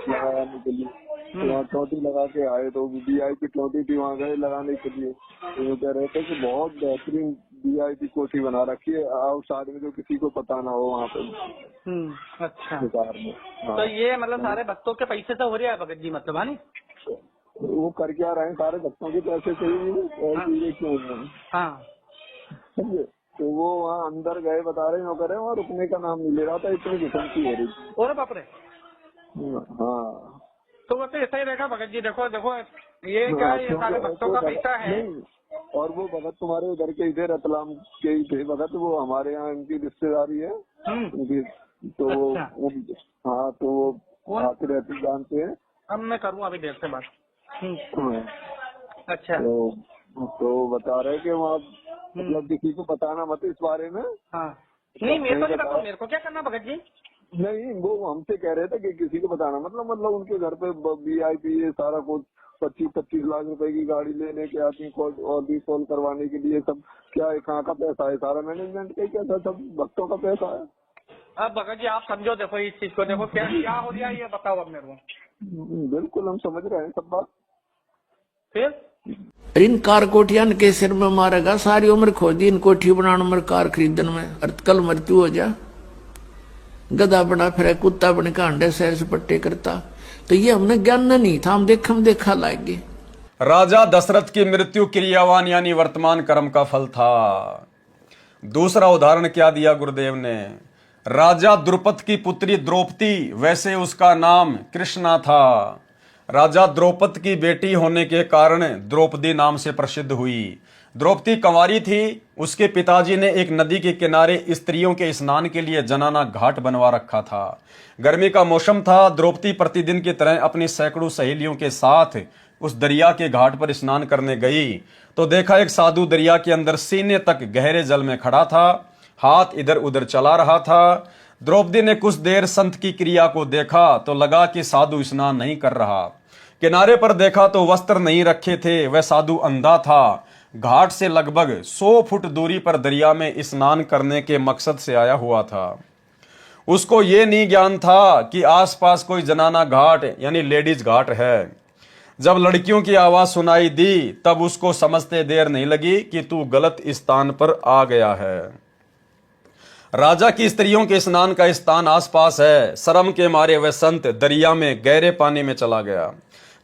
लगाने के लिए, तो वहाँ चोटी लगा के आए, तो VIP चोटी थी, वहाँ गए लगाने के लिए। तो वो कह रहे थे कि बहुत बेहतरीन VIP कोठी बना रखी है आउटसाइड में, जो किसी को पता ना हो वहाँ पे। अच्छा में। हाँ। तो ये मतलब सारे भक्तों के पैसे से हो रहा है भगत जी, मतलब है नी? वो कर क्या रहे हैं, सारे भक्तों के पैसे चाहिए और चीजें क्यों हैं। हाँ समझे? तो वो वहाँ अंदर गए, बता रहे नौकर है, वहाँ रुकने का नाम नहीं ले रहा था, इतनी घुसमती हो रही थी। और बाप रे। हाँ तो वो तो ऐसा ही रहेगा भगत जी। देखो देखो ये क्या, ये सारे भक्तों का पैसा है। नहीं, और वो भगत तुम्हारे उधर के इधर रतलाम के ही थे भगत, वो हमारे यहाँ इनकी रिश्तेदारी है उनकी, तो अच्छा। हाँ तो वो आते रहते जानते हैं। अब मैं करूँ अभी देर से बात। अच्छा। तो बता रहे कि वहाँ मतलब किसी को बताना मत इस बारे में। हाँ नहीं, मेरे को नहीं बताओ, मेरे को क्या करना भगत जी। नहीं, वो हमसे कह रहे थे कि किसी को बताना मतलब उनके घर पे VIP ये सारा कुछ 25-25 लाख रुपए की गाड़ी लेने के आती और भी कॉल करवाने के लिए, सब क्या है, कहाँ का पैसा है, सारा मैनेजमेंट का क्या था, सब भक्तों का पैसा है। अब भगत जी आप समझो, देखो इस चीज को, देखो क्या हो रहा है ये बताओ अब मेरे को। बिल्कुल हम समझ रहे हैं सब बात। फिर इन कार कोठियान के सिर में मारेगा, सारी उम्र खोदी इन कोठी बनाने में, कार खरीदन में, और कल मृत्यु हो जा, गधा बना फिर कुत्ता बन के अंडे सैर से पट्टे करता। तो ये हमने ज्ञान नहीं था, हम देखा लाएंगे। राजा दशरथ की मृत्यु क्रियावान यानी वर्तमान कर्म का फल था। दूसरा उदाहरण क्या दिया गुरुदेव ने, राजा द्रुपद की पुत्री द्रौपदी, वैसे उसका नाम कृष्णा था। राजा द्रौपद की बेटी होने के कारण द्रौपदी नाम से प्रसिद्ध हुई। द्रौपदी कंवारी थी। उसके पिताजी ने एक नदी के किनारे स्त्रियों के स्नान के लिए जनाना घाट बनवा रखा था। गर्मी का मौसम था। द्रौपदी प्रतिदिन की तरह अपनी सैकड़ों सहेलियों के साथ उस दरिया के घाट पर स्नान करने गई तो देखा एक साधु दरिया के अंदर सीने तक गहरे जल में खड़ा था, हाथ इधर उधर चला रहा था। द्रौपदी ने कुछ देर संत की क्रिया को देखा तो लगा कि साधु स्नान नहीं कर रहा। किनारे पर देखा तो वस्त्र नहीं रखे थे, वह साधु अंधा था। घाट से लगभग 100 फुट दूरी पर दरिया में स्नान करने के मकसद से आया हुआ था। उसको ये नहीं ज्ञान था कि आसपास कोई जनाना घाट यानी लेडीज घाट है। जब लड़कियों की आवाज सुनाई दी तब उसको समझते देर नहीं लगी कि तू गलत स्थान पर आ गया है। राजा की स्त्रियों के स्नान का स्थान आसपास है। शर्म के मारे वह संत दरिया में गहरे पानी में चला गया।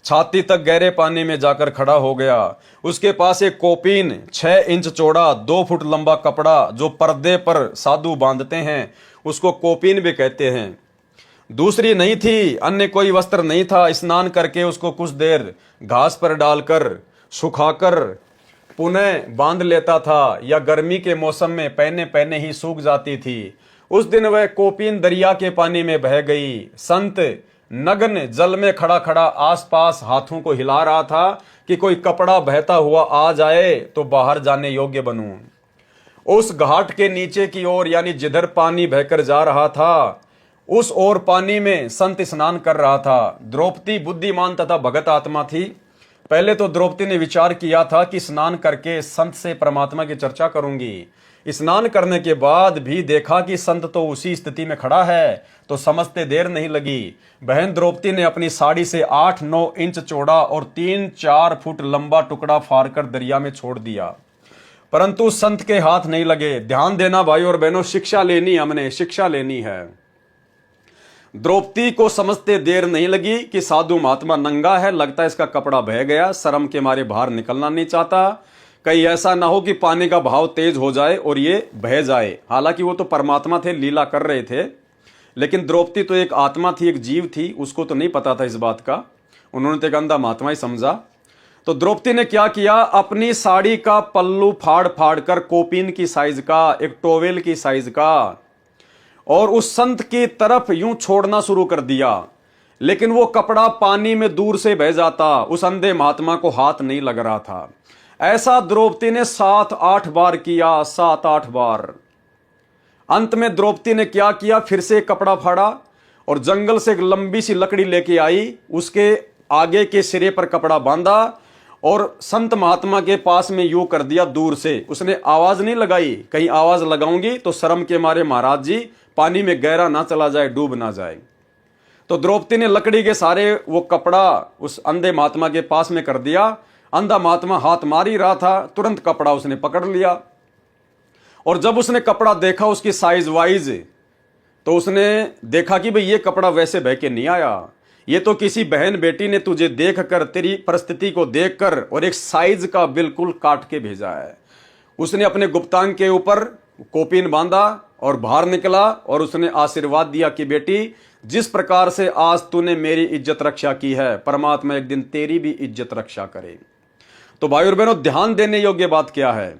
छाती तक गहरे पानी में जाकर खड़ा हो गया। उसके पास एक कोपीन 6 इंच चौड़ा 2 फुट लंबा कपड़ा जो पर्दे पर साधु बांधते हैं उसको कोपीन भी कहते हैं, दूसरी नहीं थी। अन्य कोई वस्त्र नहीं था। स्नान करके उसको कुछ देर घास पर डालकर सुखाकर पुनः बांध लेता था या गर्मी के मौसम में पहने ही सूख जाती थी। उस दिन वह कोपीन दरिया के पानी में बह गई। संत नग्न जल में खड़ा खड़ा आसपास हाथों को हिला रहा था कि कोई कपड़ा बहता हुआ आ जाए तो बाहर जाने योग्य बनूं। उस घाट के नीचे की ओर यानी जिधर पानी बहकर जा रहा था उस ओर पानी में संत स्नान कर रहा था। द्रौपदी बुद्धिमान तथा भगत आत्मा थी। पहले तो द्रौपदी ने विचार किया था कि स्नान करके संत से परमात्मा की चर्चा करूंगी। स्नान करने के बाद भी देखा कि संत तो उसी स्थिति में खड़ा है तो समझते देर नहीं लगी। बहन द्रौपदी ने अपनी साड़ी से 8-9 इंच चौड़ा और 3-4 फुट लंबा टुकड़ा फाड़कर दरिया में छोड़ दिया, परंतु संत के हाथ नहीं लगे। ध्यान देना भाई और बहनों, शिक्षा लेनी, हमने शिक्षा लेनी है। द्रौपदी को समझते देर नहीं लगी कि साधु महात्मा नंगा है, लगता है इसका कपड़ा बह गया। शर्म के मारे बाहर निकलना नहीं चाहता, कहीं ऐसा ना हो कि पानी का बहाव तेज हो जाए और ये बह जाए। हालांकि वो तो परमात्मा थे, लीला कर रहे थे, लेकिन द्रौपदी तो एक आत्मा थी, एक जीव थी, उसको तो नहीं पता था इस बात का। उन्होंने तो एक अंधा महात्मा ही समझा। तो द्रौपदी ने क्या किया, अपनी साड़ी का पल्लू फाड़ फाड़ कर कोपीन की साइज का, एक टोवेल की साइज का, और उस संत की तरफ यूं छोड़ना शुरू कर दिया। लेकिन वो कपड़ा पानी में दूर से बह जाता, उस अंधे महात्मा को हाथ नहीं लग रहा था। ऐसा द्रौपदी ने 7-8 बार किया, 7-8 बार। अंत में द्रौपदी ने क्या किया, फिर से कपड़ा फाड़ा और जंगल से एक लंबी सी लकड़ी लेके आई, उसके आगे के सिरे पर कपड़ा बांधा और संत महात्मा के पास में यूं कर दिया दूर से। उसने आवाज नहीं लगाई, कहीं आवाज लगाऊंगी तो शर्म के मारे महाराज जी पानी में गहरा ना चला जाए, डूब ना जाए। तो द्रौपदी ने लकड़ी के सारे वो कपड़ा उस अंधे महात्मा के पास में कर दिया। अंधा महात्मा हाथ मार ही रहा था, तुरंत कपड़ा उसने पकड़ लिया और जब उसने कपड़ा देखा उसकी साइज वाइज, तो उसने देखा कि भाई ये कपड़ा वैसे बह के नहीं आया, ये तो किसी बहन बेटी ने तुझे देखकर, तेरी परिस्थिति को देखकर और एक साइज का बिल्कुल काट के भेजा है। उसने अपने गुप्तांग के ऊपर कोपीन बांधा और बाहर निकला और उसने आशीर्वाद दिया कि बेटी, जिस प्रकार से आज तूने मेरी इज्जत रक्षा की है, परमात्मा एक दिन तेरी भी इज्जत रक्षा करे। तो भाई और बहनों, ध्यान देने योग्य बात क्या है,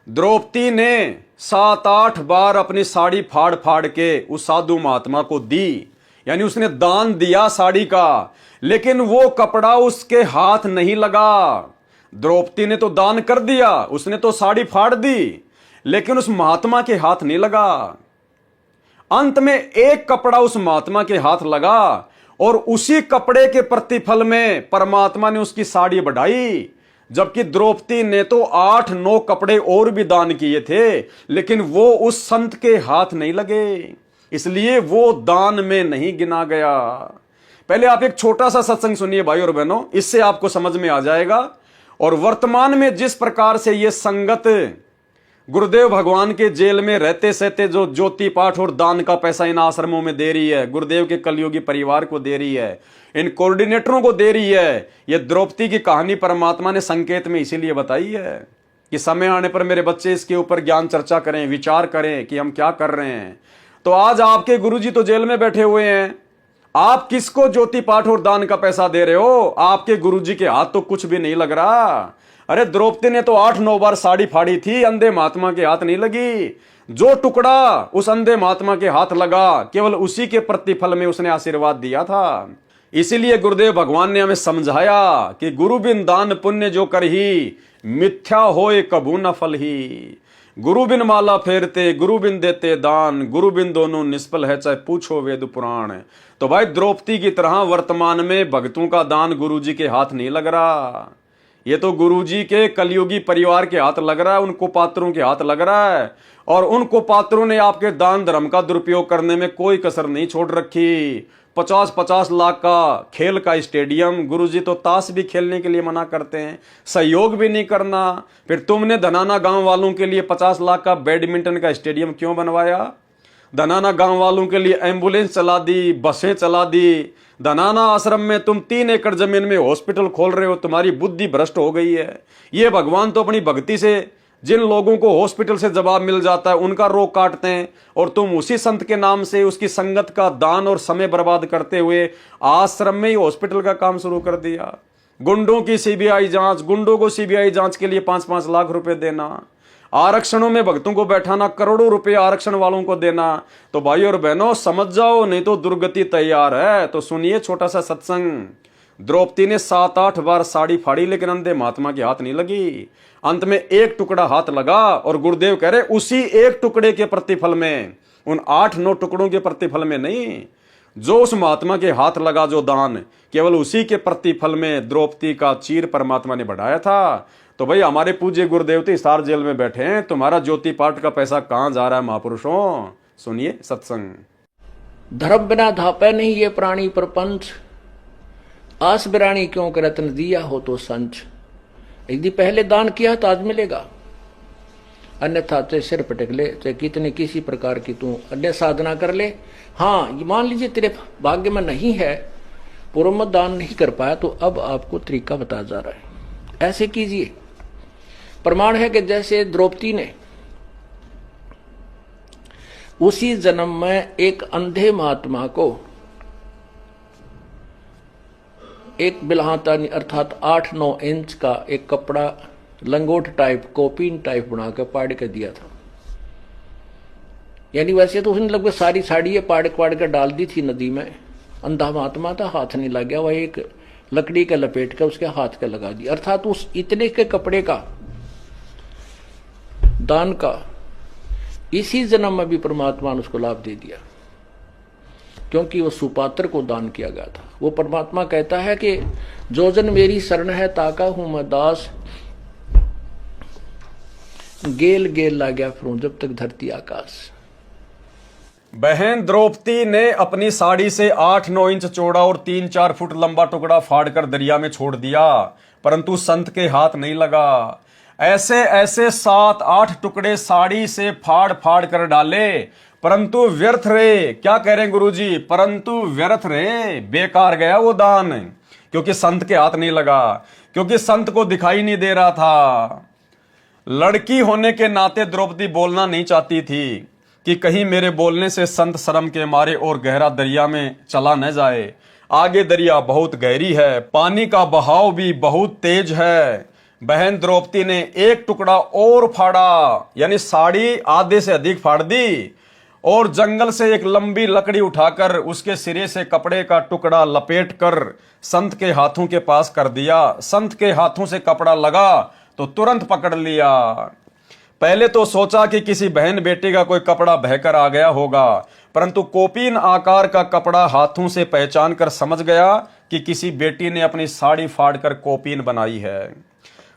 द्रौपदी ने 7-8 बार अपनी साड़ी फाड़ फाड़ के उस साधु महात्मा को दी, यानी उसने दान दिया साड़ी का, लेकिन वो कपड़ा उसके हाथ नहीं लगा। द्रौपदी ने तो दान कर दिया, उसने तो साड़ी फाड़ दी, लेकिन उस महात्मा के हाथ नहीं लगा। अंत में एक कपड़ा उस महात्मा के हाथ लगा और उसी कपड़े के प्रतिफल में परमात्मा ने उसकी साड़ी बढ़ाई। जबकि द्रौपदी ने तो 8-9 कपड़े और भी दान किए थे, लेकिन वो उस संत के हाथ नहीं लगे, इसलिए वो दान में नहीं गिना गया। पहले आप एक छोटा सा सत्संग सुनिए भाई और बहनों, इससे आपको समझ में आ जाएगा। और वर्तमान में जिस प्रकार से ये संगत गुरुदेव भगवान के जेल में रहते सहते जो ज्योति पाठ और दान का पैसा इन आश्रमों में दे रही है, गुरुदेव के कलयुगी परिवार को दे रही है, इन कोऑर्डिनेटरों को दे रही है, ये द्रौपदी की कहानी परमात्मा ने संकेत में इसीलिए बताई है कि समय आने पर मेरे बच्चे इसके ऊपर ज्ञान चर्चा करें, विचार करें कि हम क्या कर रहे हैं। तो आज आपके गुरुजी तो जेल में बैठे हुए हैं, आप किसको ज्योति पाठ और दान का पैसा दे रहे हो? आपके गुरुजी के हाथ तो कुछ भी नहीं लग रहा। अरे द्रौपदी ने तो 8-9 बार साड़ी फाड़ी थी, अंधे महात्मा के हाथ नहीं लगी। जो टुकड़ा उस अंधे महात्मा के हाथ लगा, केवल उसी के प्रतिफल में उसने आशीर्वाद दिया था। इसीलिए गुरुदेव भगवान ने हमें समझाया कि गुरु बिन दान पुण्य जो करही, मिथ्या होए कबू न फल ही। गुरु बिन माला फेरते, गुरु बिन देते दान, गुरु बिन दोनों निष्फल है, चाहे पूछो वेद पुराण। तो भाई द्रौपदी की तरह वर्तमान में भक्तों का दान गुरुजी के हाथ नहीं लग रहा, ये तो गुरुजी के कलयुगी परिवार के हाथ लग रहा है, उनको पात्रों के हाथ लग रहा है। और उनको पात्रों ने आपके दान धर्म का दुरुपयोग करने में कोई कसर नहीं छोड़ रखी। 50-50 लाख का खेल का स्टेडियम, गुरुजी तो ताश भी खेलने के लिए मना करते हैं, सहयोग भी नहीं करना। फिर तुमने धनाना गांव वालों के लिए 50 लाख का बैडमिंटन का स्टेडियम क्यों बनवाया? धनाना गांव वालों के लिए एम्बुलेंस चला दी, बसें चला दी। धनाना आश्रम में तुम 3 एकड़ जमीन में हॉस्पिटल खोल रहे हो, तुम्हारी बुद्धि भ्रष्ट हो गई है। ये भगवान तो अपनी भक्ति से जिन लोगों को हॉस्पिटल से जवाब मिल जाता है उनका रोग काटते हैं, और तुम उसी संत के नाम से उसकी संगत का दान और समय बर्बाद करते हुए आश्रम में ही हॉस्पिटल का काम शुरू कर दिया। गुंडों की सीबीआई जांच, गुंडों को सीबीआई जांच के लिए 5-5 लाख रुपए देना, आरक्षणों में भक्तों को बैठाना, करोड़ों रुपए आरक्षण वालों को देना। तो भाई और बहनों समझ जाओ, नहीं तो दुर्गति तैयार है। तो सुनिए छोटा सा सत्संग। द्रौपदी ने 7-8 बार साड़ी फाड़ी, लेकिन अंधे महात्मा के हाथ नहीं लगी। अंत में एक टुकड़ा हाथ लगा, और गुरुदेव कह रहे उसी एक टुकड़े के प्रतिफल में, उन 8-9 टुकड़ों के प्रतिफल में नहीं, जो उस महात्मा के हाथ लगा जो दान, केवल उसी के प्रतिफल में द्रौपदी का चीर परमात्मा ने बढ़ाया था। तो भाई हमारे पूज्य गुरुदेव तो हिसार जेल में बैठे हैं, तुम्हारा ज्योति पाठ का पैसा कहां जा रहा है महापुरुषों? सुनिए सत्संग। धर्म बिना धापे नहीं ये प्राणी प्रपंच, आस बिरानी क्यों कर रत्न दिया हो तो संच। यदि पहले दान किया तो आज मिलेगा, अन्यथा चाहे सिर पटक ले, चाहे कितने किसी प्रकार की तू अन्य साधना कर ले। हाँ, ये मान लीजिए तेरे भाग्य में नहीं है, पूर्व में दान नहीं कर पाया, तो अब आपको तरीका बताया जा रहा है, ऐसे कीजिए। प्रमाण है कि जैसे द्रौपदी ने उसी जन्म में एक अंधे महात्मा को एक बिल्हाता अर्थात 8-9 इंच का एक कपड़ा लंगोट टाइप, कोपीन टाइप बना के पाड़ के दिया था। यानी वैसे तो उसने लगभग सारी साड़ी पाड़ के डाल दी थी नदी में। अंधा महात्मा था, हाथ नहीं लग गया, वह एक लकड़ी के लपेट के उसके हाथ के लगा दिया। अर्थात उस इतने के कपड़े का दान का इसी जन्म में भी परमात्मा ने उसको लाभ दे दिया, क्योंकि वो सुपात्र को दान किया गया था। वो परमात्मा कहता है कि जो जन मेरी शरण है ताका हूं मैं दास, गेल गेल ला गया फिरूं जब तक धरती आकाश। बहन द्रौपदी ने अपनी साड़ी से 8-9 इंच चौड़ा और 3-4 फुट लंबा टुकड़ा फाड़कर दरिया में छोड़ दिया, परंतु संत के हाथ नहीं लगा। ऐसे ऐसे 7-8 टुकड़े साड़ी से फाड़ फाड़ कर डाले, परंतु व्यर्थ रहे। क्या कह रहे हैं गुरुजी? परंतु व्यर्थ रहे, बेकार गया वो दान, क्योंकि संत के हाथ नहीं लगा, क्योंकि संत को दिखाई नहीं दे रहा था। लड़की होने के नाते द्रौपदी बोलना नहीं चाहती थी कि कहीं मेरे बोलने से संत शर्म के मारे और गहरा दरिया में चला न जाए। आगे दरिया बहुत गहरी है, पानी का बहाव भी बहुत तेज है। बहन द्रौपदी ने एक टुकड़ा और फाड़ा, यानी साड़ी आधे से अधिक फाड़ दी और जंगल से एक लंबी लकड़ी उठाकर उसके सिरे से कपड़े का टुकड़ा लपेटकर संत के हाथों के पास कर दिया। संत के हाथों से कपड़ा लगा तो तुरंत पकड़ लिया। पहले तो सोचा कि किसी बहन बेटी का कोई कपड़ा बहकर आ गया होगा, परंतु कोपीन आकार का कपड़ा हाथों से पहचान कर समझ गया कि किसी बेटी ने अपनी साड़ी फाड़कर कोपीन बनाई है।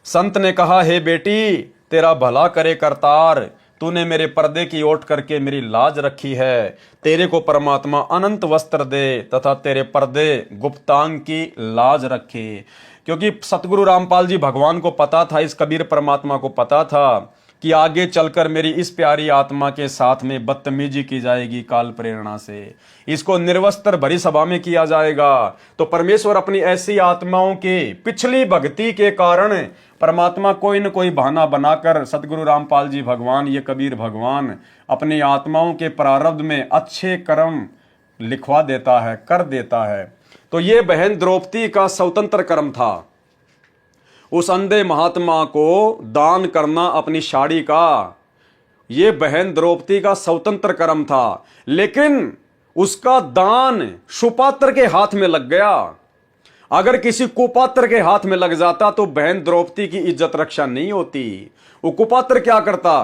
संत ने कहा, हे बेटी, तेरा भला करे करतार, तूने मेरे पर्दे की ओट करके मेरी लाज रखी है। तेरे को परमात्मा अनंत वस्त्र दे तथा तेरे पर्दे गुप्तांग की लाज रखे। क्योंकि सतगुरु रामपाल जी भगवान को पता था, इस कबीर परमात्मा को पता था कि आगे चलकर मेरी इस प्यारी आत्मा के साथ में बदतमीजी की जाएगी काल प्रेरणा से, इसको निर्वस्त्र भरी सभा में किया जाएगा। तो परमेश्वर अपनी ऐसी आत्माओं के पिछली भक्ति के कारण परमात्मा कोई न कोई बहाना बनाकर सतगुरु रामपाल जी भगवान, ये कबीर भगवान, अपनी आत्माओं के प्रारब्ध में अच्छे कर्म लिखवा देता है, कर देता है। तो ये बहन द्रौपदी का स्वतंत्र कर्म था, उस अंधे महात्मा को दान करना अपनी साड़ी का, ये बहन द्रौपदी का स्वतंत्र कर्म था। लेकिन उसका दान सुपात्र के हाथ में लग गया। अगर किसी कुपात्र के हाथ में लग जाता तो बहन द्रौपदी की इज्जत रक्षा नहीं होती। वो कुपात्र क्या करता,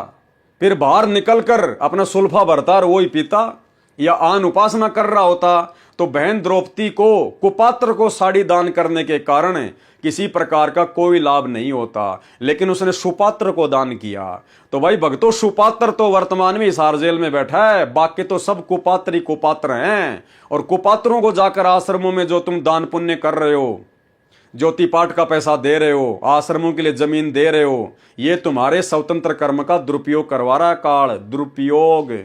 फिर बाहर निकलकर अपना सुल्फा भरता और वही पीता, या आन उपासना कर रहा होता। तो बहन द्रौपदी को कुपात्र को साड़ी दान करने के कारण किसी प्रकार का कोई लाभ नहीं होता, लेकिन उसने सुपात्र को दान किया। तो भाई भक्तों, सुपात्र तो वर्तमान में हिसार जेल में बैठा है, बाकी तो सब कुपात्री कुपात्र हैं। और कुपात्रों को जाकर आश्रमों में जो तुम दान पुण्य कर रहे हो, ज्योति पाठ का पैसा दे रहे हो, आश्रमों के लिए जमीन दे रहे हो, ये तुम्हारे स्वतंत्र कर्म का दुरुपयोग करवा रहा है काल, दुरुपयोग।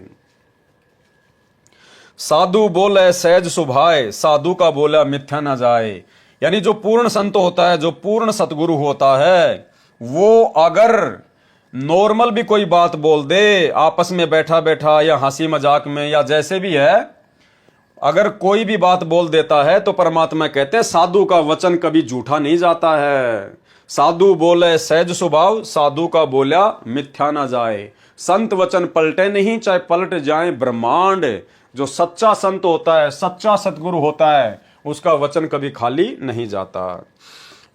साधु बोले सहज सुभाए, साधु का बोला मिथ्या न जाए। यानी जो पूर्ण संत होता है, जो पूर्ण सतगुरु होता है, वो अगर नॉर्मल भी कोई बात बोल दे, आपस में बैठा बैठा या हंसी मजाक में या जैसे भी है, अगर कोई भी बात बोल देता है तो परमात्मा कहते हैं साधु का वचन कभी झूठा नहीं जाता है। साधु बोले सहज स्वभाव, साधु का बोला मिथ्या ना जाए। संत वचन पलटे नहीं, चाहे पलट जाए ब्रह्मांड। जो सच्चा संत होता है, सच्चा सतगुरु होता है, उसका वचन कभी खाली नहीं जाता।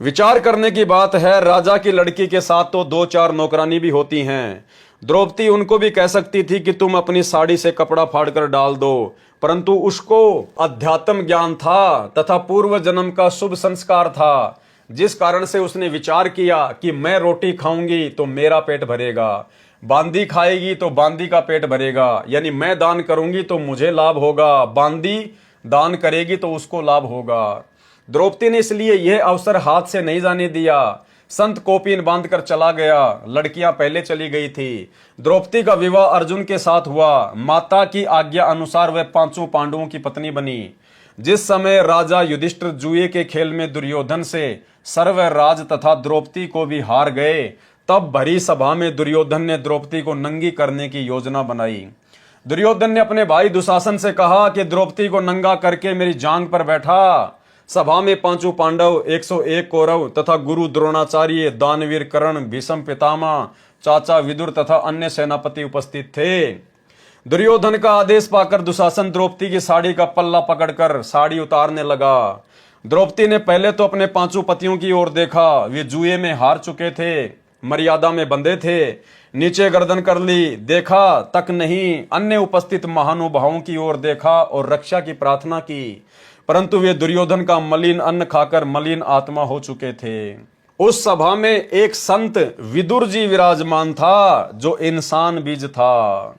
विचार करने की बात है, राजा की लड़की के साथ तो 2-4 नौकरानी भी होती हैं। द्रौपदी उनको भी कह सकती थी कि तुम अपनी साड़ी से कपड़ा फाड़कर डाल दो, परंतु उसको अध्यात्म ज्ञान था तथा पूर्व जन्म का शुभ संस्कार था, जिस कारण से उसने विचार किया कि मैं रोटी खाऊंगी तो मेरा पेट भरेगा, बांदी खाएगी तो बांदी का पेट भरेगा, यानी मैं दान करूंगी तो मुझे लाभ होगा, बांदी दान करेगी तो उसको लाभ होगा। द्रौपदी ने इसलिए यह अवसर हाथ से नहीं जाने दिया। संत कोपीन बांधकर चला गया, लड़कियां पहले चली गई थी। द्रौपदी का विवाह अर्जुन के साथ हुआ। माता की आज्ञा अनुसार वह 5 पांडवों की पत्नी बनी। जिस समय राजा युधिष्ठिर जुए के खेल में दुर्योधन से सर्व राज तथा द्रौपदी को भी हार गए, तब भरी सभा में दुर्योधन ने द्रौपदी को नंगी करने की योजना बनाई। दुर्योधन ने अपने भाई दुशासन से कहा कि द्रौपदी को नंगा करके मेरी जांग पर बैठा। सभा में 5 पांडव, 101 कौरव तथा गुरु द्रोणाचार्य, दानवीर कर्ण, भीष्म पितामह, चाचा विदुर तथा अन्य सेनापति उपस्थित थे। दुर्योधन का आदेश पाकर दुशासन द्रौपदी की साड़ी का पल्ला पकड़कर साड़ी उतारने लगा। द्रौपदी ने पहले तो अपने 5 पतियों की ओर देखा, वे जुए में हार चुके थे, मर्यादा में बंधे थे। नीचे गर्दन कर ली, देखा तक नहीं। अन्य उपस्थित महानुभावों की ओर देखा और रक्षा की प्रार्थना की, परंतु वे दुर्योधन का मलिन अन्न खाकर मलिन आत्मा हो चुके थे। उस सभा में एक संत विदुर जी विराजमान था, जो इंसान बीज था।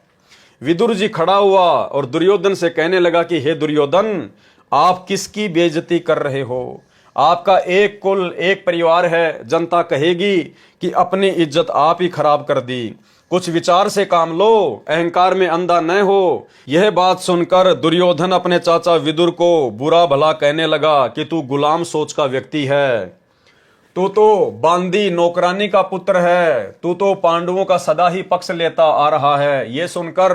विदुर जी खड़ा हुआ और दुर्योधन से कहने लगा कि हे दुर्योधन, आप किसकी बेइज्जती कर रहे हो? आपका एक कुल, एक परिवार है, जनता कहेगी कि अपनी इज्जत आप ही खराब कर दी। कुछ विचार से काम लो, अहंकार में अंधा न हो। यह बात सुनकर दुर्योधन अपने चाचा विदुर को बुरा भला कहने लगा कि तू गुलाम सोच का व्यक्ति है, तू तो बांदी नौकरानी का पुत्र है, तू तो पांडवों का सदा ही पक्ष लेता आ रहा है। ये सुनकर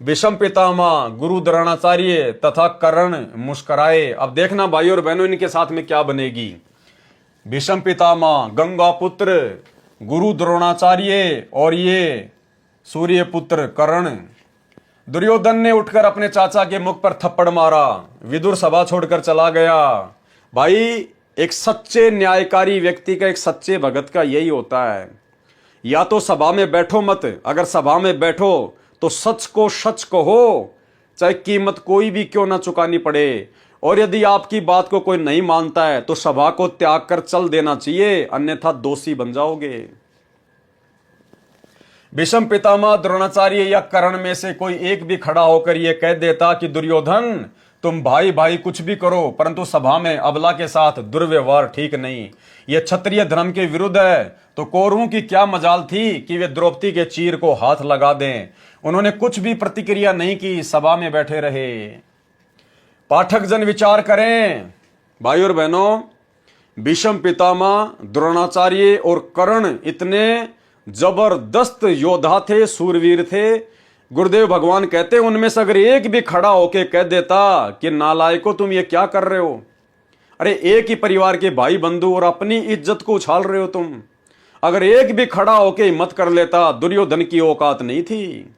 भीष्म पितामह, गुरु द्रोणाचार्य तथा कर्ण मुस्कुराए। अब देखना भाइयों और बहनों इनके साथ में क्या बनेगी। भीष्म पितामह, गंगा पुत्र गुरु द्रोणाचार्य और ये सूर्य पुत्र कर्ण। दुर्योधन ने उठकर अपने चाचा के मुख पर थप्पड़ मारा, विदुर सभा छोड़कर चला गया। भाई एक सच्चे न्यायकारी व्यक्ति का, एक सच्चे भगत का यही होता है, या तो सभा में बैठो मत, अगर सभा में बैठो तो सच को सच कहो, चाहे कीमत कोई भी क्यों ना चुकानी पड़े। और यदि आपकी बात को कोई नहीं मानता है तो सभा को त्याग कर चल देना चाहिए, अन्यथा दोषी बन जाओगे। भीष्म पितामह, द्रोणाचार्य या कर्ण में से कोई एक भी खड़ा होकर यह कह देता कि दुर्योधन तुम भाई भाई कुछ भी करो, परंतु सभा में अबला के साथ दुर्व्यवहार ठीक नहीं, यह क्षत्रिय धर्म के विरुद्ध है, तो कौरवों की क्या मजाल थी कि वे द्रौपदी के चीर को हाथ लगा दें। उन्होंने कुछ भी प्रतिक्रिया नहीं की, सभा में बैठे रहे। पाठक जन विचार करें भाई और बहनों, भीष्म पितामह, द्रोणाचार्य और कर्ण इतने जबरदस्त योद्धा थे, सूरवीर थे। गुरुदेव भगवान कहते हैं उनमें से अगर एक भी खड़ा होके कह देता कि नालायको तुम ये क्या कर रहे हो, अरे एक ही परिवार के भाई बंधु और अपनी इज्जत को उछाल रहे हो तुम, अगर एक भी खड़ा होके हिम्मत कर लेता, दुर्योधन की औकात नहीं थी।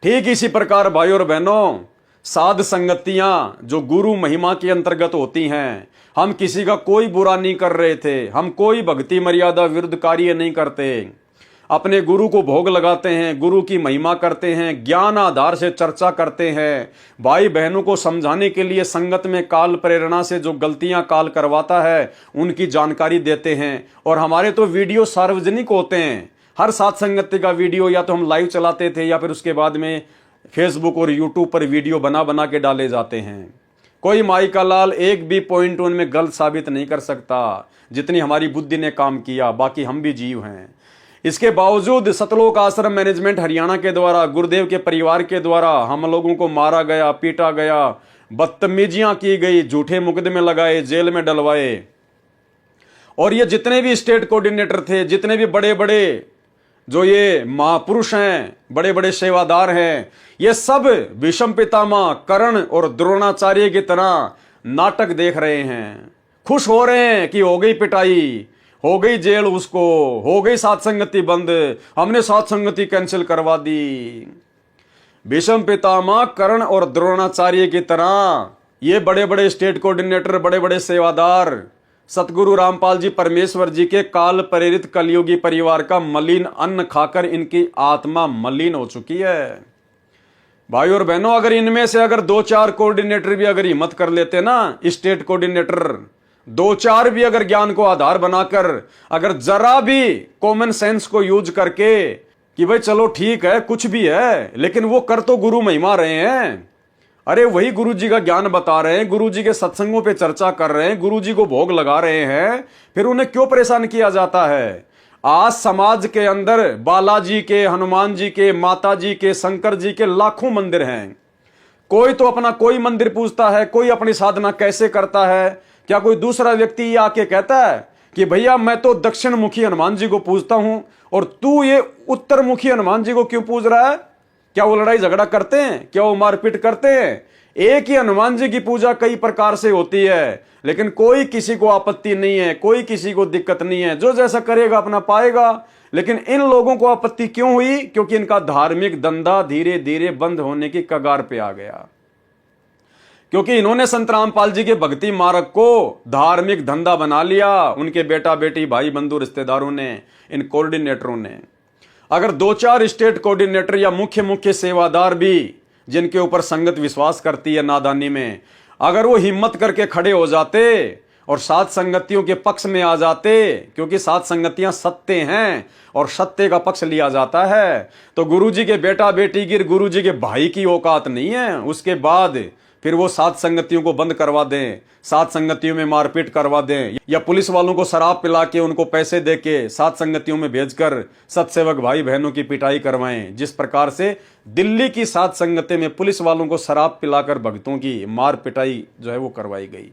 ठीक इसी प्रकार भाई और बहनों, साध संगतियां जो गुरु महिमा के अंतर्गत होती हैं, हम किसी का कोई बुरा नहीं कर रहे थे, हम कोई भक्ति मर्यादा विरुद्ध कार्य नहीं करते, अपने गुरु को भोग लगाते हैं, गुरु की महिमा करते हैं, ज्ञान आधार से चर्चा करते हैं, भाई बहनों को समझाने के लिए संगत में काल प्रेरणा से जो गलतियां काल करवाता है उनकी जानकारी देते हैं। और हमारे तो वीडियो सार्वजनिक होते हैं, हर साथ संगति का वीडियो या तो हम लाइव चलाते थे या फिर उसके बाद में फेसबुक और यूट्यूब पर वीडियो बना बना के डाले जाते हैं। कोई माई का लाल एक भी पॉइंट उनमें गलत साबित नहीं कर सकता, जितनी हमारी बुद्धि ने काम किया, बाकी हम भी जीव हैं। इसके बावजूद सतलोक आश्रम मैनेजमेंट हरियाणा के द्वारा, गुरुदेव के परिवार के द्वारा हम लोगों को मारा गया, पीटा गया, बदतमीजियां की गई, झूठे मुकदमे लगाए, जेल में डलवाए। और ये जितने भी स्टेट कोऑर्डिनेटर थे, जितने भी बड़े बड़े जो ये महापुरुष हैं, बड़े बड़े सेवादार हैं, ये सब भीष्म पितामह, कर्ण और द्रोणाचार्य की तरह नाटक देख रहे हैं, खुश हो रहे हैं कि हो गई पिटाई, हो गई जेल, उसको हो गई साथ संगति बंद, हमने साथ संगति कैंसिल करवा दी। भीष्म पितामह, कर्ण और द्रोणाचार्य की तरह ये बड़े बड़े स्टेट कोऑर्डिनेटर, बड़े बड़े सेवादार सतगुरु रामपाल जी परमेश्वर जी के काल प्रेरित कलयुगी परिवार का मलिन अन्न खाकर इनकी आत्मा मलिन हो चुकी है। भाई और बहनों, अगर इनमें से अगर 2-4 कोऑर्डिनेटर भी अगर हिम्मत कर लेते ना, स्टेट कोऑर्डिनेटर 2-4 भी अगर ज्ञान को आधार बनाकर, अगर जरा भी कॉमन सेंस को यूज करके कि भाई चलो ठीक है कुछ भी है, लेकिन वो कर तो गुरु महिमा रहे हैं, अरे वही गुरु जी का ज्ञान बता रहे हैं, गुरु जी के सत्संगों पे चर्चा कर रहे हैं, गुरु जी को भोग लगा रहे हैं, फिर उन्हें क्यों परेशान किया जाता है। आज समाज के अंदर बालाजी के, हनुमान जी के, माता जी के, शंकर जी के लाखों मंदिर हैं। कोई तो अपना कोई मंदिर पूजता है, कोई अपनी साधना कैसे करता है। क्या कोई दूसरा व्यक्ति ये आके कहता है कि भैया मैं तो दक्षिण मुखी हनुमान जी को पूजता हूं और तू ये उत्तर मुखी हनुमान जी को क्यों पूज रहा है? क्या वो लड़ाई झगड़ा करते हैं? क्या वो मारपीट करते हैं? एक ही हनुमान जी की पूजा कई प्रकार से होती है, लेकिन कोई किसी को आपत्ति नहीं है, कोई किसी को दिक्कत नहीं है, जो जैसा करेगा अपना पाएगा। लेकिन इन लोगों को आपत्ति क्यों हुई? क्योंकि इनका धार्मिक धंधा धीरे धीरे बंद होने की कगार पे आ गया, क्योंकि इन्होंने संत रामपाल जी के भक्ति मार्ग को धार्मिक धंधा बना लिया। उनके बेटा बेटी, भाई बंधु, रिश्तेदारों ने, इन कोऑर्डिनेटरों ने। अगर 2-4 स्टेट कोऑर्डिनेटर या मुख्य सेवादार भी, जिनके ऊपर संगत विश्वास करती है नादानी में, अगर वो हिम्मत करके खड़े हो जाते और सात संगतियों के पक्ष में आ जाते, क्योंकि सात संगतियां सत्य हैं और सत्य का पक्ष लिया जाता है, तो गुरुजी के बेटा बेटी गिर गुरुजी के भाई की औकात नहीं है। उसके बाद फिर वो सात संगतियों को बंद करवा दें, सात संगतियों में मारपीट करवा दें, या पुलिस वालों को शराब पिला के उनको पैसे दे के सात संगतियों में भेजकर सत्सेवक भाई बहनों की पिटाई करवाएं। जिस प्रकार से दिल्ली की सात संगतें में पुलिस वालों को शराब पिलाकर भक्तों की मार पिटाई जो है वो करवाई गई।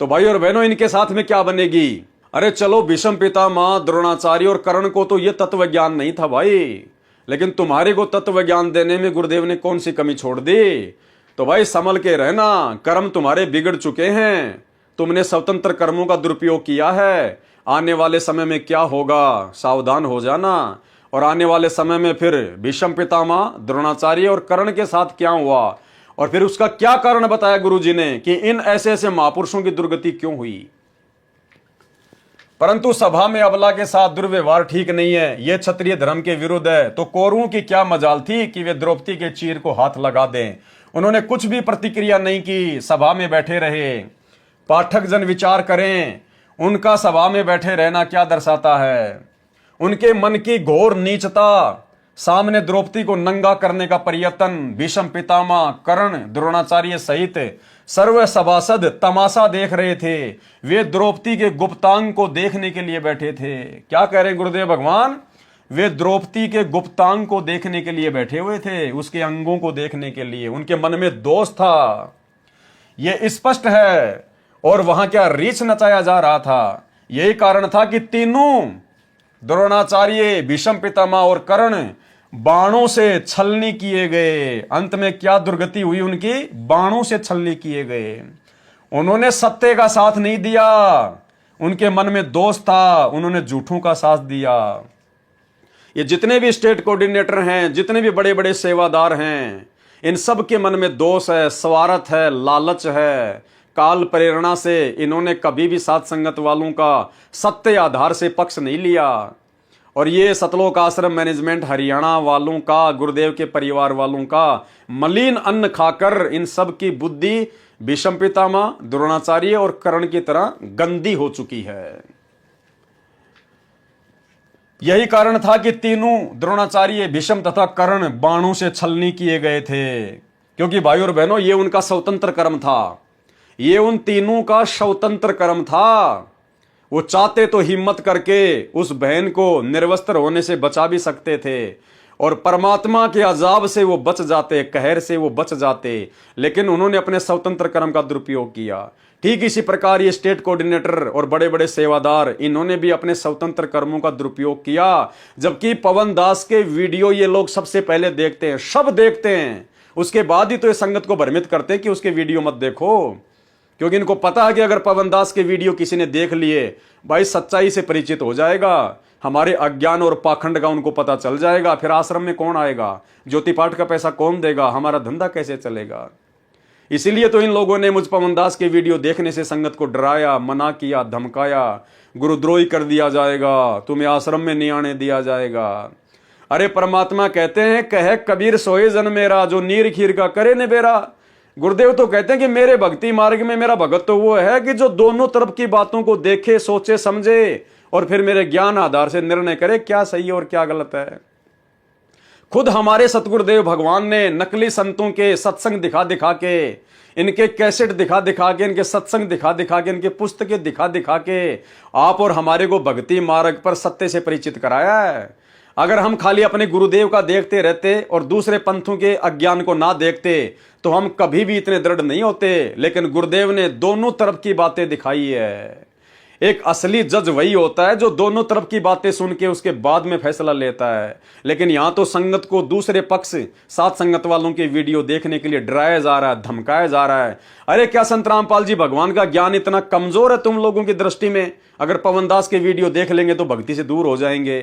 तो भाई और बहनों, इनके साथ में क्या बनेगी? अरे चलो, भीष्म पितामह, द्रोणाचार्य और कर्ण को तो ये तत्व ज्ञान नहीं था भाई, लेकिन तुम्हारे को तत्व ज्ञान देने में गुरुदेव ने कौन सी कमी छोड़ दी? तो भाई संभल के रहना, कर्म तुम्हारे बिगड़ चुके हैं, तुमने स्वतंत्र कर्मों का दुरुपयोग किया है। आने वाले समय में क्या होगा, सावधान हो जाना। और आने वाले समय में फिर भीष्म पितामह, द्रोणाचार्य और कर्ण के साथ क्या हुआ, और फिर उसका क्या कारण बताया गुरुजी ने कि इन ऐसे ऐसे महापुरुषों की दुर्गति क्यों हुई। परंतु सभा में अबला के साथ दुर्व्यवहार ठीक नहीं है, यह क्षत्रिय धर्म के विरुद्ध है। तो कौरवों की क्या मजाल थी कि वे द्रौपदी के चीर को हाथ लगा दें। उन्होंने कुछ भी प्रतिक्रिया नहीं की, सभा में बैठे रहे। पाठक जन विचार करें, उनका सभा में बैठे रहना क्या दर्शाता है? उनके मन की घोर नीचता, सामने द्रौपदी को नंगा करने का प्रयत्न। भीष्म पितामह, कर्ण, द्रोणाचार्य सहित सर्व सभासद तमाशा देख रहे थे। वे द्रौपदी के गुप्तांग को देखने के लिए बैठे थे। क्या कह रहे हैं गुरुदेव भगवान? वे द्रौपदी के गुप्तांग को देखने के लिए बैठे हुए थे, उसके अंगों को देखने के लिए। उनके मन में दोष था, यह स्पष्ट है। और वहां क्या रीछ नचाया जा रहा था? यही कारण था कि तीनों, द्रोणाचार्य, भीष्म पितामह और कर्ण, बाणों से छलनी किए गए। अंत में क्या दुर्गति हुई उनकी? बाणों से छलनी किए गए। उन्होंने सत्य का साथ नहीं दिया, उनके मन में दोष था, उन्होंने झूठों का साथ दिया। ये जितने भी स्टेट कोऑर्डिनेटर हैं, जितने भी बड़े बड़े सेवादार हैं, इन सब के मन में दोष है, स्वार्थ है, लालच है। काल प्रेरणा से इन्होंने कभी भी साथ संगत वालों का सत्य आधार से पक्ष नहीं लिया। और ये सतलोक आश्रम मैनेजमेंट हरियाणा वालों का, गुरुदेव के परिवार वालों का मलिन अन्न खाकर इन सब की बुद्धि भीष्म पितामह, द्रोणाचार्य और कर्ण की तरह गंदी हो चुकी है। यही कारण था कि तीनों, द्रोणाचार्य, भीष्म तथा कर्ण, बाणों से छलनी किए गए थे। क्योंकि भाई और बहनों, ये उनका स्वतंत्र कर्म था, ये उन तीनों का स्वतंत्र कर्म था। वो चाहते तो हिम्मत करके उस बहन को निर्वस्त्र होने से बचा भी सकते थे, और परमात्मा के अजाब से वो बच जाते, कहर से वो बच जाते, लेकिन उन्होंने अपने स्वतंत्र कर्म का दुरुपयोग किया। ठीक इसी प्रकार ये स्टेट कोऑर्डिनेटर और बड़े बड़े सेवादार, इन्होंने भी अपने स्वतंत्र कर्मों का दुरुपयोग किया। जबकि पवन दास के वीडियो ये लोग सबसे पहले देखते हैं, सब देखते हैं, उसके बाद ही तो ये संगत को भ्रमित करते हैं कि उसके वीडियो मत देखो। क्योंकि इनको पता है कि अगर पवन दास के वीडियो किसी ने देख लिए, भाई सच्चाई से परिचित हो जाएगा, हमारे अज्ञान और पाखंड का उनको पता चल जाएगा। फिर आश्रम में कौन आएगा, ज्योति पाठ का पैसा कौन देगा, हमारा धंधा कैसे चलेगा। इसीलिए तो इन लोगों ने मुझ पवन दास के वीडियो देखने से संगत को डराया, मना किया, धमकाया, गुरुद्रोही कर दिया जाएगा, तुम्हें आश्रम में नहीं आने दिया जाएगा। अरे परमात्मा कहते हैं, कहे कबीर सोए जन मेरा, जो नीर खीर का करे निबेरा। गुरुदेव तो कहते हैं कि मेरे भक्ति मार्ग में मेरा भगत तो वो है कि जो दोनों तरफ की बातों को देखे, सोचे, समझे और फिर मेरे ज्ञान आधार से निर्णय करे क्या सही और क्या गलत है। खुद हमारे सतगुरुदेव भगवान ने नकली संतों के सत्संग दिखा दिखा के, इनके कैसेट दिखा दिखा के, इनके सत्संग दिखा दिखा के, इनके पुस्तकें दिखा दिखा के आप और हमारे को भक्ति मार्ग पर सत्य से परिचित कराया है। अगर हम खाली अपने गुरुदेव का देखते रहते और दूसरे पंथों के अज्ञान को ना देखते तो हम कभी भी इतने दृढ़ नहीं होते। लेकिन गुरुदेव ने दोनों तरफ की बातें दिखाई है। एक असली जज वही होता है जो दोनों तरफ की बातें सुन के उसके बाद में फैसला लेता है। लेकिन यहां तो संगत को दूसरे पक्ष, साथ संगत वालों के वीडियो देखने के लिए डराया जा रहा है, धमकाया जा रहा है। अरे क्या संत रामपाल जी भगवान का ज्ञान इतना कमजोर है तुम लोगों की दृष्टि में? अगर पवन दास के वीडियो देख लेंगे तो भक्ति से दूर हो जाएंगे।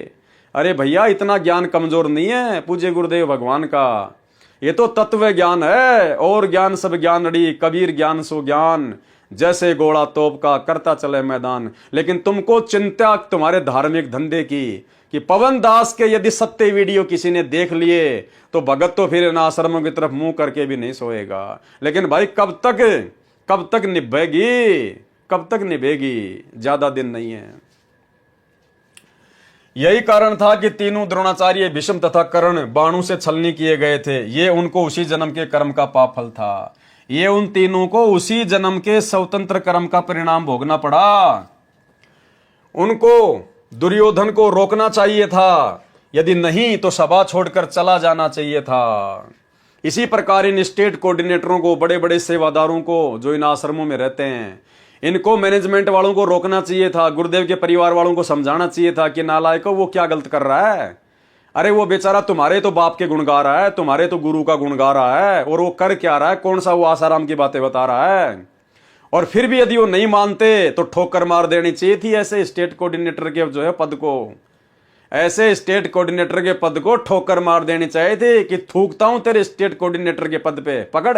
अरे भैया, इतना ज्ञान कमजोर नहीं है पूज्य गुरुदेव भगवान का। ये तो तत्व ज्ञान है। और ज्ञान सब ज्ञान अड़ी, कबीर ज्ञान सो ज्ञान, जैसे घोड़ा तोप का करता चले मैदान। लेकिन तुमको चिंता तुम्हारे धार्मिक धंधे की कि पवन दास के यदि सत्य वीडियो किसी ने देख लिए तो भगत तो फिर इन आश्रमों की तरफ मुंह करके भी नहीं सोएगा। लेकिन भाई कब तक निभेगी, कब तक निभेगी? ज्यादा दिन नहीं है। यही कारण था कि तीनों द्रोणाचार्य, भीष्म तथा कर्ण बाणों से छलनी किए गए थे। ये उनको उसी जन्म के कर्म का पाप फल था। ये उन तीनों को उसी जन्म के स्वतंत्र कर्म का परिणाम भोगना पड़ा। उनको दुर्योधन को रोकना चाहिए था, यदि नहीं तो सभा छोड़कर चला जाना चाहिए था। इसी प्रकार इन स्टेट कोऑर्डिनेटरों को, बड़े बड़े सेवादारों को जो इन आश्रमों में रहते हैं, इनको मैनेजमेंट वालों को रोकना चाहिए था, गुरुदेव के परिवार वालों को समझाना चाहिए था कि नालायको वो क्या गलत कर रहा है। अरे वो बेचारा तुम्हारे तो बाप के गुण गा रहा है, तुम्हारे तो गुरु का गुण गा रहा है, और वो कर क्या रहा है, कौन सा वो आसाराम की बातें बता रहा है। और फिर भी यदि वो नहीं मानते तो ठोकर मार देनी चाहिए थी ऐसे स्टेट कोऑर्डिनेटर के जो है पद को, ऐसे स्टेट कोऑर्डिनेटर के पद को ठोकर मार देनी चाहिए थी कि थूकता हूं तेरे स्टेट कोऑर्डिनेटर के पद पे, पकड़।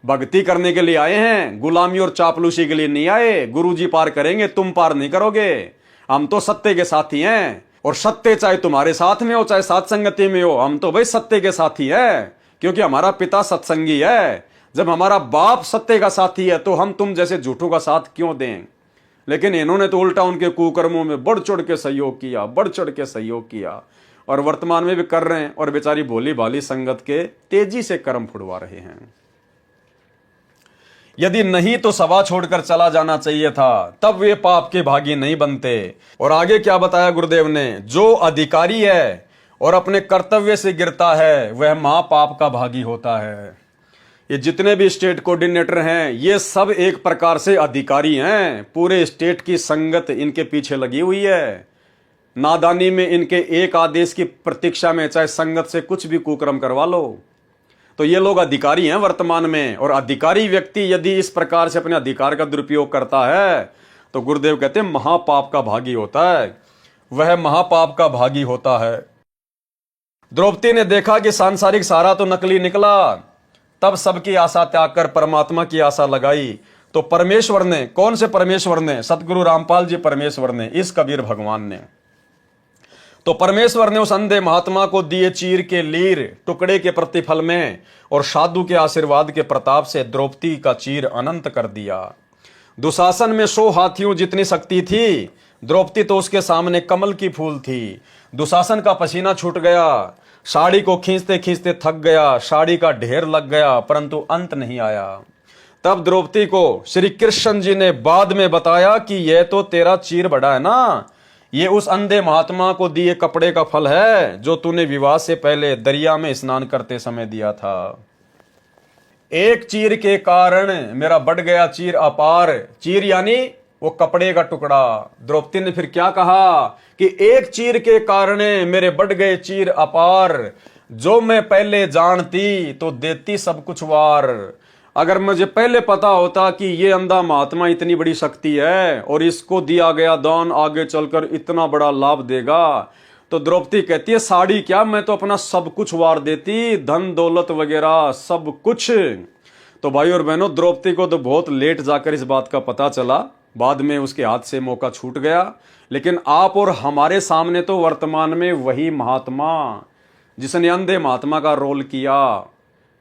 भक्ति करने के लिए आए हैं, गुलामी और चापलूसी के लिए नहीं आए। गुरुजी पार करेंगे, तुम पार नहीं करोगे। हम तो सत्य के साथी हैं, और सत्य चाहे तुम्हारे साथ में हो चाहे साथ संगति में हो, हम तो भाई सत्य के साथी हैं, क्योंकि हमारा पिता सत्संगी है। जब हमारा बाप सत्य का साथी है तो हम तुम जैसे झूठों का साथ क्यों दें। लेकिन इन्होंने तो उल्टा उनके कुकर्मों में बढ़ चढ़ के सहयोग किया, बढ़ चढ़ के सहयोग किया, और वर्तमान में भी कर रहे हैं, और बेचारी भोली भाली संगत के तेजी से कर्म फुड़वा रहे हैं। यदि नहीं तो सभा छोड़कर चला जाना चाहिए था, तब वे पाप के भागी नहीं बनते। और आगे क्या बताया गुरुदेव ने, जो अधिकारी है और अपने कर्तव्य से गिरता है वह महापाप का भागी होता है। ये जितने भी स्टेट कोऑर्डिनेटर हैं ये सब एक प्रकार से अधिकारी हैं, पूरे स्टेट की संगत इनके पीछे लगी हुई है। नादानी में इनके एक आदेश की प्रतीक्षा में चाहे संगत से कुछ भी कुकर्म करवा लो, तो ये लोग अधिकारी हैं वर्तमान में। और अधिकारी व्यक्ति यदि इस प्रकार से अपने अधिकार का दुरुपयोग करता है तो गुरुदेव कहते हैं महापाप का भागी होता है, वह महापाप का भागी होता है। द्रौपदी ने देखा कि सांसारिक सहारा तो नकली निकला, तब सबकी आशा त्याग कर परमात्मा की आशा लगाई। तो परमेश्वर ने, कौन से परमेश्वर ने? सतगुरु रामपाल जी परमेश्वर ने, इस कबीर भगवान ने। तो परमेश्वर ने उस अंधे महात्मा को दिए चीर के लीर टुकड़े के प्रतिफल में, और साधु के आशीर्वाद के प्रताप से द्रौपदी का चीर अनंत कर दिया। दुशासन में 100 हाथियों जितनी शक्ति थी, द्रौपदी तो उसके सामने कमल की फूल थी। दुशासन का पसीना छूट गया, साड़ी को खींचते खींचते थक गया, साड़ी का ढेर लग गया, परंतु अंत नहीं आया। तब द्रौपदी को श्री कृष्ण जी ने बाद में बताया कि यह तो तेरा चीर बड़ा है ना, ये उस अंधे महात्मा को दिए कपड़े का फल है जो तूने विवाह से पहले दरिया में स्नान करते समय दिया था। एक चीर के कारण मेरा बढ़ गया चीर अपार। चीर यानी वो कपड़े का टुकड़ा। द्रौपदी ने फिर क्या कहा कि एक चीर के कारण मेरे बढ़ गए चीर अपार, जो मैं पहले जानती तो देती सब कुछ वार। अगर मुझे पहले पता होता कि ये अंधा महात्मा इतनी बड़ी शक्ति है और इसको दिया गया दान आगे चलकर इतना बड़ा लाभ देगा, तो द्रौपदी कहती है साड़ी क्या, मैं तो अपना सब कुछ वार देती, धन दौलत वगैरह सब कुछ। तो भाई और बहनों, द्रौपदी को तो बहुत लेट जाकर इस बात का पता चला, बाद में उसके हाथ से मौका छूट गया। लेकिन आप और हमारे सामने तो वर्तमान में वही महात्मा जिसने अंधे महात्मा का रोल किया,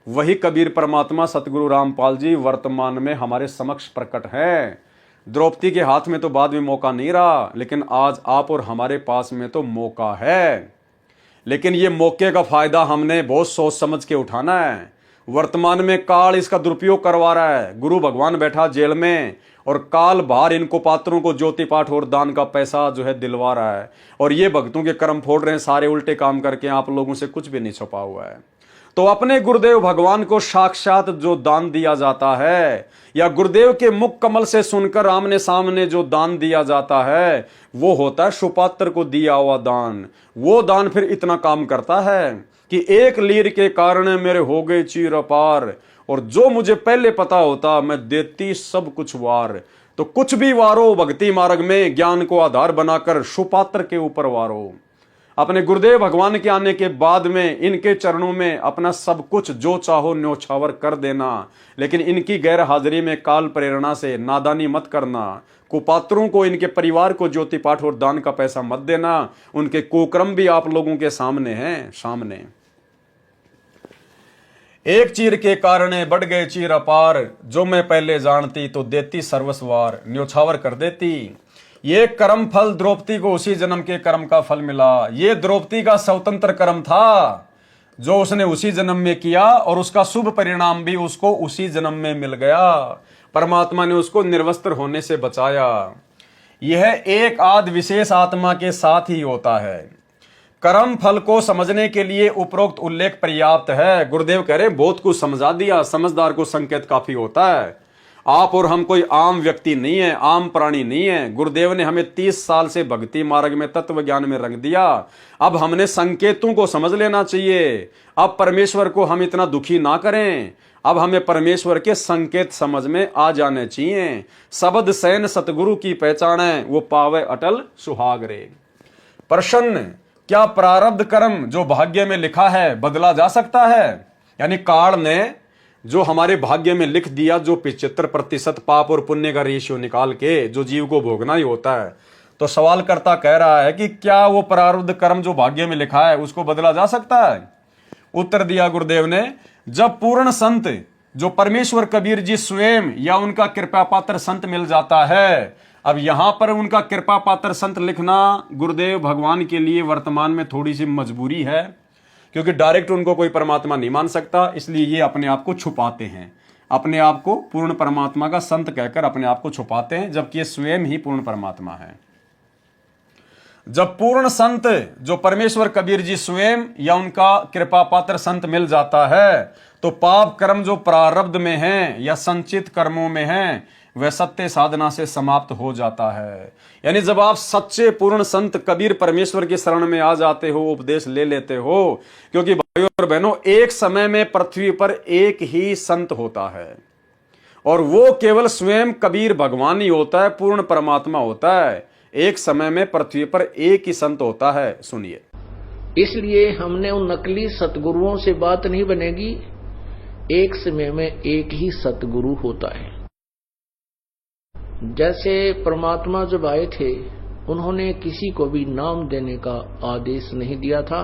वही कबीर परमात्मा सतगुरु रामपाल जी वर्तमान में हमारे समक्ष प्रकट हैं। द्रौपदी के हाथ में तो बाद में मौका नहीं रहा, लेकिन आज आप और हमारे पास में तो मौका है। लेकिन ये मौके का फायदा हमने बहुत सोच समझ के उठाना है। वर्तमान में काल इसका दुरुपयोग करवा रहा है। गुरु भगवान बैठा जेल में और काल बाहर इनको पात्रों को ज्योति पाठ और दान का पैसा जो है दिलवा रहा है, और ये भक्तों के कर्म फोड़ रहे हैं सारे उल्टे काम करके। आप लोगों से कुछ भी नहीं छुपा हुआ है। तो अपने गुरुदेव भगवान को साक्षात जो दान दिया जाता है, या गुरुदेव के मुख कमल से सुनकर आमने सामने जो दान दिया जाता है, वो होता है सुपात्र को दिया हुआ दान। वो दान फिर इतना काम करता है कि एक लीर के कारण मेरे हो गए चीर अपार, और जो मुझे पहले पता होता मैं देती सब कुछ वार। तो कुछ भी वारो भक्ति मार्ग में, ज्ञान को आधार बनाकर सुपात्र के ऊपर वारो। अपने गुरुदेव भगवान के आने के बाद में इनके चरणों में अपना सब कुछ जो चाहो न्योछावर कर देना, लेकिन इनकी गैर हाजिरी में काल प्रेरणा से नादानी मत करना। कुपात्रों को, इनके परिवार को ज्योति पाठ और दान का पैसा मत देना। उनके कुकर्म भी आप लोगों के सामने हैं, सामने। एक चीर के कारण बढ़ गए चीर अपार, जो मैं पहले जानती तो देती सर्वस्वार, न्योछावर कर देती। ये कर्म फल द्रौपदी को उसी जन्म के कर्म का फल मिला। ये द्रौपदी का स्वतंत्र कर्म था जो उसने उसी जन्म में किया, और उसका शुभ परिणाम भी उसको उसी जन्म में मिल गया। परमात्मा ने उसको निर्वस्त्र होने से बचाया। यह एक आध विशेष आत्मा के साथ ही होता है। कर्म फल को समझने के लिए उपरोक्त उल्लेख पर्याप्त है। गुरुदेव कह रहे बहुत कुछ समझा दिया, समझदार को संकेत काफी होता है। आप और हम कोई आम व्यक्ति नहीं है, आम प्राणी नहीं है। गुरुदेव ने हमें 30 साल से भक्ति मार्ग में, तत्व ज्ञान में रंग दिया। अब हमने संकेतों को समझ लेना चाहिए। अब परमेश्वर को हम इतना दुखी ना करें। अब हमें परमेश्वर के संकेत समझ में आ जाने चाहिए। शब्द सैन सतगुरु की पहचान है, वो पावे अटल सुहाग रे। प्रश्न, क्या प्रारब्ध कर्म जो भाग्य में लिखा है बदला जा सकता है? यानी काल ने जो हमारे भाग्य में लिख दिया, जो 75% पाप और पुण्य का रेशियो निकाल के जो जीव को भोगना ही होता है, तो सवाल करता कह रहा है कि क्या वो प्रारब्ध कर्म जो भाग्य में लिखा है उसको बदला जा सकता है? उत्तर दिया गुरुदेव ने, जब पूर्ण संत जो परमेश्वर कबीर जी स्वयं या उनका कृपा पात्र संत मिल जाता है। अब यहां पर उनका कृपा पात्र संत लिखना गुरुदेव भगवान के लिए वर्तमान में थोड़ी सी मजबूरी है, क्योंकि डायरेक्ट उनको कोई परमात्मा नहीं मान सकता, इसलिए ये अपने आप को छुपाते हैं, अपने आप को पूर्ण परमात्मा का संत कहकर अपने आप को छुपाते हैं, जबकि ये स्वयं ही पूर्ण परमात्मा है। जब पूर्ण संत जो परमेश्वर कबीर जी स्वयं या उनका कृपा पात्र संत मिल जाता है, तो पाप कर्म जो प्रारब्ध में हैं या संचित कर्मों में हैं, वह सत्य साधना से समाप्त हो जाता है। यानी जब आप सच्चे पूर्ण संत कबीर परमेश्वर की शरण में आ जाते हो, उपदेश ले लेते हो, क्योंकि भाइयों और बहनों, एक समय में पृथ्वी पर एक ही संत होता है, और वो केवल स्वयं कबीर भगवान ही होता है, पूर्ण परमात्मा होता है। एक समय में पृथ्वी पर एक ही संत होता है। सुनिए, इसलिए हमने उन नकली सतगुरुओं से बात नहीं बनेगी। एक समय में एक ही सतगुरु होता है। जैसे परमात्मा जब आए थे, उन्होंने किसी को भी नाम देने का आदेश नहीं दिया था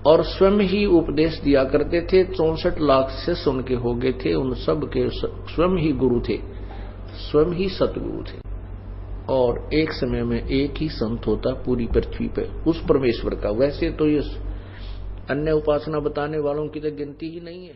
और स्वयं ही उपदेश दिया करते थे। 64 लाख से सुन के हो गए थे, उन सब के स्वयं ही गुरु थे, स्वयं ही सतगुरु थे। और एक समय में एक ही संत होता पूरी पृथ्वी पे, उस परमेश्वर का। वैसे तो ये अन्य उपासना बताने वालों की तो गिनती ही नहीं है।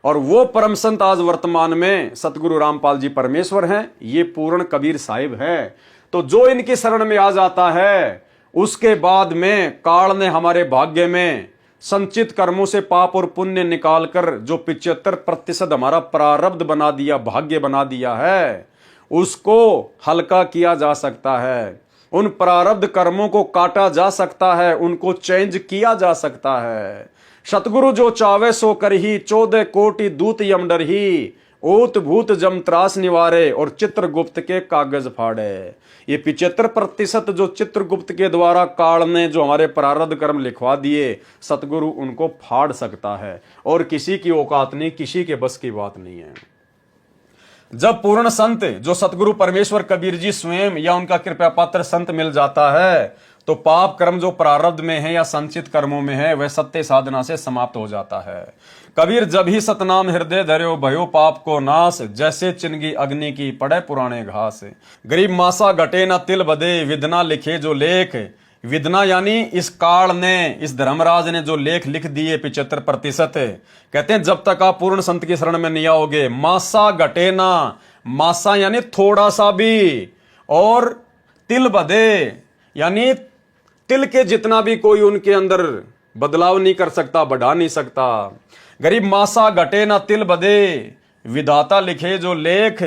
और वो परम संत आज वर्तमान में सतगुरु रामपाल जी परमेश्वर हैं, ये पूर्ण कबीर साहिब है। तो जो इनकी शरण में आ जाता है, उसके बाद में काल ने हमारे भाग्य में संचित कर्मों से पाप और पुण्य निकालकर जो 75% हमारा प्रारब्ध बना दिया, भाग्य बना दिया है, उसको हल्का किया जा सकता है। उन प्रारब्ध कर्मों को काटा जा सकता है, उनको चेंज किया जा सकता है। सतगुरु जो चावे सो कर ही, 14 कोटि दूत यम डर ही, ओत भूत जम त्रास निवारे, और चित्रगुप्त के कागज फाड़े। ये 75% जो चित्रगुप्त के द्वारा काल ने जो हमारे प्रारब्ध कर्म लिखवा दिए, सतगुरु उनको फाड़ सकता है, और किसी की औकात नहीं, किसी के बस की बात नहीं है। जब पूर्ण संत जो सतगुरु परमेश्वर कबीर जी स्वयं या उनका कृपा पात्र संत मिल जाता है, तो पाप कर्म जो प्रारब्ध में है या संचित कर्मों में है, वह सत्य साधना से समाप्त हो जाता है। कबीर जब ही सतनाम हृदय धर्यो, भयो पाप को नाश, जैसे चिनगी अग्नि की पड़े पुराने घास। गरीब मासा घटे ना तिल बदे, विदना लिखे जो लेख। विदना यानी इस काल ने, इस धर्मराज ने जो लेख लिख दिए 75%, कहते हैं जब तक आप पूर्ण संत की शरण में नहीं आओगे, मासा घटे ना, मासा यानी थोड़ा सा भी, और तिल बदे यानी तिल के जितना भी कोई उनके अंदर बदलाव नहीं कर सकता, बढ़ा नहीं सकता। गरीब मासा घटे ना तिल बदे, विधाता लिखे जो लेख,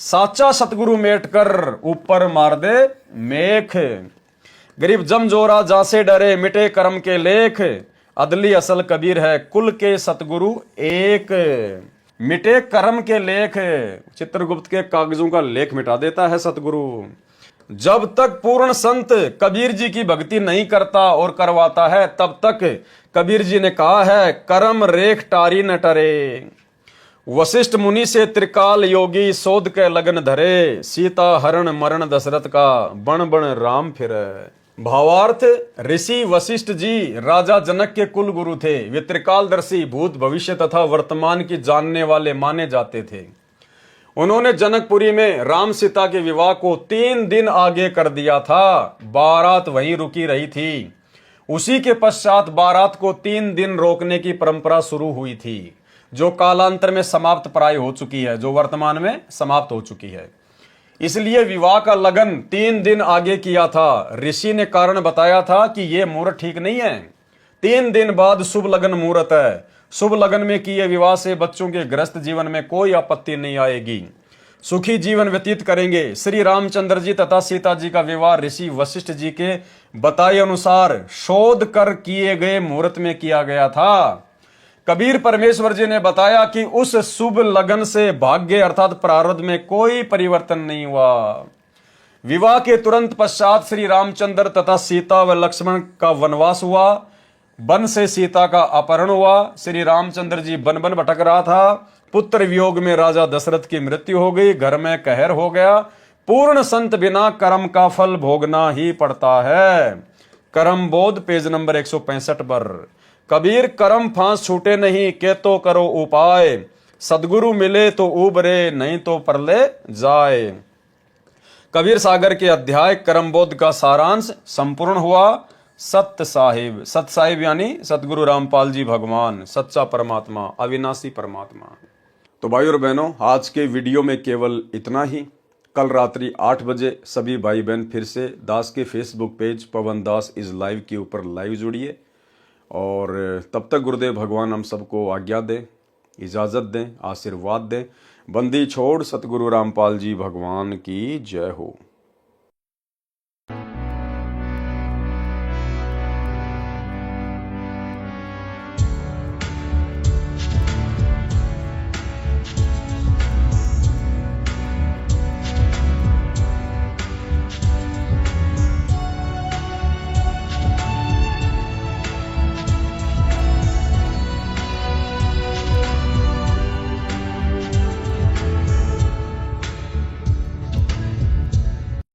साचा सतगुरु मेट कर ऊपर मार दे मेख। गरीब जम जोरा जासे डरे, मिटे कर्म के लेख, अदली असल कबीर है कुल के सतगुरु एक। मिटे कर्म के लेख, चित्रगुप्त के कागजों का लेख मिटा देता है सतगुरु। जब तक पूर्ण संत कबीर जी की भक्ति नहीं करता और करवाता है, तब तक कबीर जी ने कहा है, कर्म रेख टारी न टरे। वशिष्ठ मुनि से त्रिकाल योगी, सोध के लगन धरे, सीता हरण मरण दशरथ का, बण बण राम फिरे। भावार्थ, ऋषि वशिष्ठ जी राजा जनक के कुल गुरु थे। वे त्रिकालदर्शी, भूत भविष्य तथा वर्तमान की जानने वाले माने जाते थे। उन्होंने जनकपुरी में राम सीता के विवाह को 3 दिन आगे कर दिया था। बारात वहीं रुकी रही थी। उसी के पश्चात बारात को 3 दिन रोकने की परंपरा शुरू हुई थी, जो कालांतर में समाप्त प्राय हो चुकी है, जो वर्तमान में समाप्त हो चुकी है। इसलिए विवाह का लगन 3 दिन आगे किया था। ऋषि ने कारण बताया था कि यह मुहूर्त ठीक नहीं है, 3 दिन बाद शुभ लगन मुहूर्त है, शुभ लगन में किए विवाह से बच्चों के गृहस्थ जीवन में कोई आपत्ति नहीं आएगी, सुखी जीवन व्यतीत करेंगे। श्री रामचंद्र जी तथा सीता जी का विवाह ऋषि वशिष्ठ जी के बताए अनुसार शोध कर किए गए मुहूर्त में किया गया था। कबीर परमेश्वर जी ने बताया कि उस शुभ लगन से भाग्य अर्थात प्रारब्ध में कोई परिवर्तन नहीं हुआ। विवाह के तुरंत पश्चात श्री रामचंद्र तथा सीता व लक्ष्मण का वनवास हुआ। वन से सीता का अपहरण हुआ। श्री रामचंद्र जी वन वन भटक रहा था। पुत्र वियोग में राजा दशरथ की मृत्यु हो गई, घर में कहर हो गया। पूर्ण संत बिना कर्म का फल भोगना ही पड़ता है। कर्म बोध पेज नंबर 165 पर। कबीर कर्म फांस छूटे नहीं, के तो करो उपाय, सदगुरु मिले तो उबरे, नहीं तो परले जाए। कबीर सागर के अध्याय कर्मबोध का सारांश संपूर्ण हुआ। सत्य साहिब यानी सतगुरु रामपाल जी भगवान, सच्चा परमात्मा, अविनाशी परमात्मा। तो भाई और बहनों, आज के वीडियो में केवल इतना ही। कल रात्रि 8 बजे सभी भाई बहन फिर से दास के Facebook page Pawan Das is live के ऊपर लाइव जुड़िए। और तब तक गुरुदेव भगवान हम सबको आज्ञा दें, इजाज़त दें, आशीर्वाद दें। बंदी छोड़ सतगुरु रामपाल जी भगवान की जय हो।